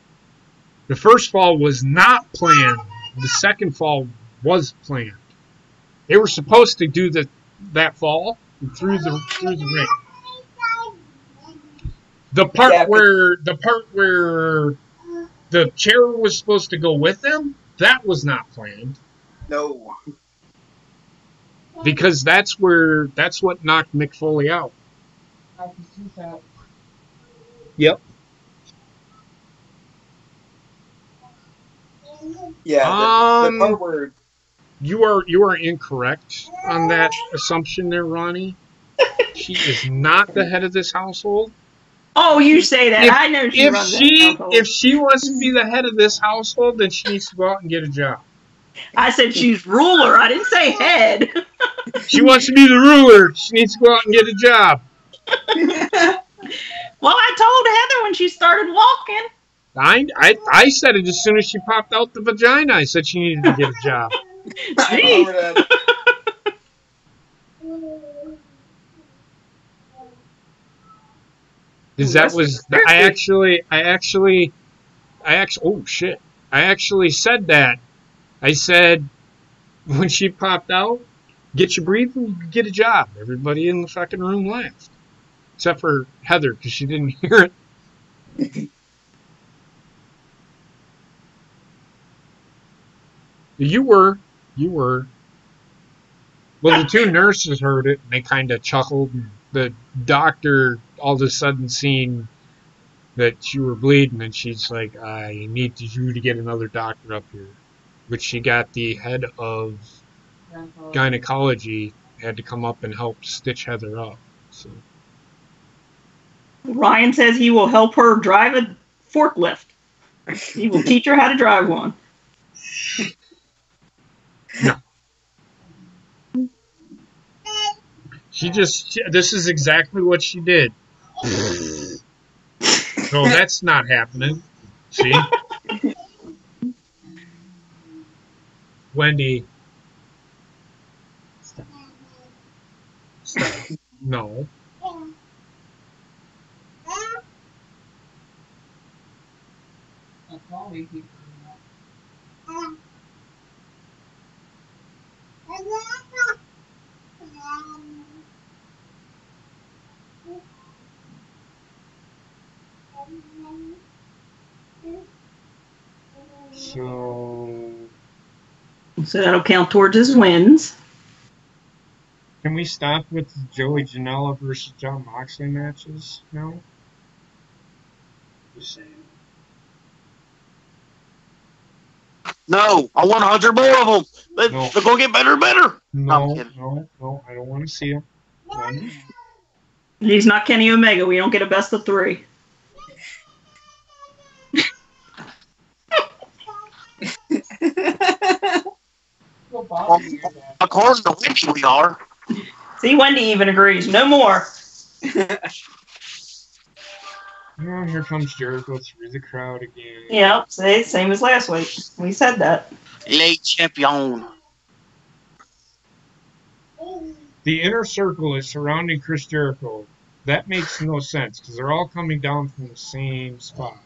Speaker 1: The first fall was not planned. The second fall was planned. They were supposed to do that fall through the ring. The part where the chair was supposed to go with them, that was not planned.
Speaker 5: No.
Speaker 1: Because that's what knocked Mick Foley out. Yep.
Speaker 5: Yeah, the part where
Speaker 1: you are incorrect on that assumption there, Ronnie. She is not the head of this household.
Speaker 3: Oh, you say that. I know she runs that household.
Speaker 1: If she wants to be the head of this household, then she needs to go out and get a job.
Speaker 3: I said she's ruler. I didn't say head.
Speaker 1: She wants to be the ruler. She needs to go out and get a job.
Speaker 3: Well, I told Heather when she started walking.
Speaker 1: I said it as soon as she popped out the vagina. I said she needed to get a job.
Speaker 5: I remember that.
Speaker 1: Oh shit. I actually said that. I said when she popped out, get you breathing, get a job. Everybody in the fucking room laughed. Except for Heather, because she didn't hear it. You were. Well, the two nurses heard it, and they kind of chuckled. And the doctor, all of a sudden, seen that you were bleeding, and she's like, I need you to get another doctor up here. Which she got the head of gynecology, had to come up and help stitch Heather up. So.
Speaker 3: Ryan says he will help her drive a forklift. He will teach her how to drive one.
Speaker 1: No. This is exactly what she did. No, that's not happening. See? Wendy. Stop. No.
Speaker 3: So that'll count towards his wins.
Speaker 1: Can we stop with the Joey Janela versus Jon Moxley matches now? Just saying.
Speaker 4: No, I want 100 more of them. They're going to get better and better.
Speaker 1: No, I don't want to see them.
Speaker 3: He's not Kenny Omega. We don't get a best of 3.
Speaker 4: According to Wendy, we are.
Speaker 3: See, Wendy even agrees. No more.
Speaker 1: Oh, here comes Jericho through the crowd again.
Speaker 3: Yeah, see, same as last week. We said that.
Speaker 4: Le champion.
Speaker 1: The inner circle is surrounding Chris Jericho. That makes no sense because they're all coming down from the same spot.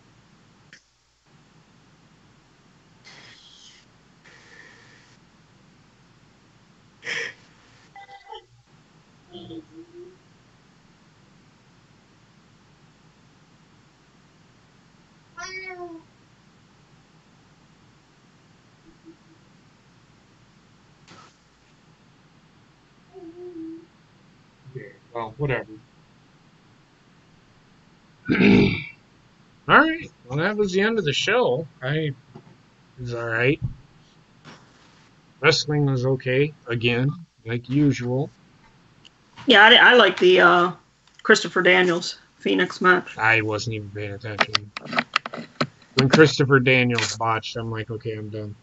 Speaker 1: Well, whatever. All right. Well, that was the end of the show. It was all right. Wrestling was okay again, like usual.
Speaker 3: Yeah, I like the Christopher Daniels Phoenix match.
Speaker 1: I wasn't even paying attention. When Christopher Daniels botched, I'm like, okay, I'm done.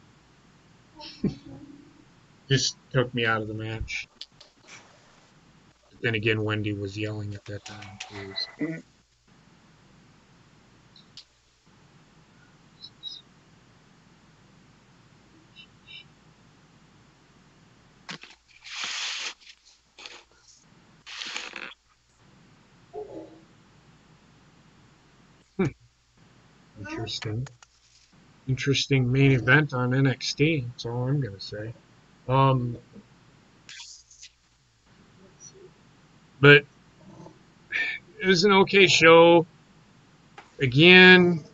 Speaker 1: Just took me out of the match. But then again, Wendy was yelling at that time, too. So. Interesting. Interesting main event on NXT. That's all I'm gonna say. But it was an okay show. Again,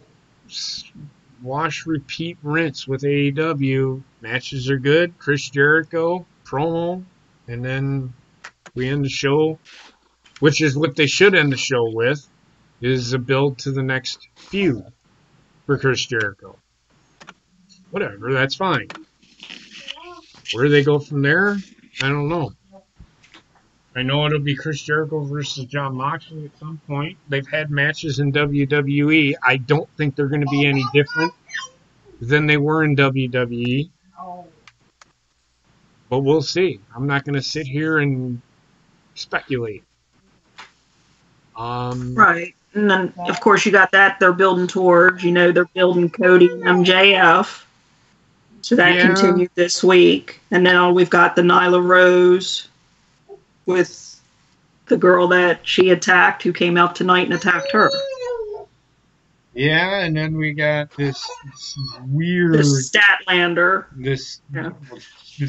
Speaker 1: wash, repeat, rinse with AEW. Matches are good. Chris Jericho promo, and then we end the show, which is what they should end the show with, is a build to the next feud for Chris Jericho. Whatever, that's fine. Where do they go from there? I don't know. I know it'll be Chris Jericho versus Jon Moxley at some point. They've had matches in WWE. I don't think they're going to be any different than they were in WWE. But we'll see. I'm not going to sit here and speculate.
Speaker 3: Right. And then, of course, you got that they're building towards. They're building Cody and MJF. So that continued this week. And now we've got the Nyla Rose with the girl that she attacked who came out tonight and attacked her.
Speaker 1: Yeah, and then we got this weird...
Speaker 3: This Statlander.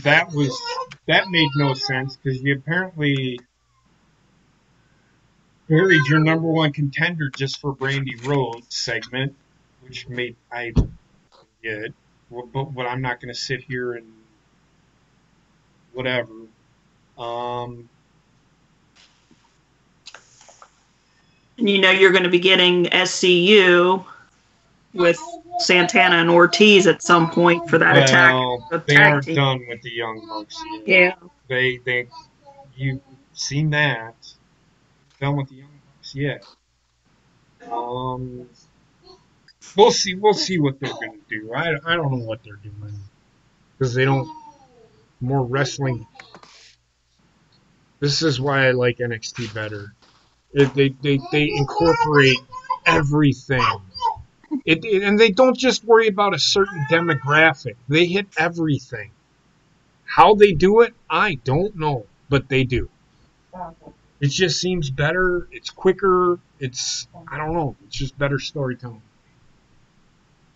Speaker 1: That made no sense because you apparently buried your number one contender just for Brandi Rhodes segment, which I get it. But I'm not going to sit here and whatever.
Speaker 3: And you're going to be getting SCU with Santana and Ortiz at some point for that attack.
Speaker 1: They aren't done with the Young Bucks yet.
Speaker 3: Yeah.
Speaker 1: You've seen that. Done with the Young Bucks yet. We'll see what they're going to do. I don't know what they're doing because they don't more wrestling. This is why I like NXT better. They incorporate everything. And they don't just worry about a certain demographic. They hit everything. How they do it, I don't know, but they do. It just seems better. It's quicker. I don't know. It's just better storytelling.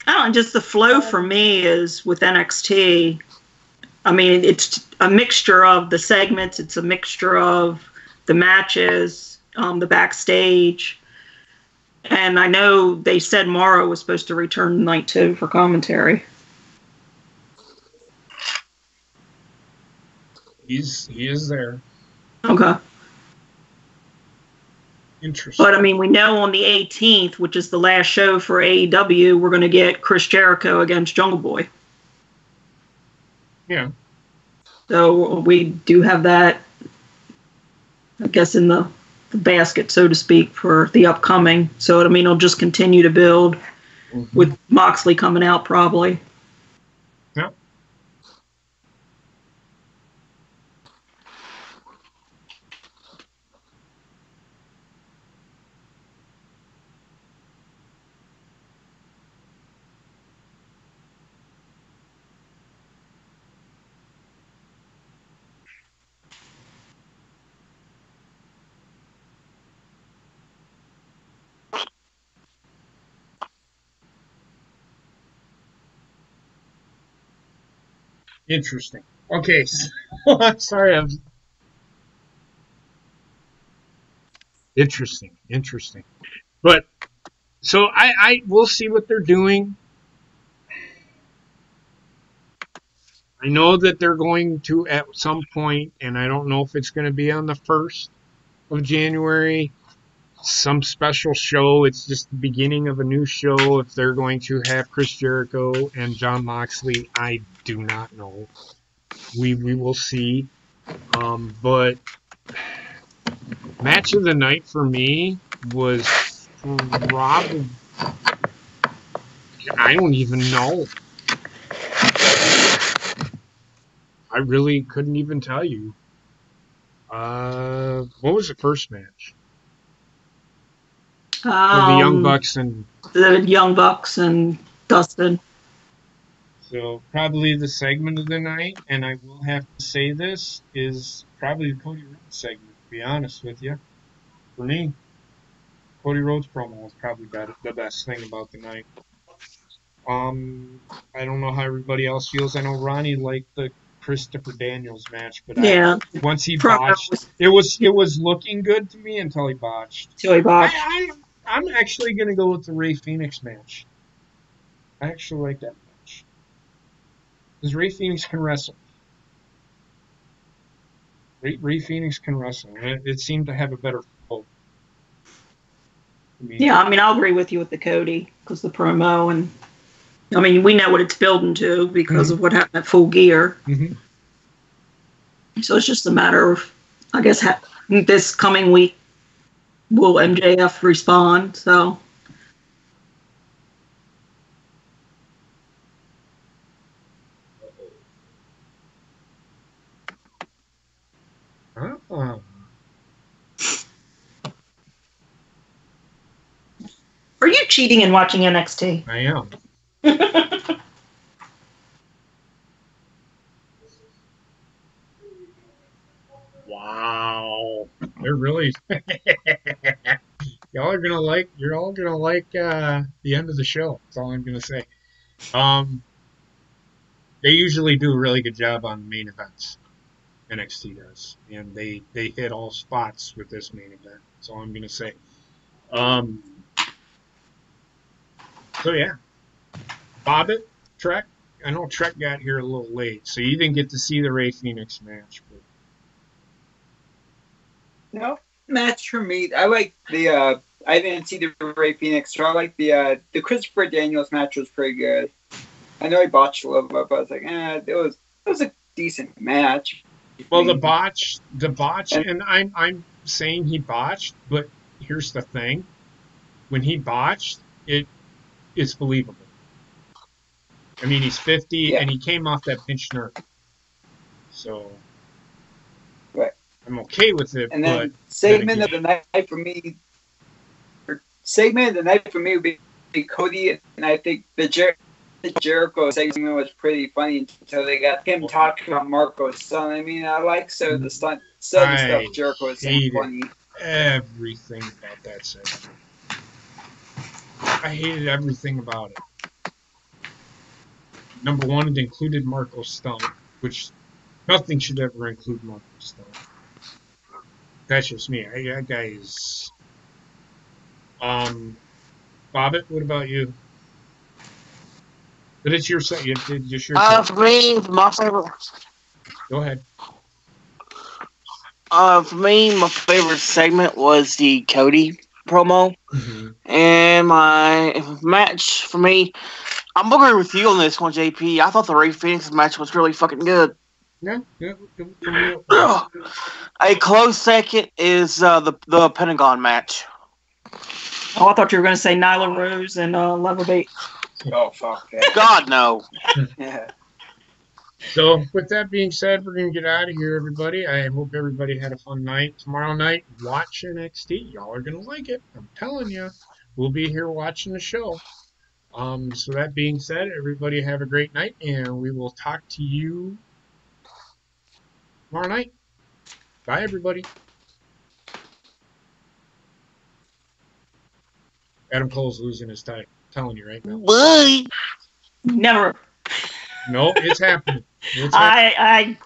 Speaker 3: And just the flow for me is with NXT. I mean, it's a mixture of the segments. It's a mixture of the matches, the backstage. And I know they said Morrow was supposed to return tonight, too, for commentary.
Speaker 1: He is there.
Speaker 3: Okay.
Speaker 1: Interesting.
Speaker 3: But, I mean, we know on the 18th, which is the last show for AEW, we're going to get Chris Jericho against Jungle Boy.
Speaker 1: Yeah.
Speaker 3: So we do have that, I guess, in the basket, so to speak, for the upcoming. So, I mean, it'll just continue to build with Moxley coming out probably.
Speaker 1: Yeah. Interesting. Okay, so, I'm sorry. Interesting. But so I will see what they're doing. I know that they're going to at some point, and I don't know if it's going to be on the 1st, of January. Some special show. It's just the beginning of a new show. If they're going to have Chris Jericho and Jon Moxley, I do not know. We will see. But match of the night for me was probably, I don't even know. I really couldn't even tell you. What was the first match? The Young Bucks and
Speaker 3: Dustin.
Speaker 1: So probably the segment of the night, and I will have to say this, is probably the Cody Rhodes segment, to be honest with you. For me, Cody Rhodes promo was probably the best thing about the night. I don't know how everybody else feels. I know Ronnie liked the Christopher Daniels match, but once he botched, it was looking good to me until he botched. I'm actually going to go with the Rey Fenix match. I actually like that match. Because Rey Fenix can wrestle. Rey Fenix can wrestle. It seemed to have a better flow.
Speaker 3: I'll agree with you with the Cody, because the promo, and we know what it's building to because of what happened at Full Gear. So it's just a matter of, I guess, this coming week, will MJF respond? So. Are you cheating and watching NXT?
Speaker 1: I am. Wow. They're really you're all gonna like the end of the show. That's all I'm gonna say. They usually do a really good job on the main events. NXT does. And they hit all spots with this main event. That's all I'm gonna say. So yeah. Bobbitt, Trek. I know Trek got here a little late, so you didn't get to see the Rey Fenix match, but
Speaker 5: no match for me. I like the I didn't see the Rey Fenix, so I like the Christopher Daniels match was pretty good. I know he botched a little bit, but I was like, it was a decent match.
Speaker 1: Well, the botch, and I'm saying he botched, but here's the thing: when he botched, it's believable. I mean, he's 50, and he came off that pinched nerve, so I'm okay with it.
Speaker 5: And then segment of the night for me would be Cody, and I think the Jericho segment was pretty funny until they got him talking about Marco's son. I mean, I like some of the stuff Jericho was saying funny.
Speaker 1: Everything about that segment. I hated everything about it. Number one, it included Marco's stomach, which nothing should ever include Marco's stomach. That's just me. That guy is. Bobbitt, what about you? But it's your set. Just your
Speaker 4: for me, my favorite.
Speaker 1: Go ahead.
Speaker 4: For me, my favorite segment was the Cody promo. And my match for me, I'm agreeing with you on this one, JP. I thought the Rey Fenix match was really fucking good.
Speaker 1: Yeah.
Speaker 4: A close second is the Pentagon match.
Speaker 3: Oh, I thought you were going to say Nyla Rose and Leva Bates.
Speaker 5: Oh, fuck that.
Speaker 4: God, no.
Speaker 5: Yeah.
Speaker 1: So, with that being said, we're going to get out of here, everybody. I hope everybody had a fun night. Tomorrow night, watch NXT. Y'all are going to like it. I'm telling you. We'll be here watching the show. So, that being said, everybody have a great night, and we will talk to you tomorrow night. Bye, everybody. Adam Cole's losing his tie. I'm telling you right now.
Speaker 4: Bye.
Speaker 3: Never.
Speaker 1: No, it's happening. It's happening.
Speaker 3: I